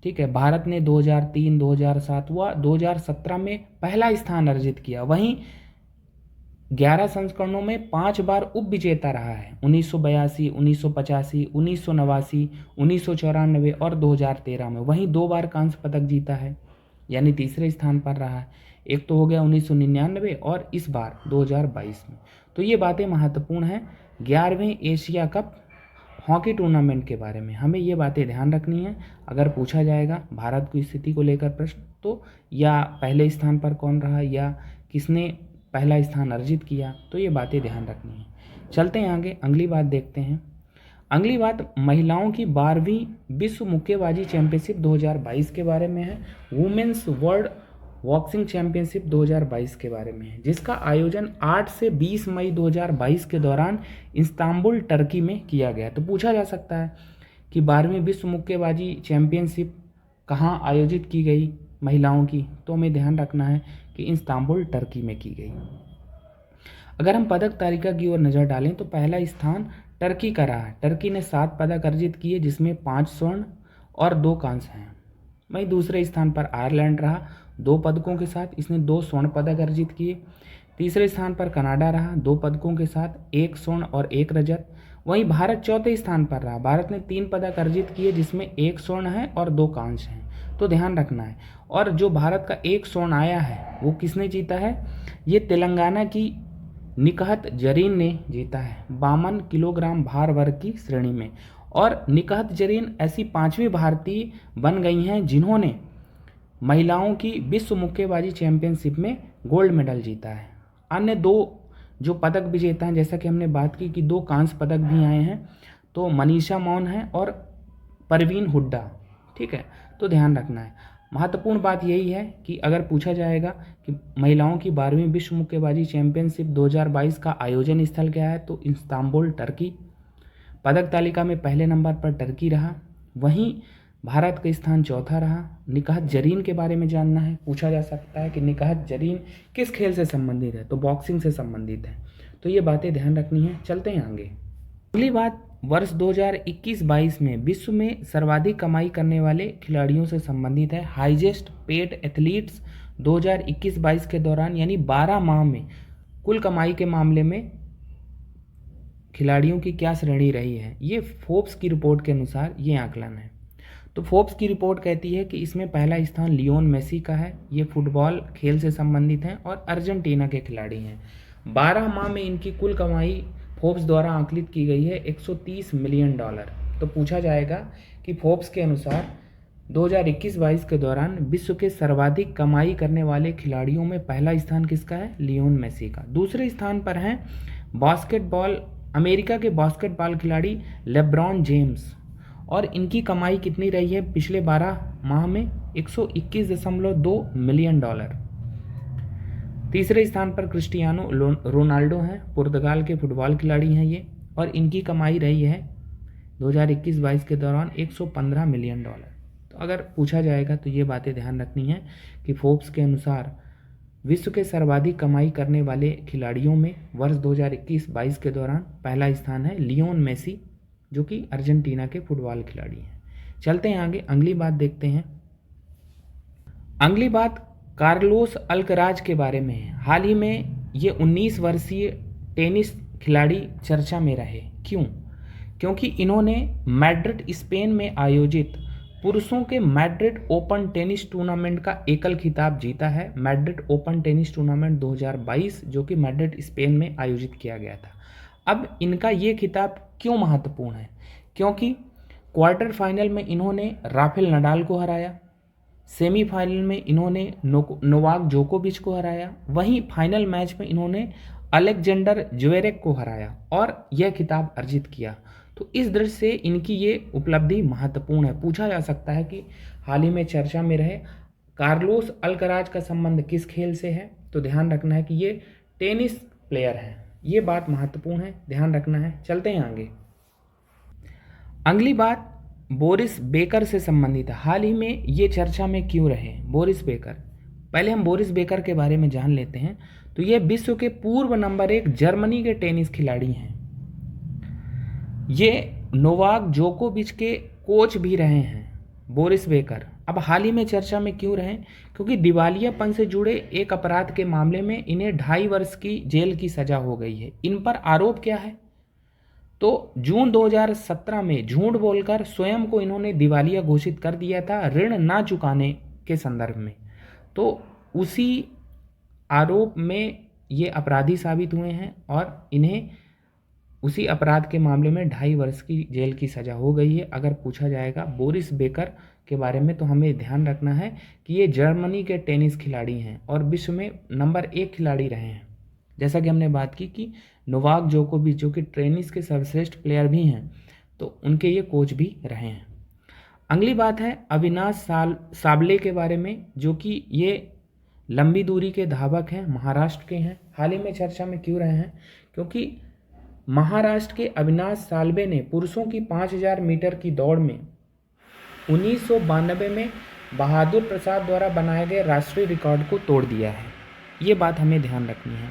ठीक है। भारत ने 2003, 2007 व 2017 में पहला स्थान अर्जित किया। वहीं 11 संस्करणों में 5 बार उप विजेता रहा है। 1982, 1985, 1989, 1994 और 2013 में। वहीं 2 बार कांस्य पदक जीता है, यानी तीसरे स्थान पर रहा है। एक तो हो गया 1999 और इस बार 2022 में। तो ये बातें महत्वपूर्ण हैं 11वें एशिया कप हॉकी टूर्नामेंट के बारे में, हमें ये बातें ध्यान रखनी है। अगर पूछा जाएगा भारत की स्थिति को लेकर प्रश्न तो या पहले स्थान पर कौन रहा या किसने पहला स्थान अर्जित किया, तो ये बातें ध्यान रखनी है। चलते हैं आगे, अगली बात देखते हैं। अगली बात महिलाओं की 12वीं विश्व मुक्केबाजी चैंपियनशिप 2022 के बारे में है। वुमेन्स वर्ल्ड बॉक्सिंग चैंपियनशिप 2022 के बारे में है, जिसका आयोजन 8 से 20 मई 2022 के दौरान इस्तांबुल टर्की में किया गया। तो पूछा जा सकता है कि 12वीं विश्व मुक्केबाजी चैंपियनशिप कहाँ आयोजित की गई महिलाओं की, तो हमें ध्यान रखना है कि इस्तांबुल टर्की में की गई। अगर हम पदक तालिका की ओर नज़र डालें तो पहला स्थान टर्की का रहा है। टर्की ने 7 पदक अर्जित किए, जिसमें 5 स्वर्ण और 2 कांस्य हैं। वहीं दूसरे स्थान पर आयरलैंड रहा 2 पदकों के साथ, इसने 2 स्वर्ण पदक अर्जित किए। तीसरे स्थान पर कनाडा रहा 2 पदकों के साथ, 1 स्वर्ण और 1 रजत। वहीं भारत चौथे स्थान पर रहा, भारत ने 3 पदक अर्जित किए, जिसमें 1 स्वर्ण है और 2 कांस्य हैं। तो ध्यान रखना है। और जो भारत का 1 स्वर्ण आया है वो किसने जीता है, ये तेलंगाना की निकहत जरीन ने जीता है 52 किलोग्राम भार वर्ग की श्रेणी में। और निकहत जरीन ऐसी 5वीं भारतीय बन गई हैं जिन्होंने महिलाओं की विश्व मुक्केबाजी चैंपियनशिप में गोल्ड मेडल जीता है। अन्य 2 जो पदक विजेता हैं, जैसा कि हमने बात की कि 2 कांस्य पदक भी आए हैं, तो मनीषा मौन है और परवीन हुड्डा। ठीक है, तो ध्यान रखना है। महत्वपूर्ण बात यही है कि अगर पूछा जाएगा कि महिलाओं की 12वीं विश्व मुक्केबाजी चैंपियनशिप 2022 का आयोजन स्थल क्या है, तो इस्तांबुल टर्की। पदक तालिका में पहले नंबर पर टर्की रहा, वहीं भारत का स्थान चौथा रहा। निकहत जरीन के बारे में जानना है, पूछा जा सकता है कि निकहत जरीन किस खेल से संबंधित है, तो बॉक्सिंग से संबंधित है। तो ये बातें ध्यान रखनी है। चलते हैं आगे। अगली बात वर्ष 2021-22 में विश्व में सर्वाधिक कमाई करने वाले खिलाड़ियों से संबंधित है। हाईएस्ट पेड एथलीट्स 2021-22 के दौरान यानी 12 माह में कुल कमाई के मामले में खिलाड़ियों की क्या श्रेणी रही है, ये फोर्ब्स की रिपोर्ट के अनुसार ये आकलन है। तो फोर्ब्स की रिपोर्ट कहती है कि इसमें पहला स्थान लियोन मेसी का है। ये फुटबॉल खेल से संबंधित हैं और अर्जेंटीना के खिलाड़ी हैं। 12 माह में इनकी कुल कमाई फोर्ब्स द्वारा आंकलित की गई है $130 मिलियन। तो पूछा जाएगा कि फोर्ब्स के अनुसार 2021-22 के दौरान विश्व के सर्वाधिक कमाई करने वाले खिलाड़ियों में पहला स्थान किसका है, लियोन मेसी का। दूसरे स्थान पर हैं बास्केटबॉल, अमेरिका के बास्केटबॉल खिलाड़ी लेब्रॉन जेम्स, और इनकी कमाई कितनी रही है पिछले 12 माह में, $121.2 मिलियन। तीसरे स्थान पर क्रिस्टियानो रोनाल्डो हैं, पुर्तगाल के फुटबॉल खिलाड़ी हैं ये, और इनकी कमाई रही है 2021-22 के दौरान $115 मिलियन। तो अगर पूछा जाएगा तो ये बातें ध्यान रखनी है कि फोर्ब्स के अनुसार विश्व के सर्वाधिक कमाई करने वाले खिलाड़ियों में वर्ष 2021-22 के दौरान पहला स्थान है लियोन मेसी, जो कि अर्जेंटीना के फुटबॉल खिलाड़ी हैं। चलते हैं आगे, अगली बात देखते हैं। अगली बात कार्लोस अल्कराज के बारे में है। हाल ही में ये 19 वर्षीय टेनिस खिलाड़ी चर्चा में रहे। क्यों? क्योंकि इन्होंने मैड्रिड स्पेन में आयोजित पुरुषों के मैड्रिड ओपन टेनिस टूर्नामेंट का एकल खिताब जीता है। मैड्रिड ओपन टेनिस टूर्नामेंट 2022 जो कि मैड्रिड स्पेन में आयोजित किया गया था। अब इनका ये खिताब क्यों महत्वपूर्ण है? क्योंकि क्वार्टर फाइनल में इन्होंने राफेल नडाल को हराया, सेमीफाइनल में इन्होंने नोवाक जोकोविच को हराया, वहीं फाइनल मैच में इन्होंने अलेक्जेंडर ज्वेरेव को हराया और यह खिताब अर्जित किया। तो इस दृष्टि से इनकी ये उपलब्धि महत्वपूर्ण है। पूछा जा सकता है कि हाल ही में चर्चा में रहे कार्लोस अल्कराज का संबंध किस खेल से है, तो ध्यान रखना है कि ये टेनिस प्लेयर हैं। ये बात महत्वपूर्ण है, ध्यान रखना है। चलते हैं आगे। अगली बात बोरिस बेकर से संबंधित है। हाल ही में ये चर्चा में क्यों रहे बोरिस बेकर? पहले हम बोरिस बेकर के बारे में जान लेते हैं। तो ये विश्व के पूर्व नंबर 1 जर्मनी के टेनिस खिलाड़ी हैं। ये नोवाक जोकोविच के कोच भी रहे हैं बोरिस बेकर। अब हाल ही में चर्चा में क्यों रहे? क्योंकि दिवालियापन से जुड़े एक अपराध के मामले में इन्हें 2.5 वर्ष की जेल की सजा हो गई है। इन पर आरोप क्या है? तो जून 2017 में झूठ बोलकर स्वयं को इन्होंने दिवालिया घोषित कर दिया था ऋण ना चुकाने के संदर्भ में। तो उसी आरोप में ये अपराधी साबित हुए हैं और इन्हें उसी अपराध के मामले में 2.5 वर्ष की जेल की सज़ा हो गई है। अगर पूछा जाएगा बोरिस बेकर के बारे में तो हमें ध्यान रखना है कि ये जर्मनी के टेनिस खिलाड़ी हैं और विश्व में नंबर 1 खिलाड़ी रहे हैं। जैसा कि हमने बात की कि नोवाक जोकोविच जो कि टेनिस के सर्वश्रेष्ठ प्लेयर भी हैं, तो उनके ये कोच भी रहे हैं। अगली बात है अविनाश साबले के बारे में, जो कि ये लंबी दूरी के धावक हैं, महाराष्ट्र के हैं। हाल ही में चर्चा में क्यों रहे हैं? क्योंकि महाराष्ट्र के अविनाश सालवे ने पुरुषों की 5000 मीटर की दौड़ में 1992 में बहादुर प्रसाद द्वारा बनाए गए राष्ट्रीय रिकॉर्ड को तोड़ दिया है। ये बात हमें ध्यान रखनी है।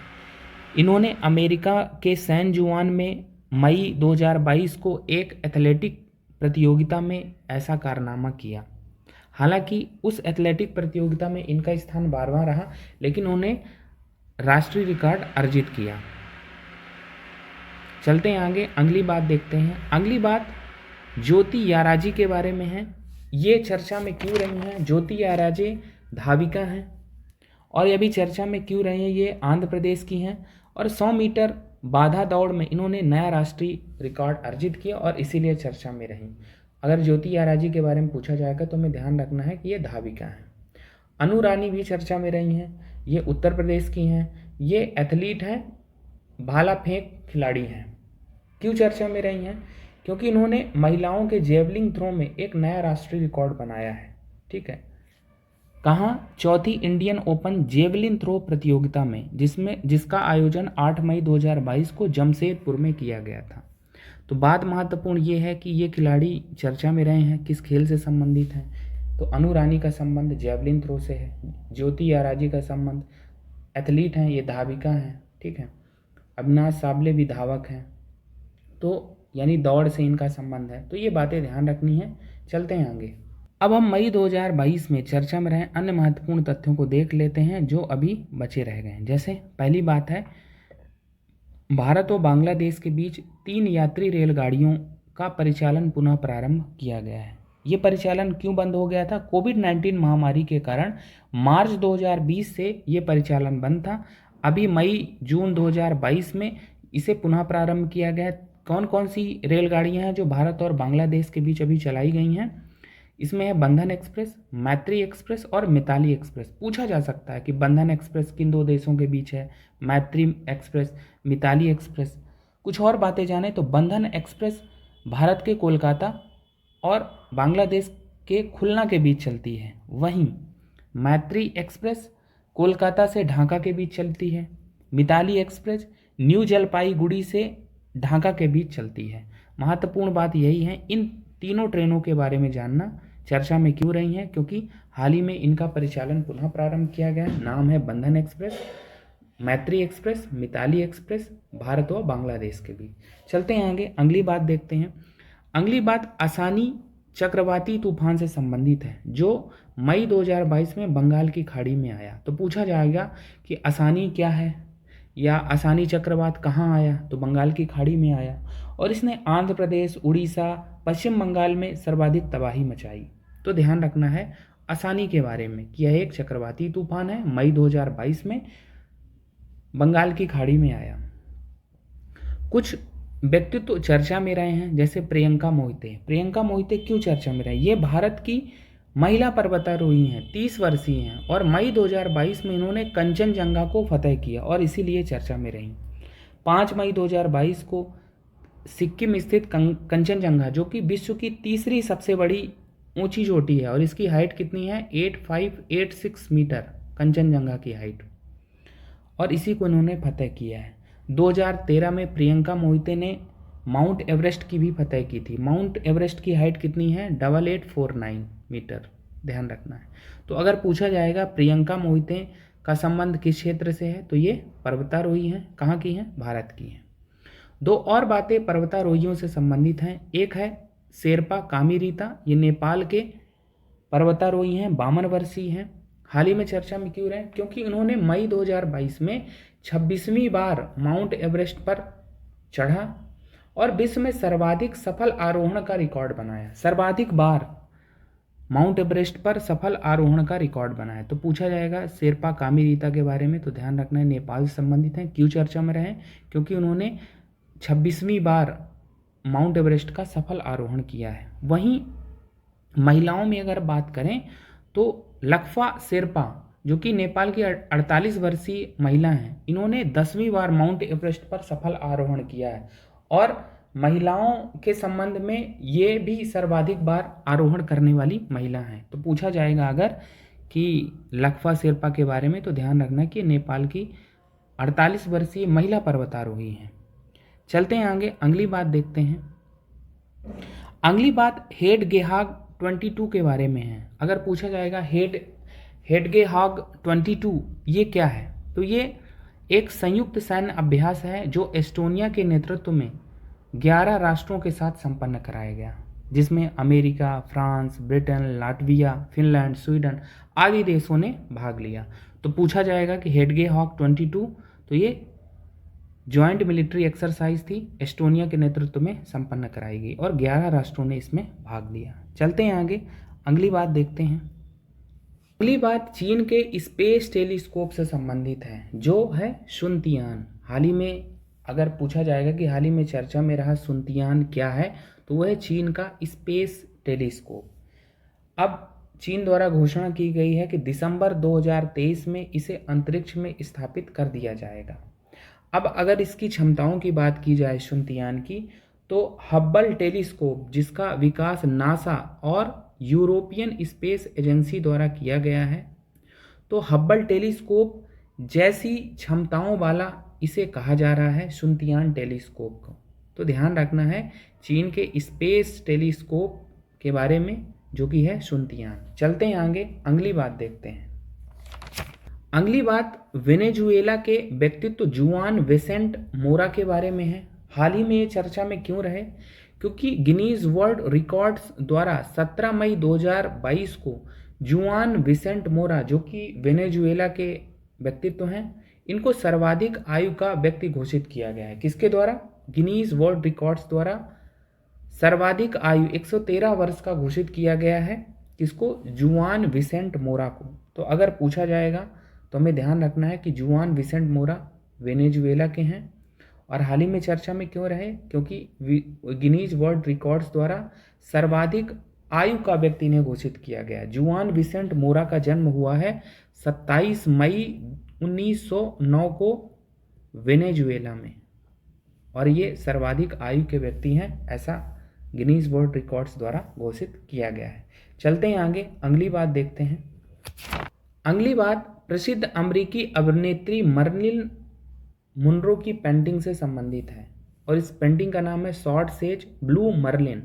इन्होंने अमेरिका के सैन जुआन में मई 2022 को एक एथलेटिक प्रतियोगिता में ऐसा कारनामा किया। हालांकि उस एथलेटिक प्रतियोगिता में इनका स्थान 12वां रहा, लेकिन उन्होंने राष्ट्रीय रिकॉर्ड अर्जित किया। चलते हैं आगे, अगली बात देखते हैं। अगली बात ज्योति याराजी के बारे में है। ये चर्चा में क्यों रही हैं? ज्योति याराजी धाविका हैं और ये भी चर्चा में क्यों रही हैं? ये आंध्र प्रदेश की हैं और 100 मीटर बाधा दौड़ में इन्होंने नया राष्ट्रीय रिकॉर्ड अर्जित किया और इसीलिए चर्चा में रहीं। अगर ज्योति याराजी के बारे में पूछा जाएगा तो हमें ध्यान रखना है कि ये धाविका हैं। अनु रानी भी चर्चा में रही हैं। ये उत्तर प्रदेश की हैं। ये एथलीट हैं, भाला फेंक खिलाड़ी हैं। क्यों चर्चा में रही हैं? क्योंकि इन्होंने महिलाओं के जेवलिंग थ्रो में एक नया राष्ट्रीय रिकॉर्ड बनाया है। ठीक है, कहाँ? चौथी इंडियन ओपन जेवलिन थ्रो प्रतियोगिता में, जिसका आयोजन 8 मई 2022 को जमशेदपुर में किया गया था। तो बात महत्वपूर्ण ये है कि ये खिलाड़ी चर्चा में रहे हैं, किस खेल से संबंधित हैं? तो अनु रानी का संबंध जेवलिन थ्रो से है। ज्योति याराजी का संबंध एथलीट हैं, ये धाविका हैं। ठीक है, अविनाश साबले भी धावक हैं, तो यानी दौड़ से इनका संबंध है। तो ये बातें ध्यान रखनी है। चलते हैं आगे। अब हम मई 2022 में चर्चा में रहे अन्य महत्वपूर्ण तथ्यों को देख लेते हैं जो अभी बचे रह गए हैं। जैसे पहली बात है, भारत और बांग्लादेश के बीच 3 यात्री रेलगाड़ियों का परिचालन पुनः प्रारंभ किया गया है। ये परिचालन क्यों बंद हो गया था? कोविड-19 महामारी के कारण मार्च 2020 से ये परिचालन बंद था। अभी मई जून 2022 में इसे पुनः प्रारंभ किया गया है। कौन कौन सी रेलगाड़ियां हैं जो भारत और बांग्लादेश के बीच अभी चलाई गई हैं? इसमें है बंधन एक्सप्रेस, मैत्री एक्सप्रेस और मिताली एक्सप्रेस। पूछा जा सकता है कि बंधन एक्सप्रेस किन 2 देशों के बीच है, मैत्री एक्सप्रेस, मिताली एक्सप्रेस। कुछ और बातें जाने तो बंधन एक्सप्रेस भारत के कोलकाता और बांग्लादेश के खुलना के बीच चलती है। वहीं मैत्री एक्सप्रेस कोलकाता से ढाका के बीच चलती है। मिताली एक्सप्रेस न्यू जलपाईगुड़ी से ढाका के बीच चलती है। महत्वपूर्ण बात यही है, इन तीनों ट्रेनों के बारे में जानना। चर्चा में क्यों रही हैं? क्योंकि हाल ही में इनका परिचालन पुनः प्रारंभ किया गया। नाम है बंधन एक्सप्रेस, मैत्री एक्सप्रेस, मिताली एक्सप्रेस, भारत और बांग्लादेश के बीच। चलते हैं आगे, अगली बात देखते हैं। अगली बात आसानी चक्रवाती तूफान से संबंधित है जो मई 2022 में बंगाल की खाड़ी में आया। तो पूछा जाएगा कि आसानी क्या है या आसानी चक्रवात कहाँ आया? तो बंगाल की खाड़ी में आया और इसने आंध्र प्रदेश, उड़ीसा, पश्चिम बंगाल में सर्वाधिक तबाही मचाई। तो ध्यान रखना है आसानी के बारे में कि यह एक चक्रवाती तूफान है, मई 2022 में बंगाल की खाड़ी में आया। कुछ व्यक्तित्व चर्चा में रहे हैं, जैसे प्रियंका मोहिते। प्रियंका मोहिते क्यों चर्चा में रहे? ये भारत की महिला पर्वतारोही हैं, 30 वर्षीय हैं और मई 2022 में इन्होंने कंचनजंगा को फतह किया और इसीलिए चर्चा में रहीं। 5 मई 2022 को सिक्किम स्थित कंचनजंगा, जो कि विश्व की तीसरी सबसे बड़ी ऊंची चोटी है और इसकी हाइट कितनी है? 8586 मीटर कंचनजंगा की हाइट, और इसी को इन्होंने फतह किया है। 2013 में प्रियंका मोहिते ने माउंट एवरेस्ट की भी फतह की थी। माउंट एवरेस्ट की हाइट कितनी है? 8849 मीटर, ध्यान रखना है। तो अगर पूछा जाएगा प्रियंका मोहिते का संबंध किस क्षेत्र से है, तो ये पर्वतारोही हैं। कहाँ की हैं? भारत की हैं। 2 और बातें पर्वतारोहियों से संबंधित हैं। एक है शेरपा कामीरीता, ये नेपाल के पर्वतारोही हैं, 52 वर्षीय हैं। हाल ही में चर्चा में क्यों रहे? क्योंकि उन्होंने मई 2022 में 26वीं बार माउंट एवरेस्ट पर चढ़ा और विश्व में सर्वाधिक सफल आरोहण का रिकॉर्ड बनाया। सर्वाधिक बार माउंट एवरेस्ट पर सफल आरोहण का रिकॉर्ड बनाए। तो पूछा जाएगा शेरपा कामी रीता के बारे में, तो ध्यान रखना है नेपाल से संबंधित हैं। क्यों चर्चा में रहे? क्योंकि उन्होंने 26वीं बार माउंट एवरेस्ट का सफल आरोहण किया है। वहीं महिलाओं में अगर बात करें तो लक्फा शेरपा जो कि नेपाल की 48 वर्षीय महिला हैं, इन्होंने 10वीं बार माउंट एवरेस्ट पर सफल आरोहण किया है और महिलाओं के संबंध में ये भी सर्वाधिक बार आरोहण करने वाली महिला हैं। तो पूछा जाएगा अगर कि लक्फा शेरपा के बारे में, तो ध्यान रखना कि नेपाल की 48 वर्षीय महिला पर्वतारोही हैं। चलते हैं आगे, अगली बात देखते हैं। अगली बात हेडगेहाग 22 के बारे में है। अगर पूछा जाएगा हेडगेहाग 22 ये क्या है, तो ये एक संयुक्त सैन्य अभ्यास है जो एस्टोनिया के नेतृत्व में 11 राष्ट्रों के साथ संपन्न कराया गया, जिसमें America, France, Britain, Latvia, Finland, Sweden आदि देशों ने भाग लिया। तो पूछा जाएगा कि हेडगेहाग 22 तो ये ज्वाइंट मिलिट्री एक्सरसाइज थी, एस्टोनिया के नेतृत्व में संपन्न कराई गई और 11 राष्ट्रों ने इसमें भाग लिया। चलते हैं आगे, अगली बात देखते हैं। अगली बात चीन के स्पेस टेलीस्कोप से संबंधित है, जो है सुनतियान। हाल ही में अगर पूछा जाएगा कि हाल ही में चर्चा में रहा सुनतियान क्या है, तो वह है चीन का स्पेस टेलीस्कोप। अब चीन द्वारा घोषणा की गई है कि दिसंबर 2023 में इसे अंतरिक्ष में स्थापित कर दिया जाएगा। अब अगर इसकी क्षमताओं की बात की जाए सुनतियान की, तो हब्बल टेलीस्कोप जिसका विकास नासा और यूरोपियन स्पेस एजेंसी द्वारा किया गया है, तो हब्बल टेलीस्कोप जैसी क्षमताओं वाला इसे कहा जा रहा है सुनतियान टेलीस्कोप को। तो ध्यान रखना है चीन के स्पेस टेलीस्कोप के बारे में, जो कि है सुनतियान। चलते हैं आगे, अगली बात देखते हैं। अगली बात वेनेजुएला के व्यक्तित्व जुआन विसेंट मोरा के बारे में है। हाल ही में ये चर्चा में क्यों रहे? क्योंकि गिनीज वर्ल्ड रिकॉर्ड्स द्वारा 17 मई 2022 को जुआन विसेंट मोरा, जो कि वेनेजुएला के व्यक्तित्व हैं, इनको सर्वाधिक आयु का व्यक्ति घोषित किया गया है। किसके द्वारा? गिनीज वर्ल्ड रिकॉर्ड्स द्वारा सर्वाधिक आयु 113 वर्ष का घोषित किया गया है। किसको? जुआन विसेंट मोरा को। तो अगर पूछा जाएगा तो हमें ध्यान रखना है कि जुआन विसेंट मोरा वेनेजुएला के हैं और हाल ही में चर्चा में क्यों रहे? क्योंकि गिनीज वर्ल्ड रिकॉर्ड्स द्वारा सर्वाधिक आयु का व्यक्ति ने घोषित किया गया। जुआन विसेंट मोरा का जन्म हुआ है 27 मई 1909 को वेनेजुएला में और ये सर्वाधिक आयु के व्यक्ति हैं, ऐसा गिनीज वर्ल्ड रिकॉर्ड्स द्वारा घोषित किया गया है। चलते हैं आगे, अगली बात देखते हैं। अगली बात प्रसिद्ध अमेरिकी अभिनेत्री मर्लिन मुनरो की पेंटिंग से संबंधित है और इस पेंटिंग का नाम है शॉर्ट सेज ब्लू मर्लिन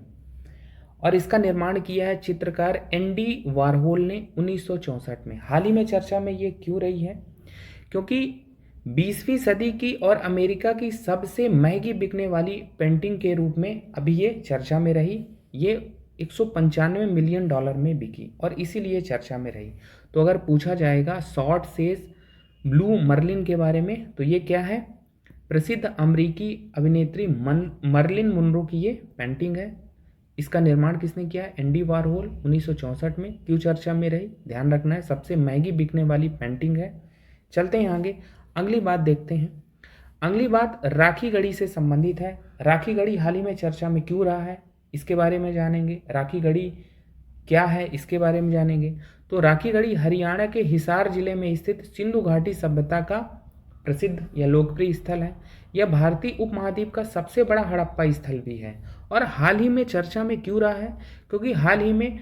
और इसका निर्माण किया है चित्रकार एंडी वारहोल ने 1964 में। हाल ही में चर्चा में ये क्यों रही है? क्योंकि 20वीं सदी की और अमेरिका की सबसे महंगी बिकने वाली पेंटिंग के रूप में अभी ये चर्चा में रही। ये 195 मिलियन डॉलर में बिकी और इसीलिए चर्चा में रही। तो अगर पूछा जाएगा शॉर्ट सेज ब्लू मर्लिन के बारे में, तो ये क्या है? प्रसिद्ध अमेरिकी अभिनेत्री मर्लिन मुनरो की ये पेंटिंग है। इसका निर्माण किसने किया है? एंडी वारहोल 1964 में। क्यों चर्चा में रही? ध्यान रखना है, सबसे महंगी बिकने वाली पेंटिंग है। चलते हैं आगे, अगली बात देखते हैं। अगली बात राखी गढ़ी से संबंधित है। राखी गढ़ी हाल ही में चर्चा में क्यों रहा है, इसके बारे में जानेंगे। राखी गढ़ी क्या है, इसके बारे में जानेंगे। तो राखी गढ़ी हरियाणा के हिसार जिले में स्थित सिंधु घाटी सभ्यता का प्रसिद्ध या लोकप्रिय स्थल है। यह भारतीय उपमहाद्वीप का सबसे बड़ा हड़प्पा स्थल भी है और हाल ही में चर्चा में क्यों रहा है? क्योंकि हाल ही में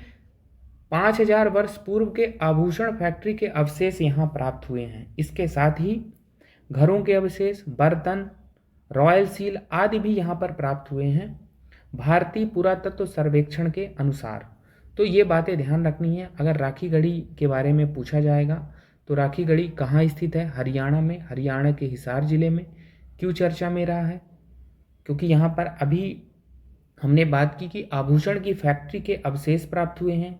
5000 वर्ष पूर्व के आभूषण फैक्ट्री के अवशेष यहाँ प्राप्त हुए हैं। इसके साथ ही घरों के अवशेष, बर्तन, रॉयल सील आदि भी यहाँ पर प्राप्त हुए हैं भारतीय पुरातत्व सर्वेक्षण के अनुसार। तो ये बातें ध्यान रखनी है अगर राखी गढ़ी के बारे में पूछा जाएगा। तो राखी गढ़ी कहाँ स्थित है? हरियाणा में, हरियाणा के हिसार जिले में। क्यों चर्चा में रहा है? क्योंकि यहाँ पर अभी हमने बात की कि आभूषण की फैक्ट्री के अवशेष प्राप्त हुए हैं,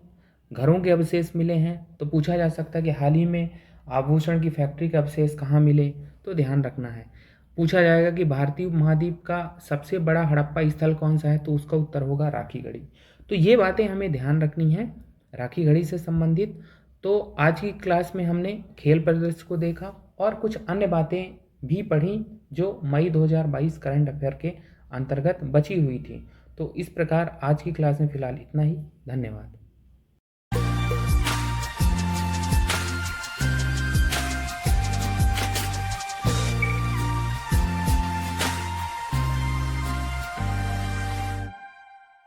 घरों के अवशेष मिले हैं। तो पूछा जा सकता है कि हाल ही में आभूषण की फैक्ट्री के अवशेष कहाँ मिले? तो ध्यान रखना है। पूछा जाएगा कि भारतीय उपमहाद्वीप का सबसे बड़ा हड़प्पा स्थल कौन सा है, तो उसका उत्तर होगा राखी गढ़ी। तो ये बातें हमें ध्यान रखनी है राखी गढ़ी से संबंधित। तो आज की क्लास में हमने खेल परिदृश्य को देखा और कुछ अन्य बातें भी पढ़ी जो मई 2022 करंट अफेयर के अंतर्गत बची हुई थी। तो इस प्रकार आज की क्लास में फ़िलहाल इतना ही। धन्यवाद।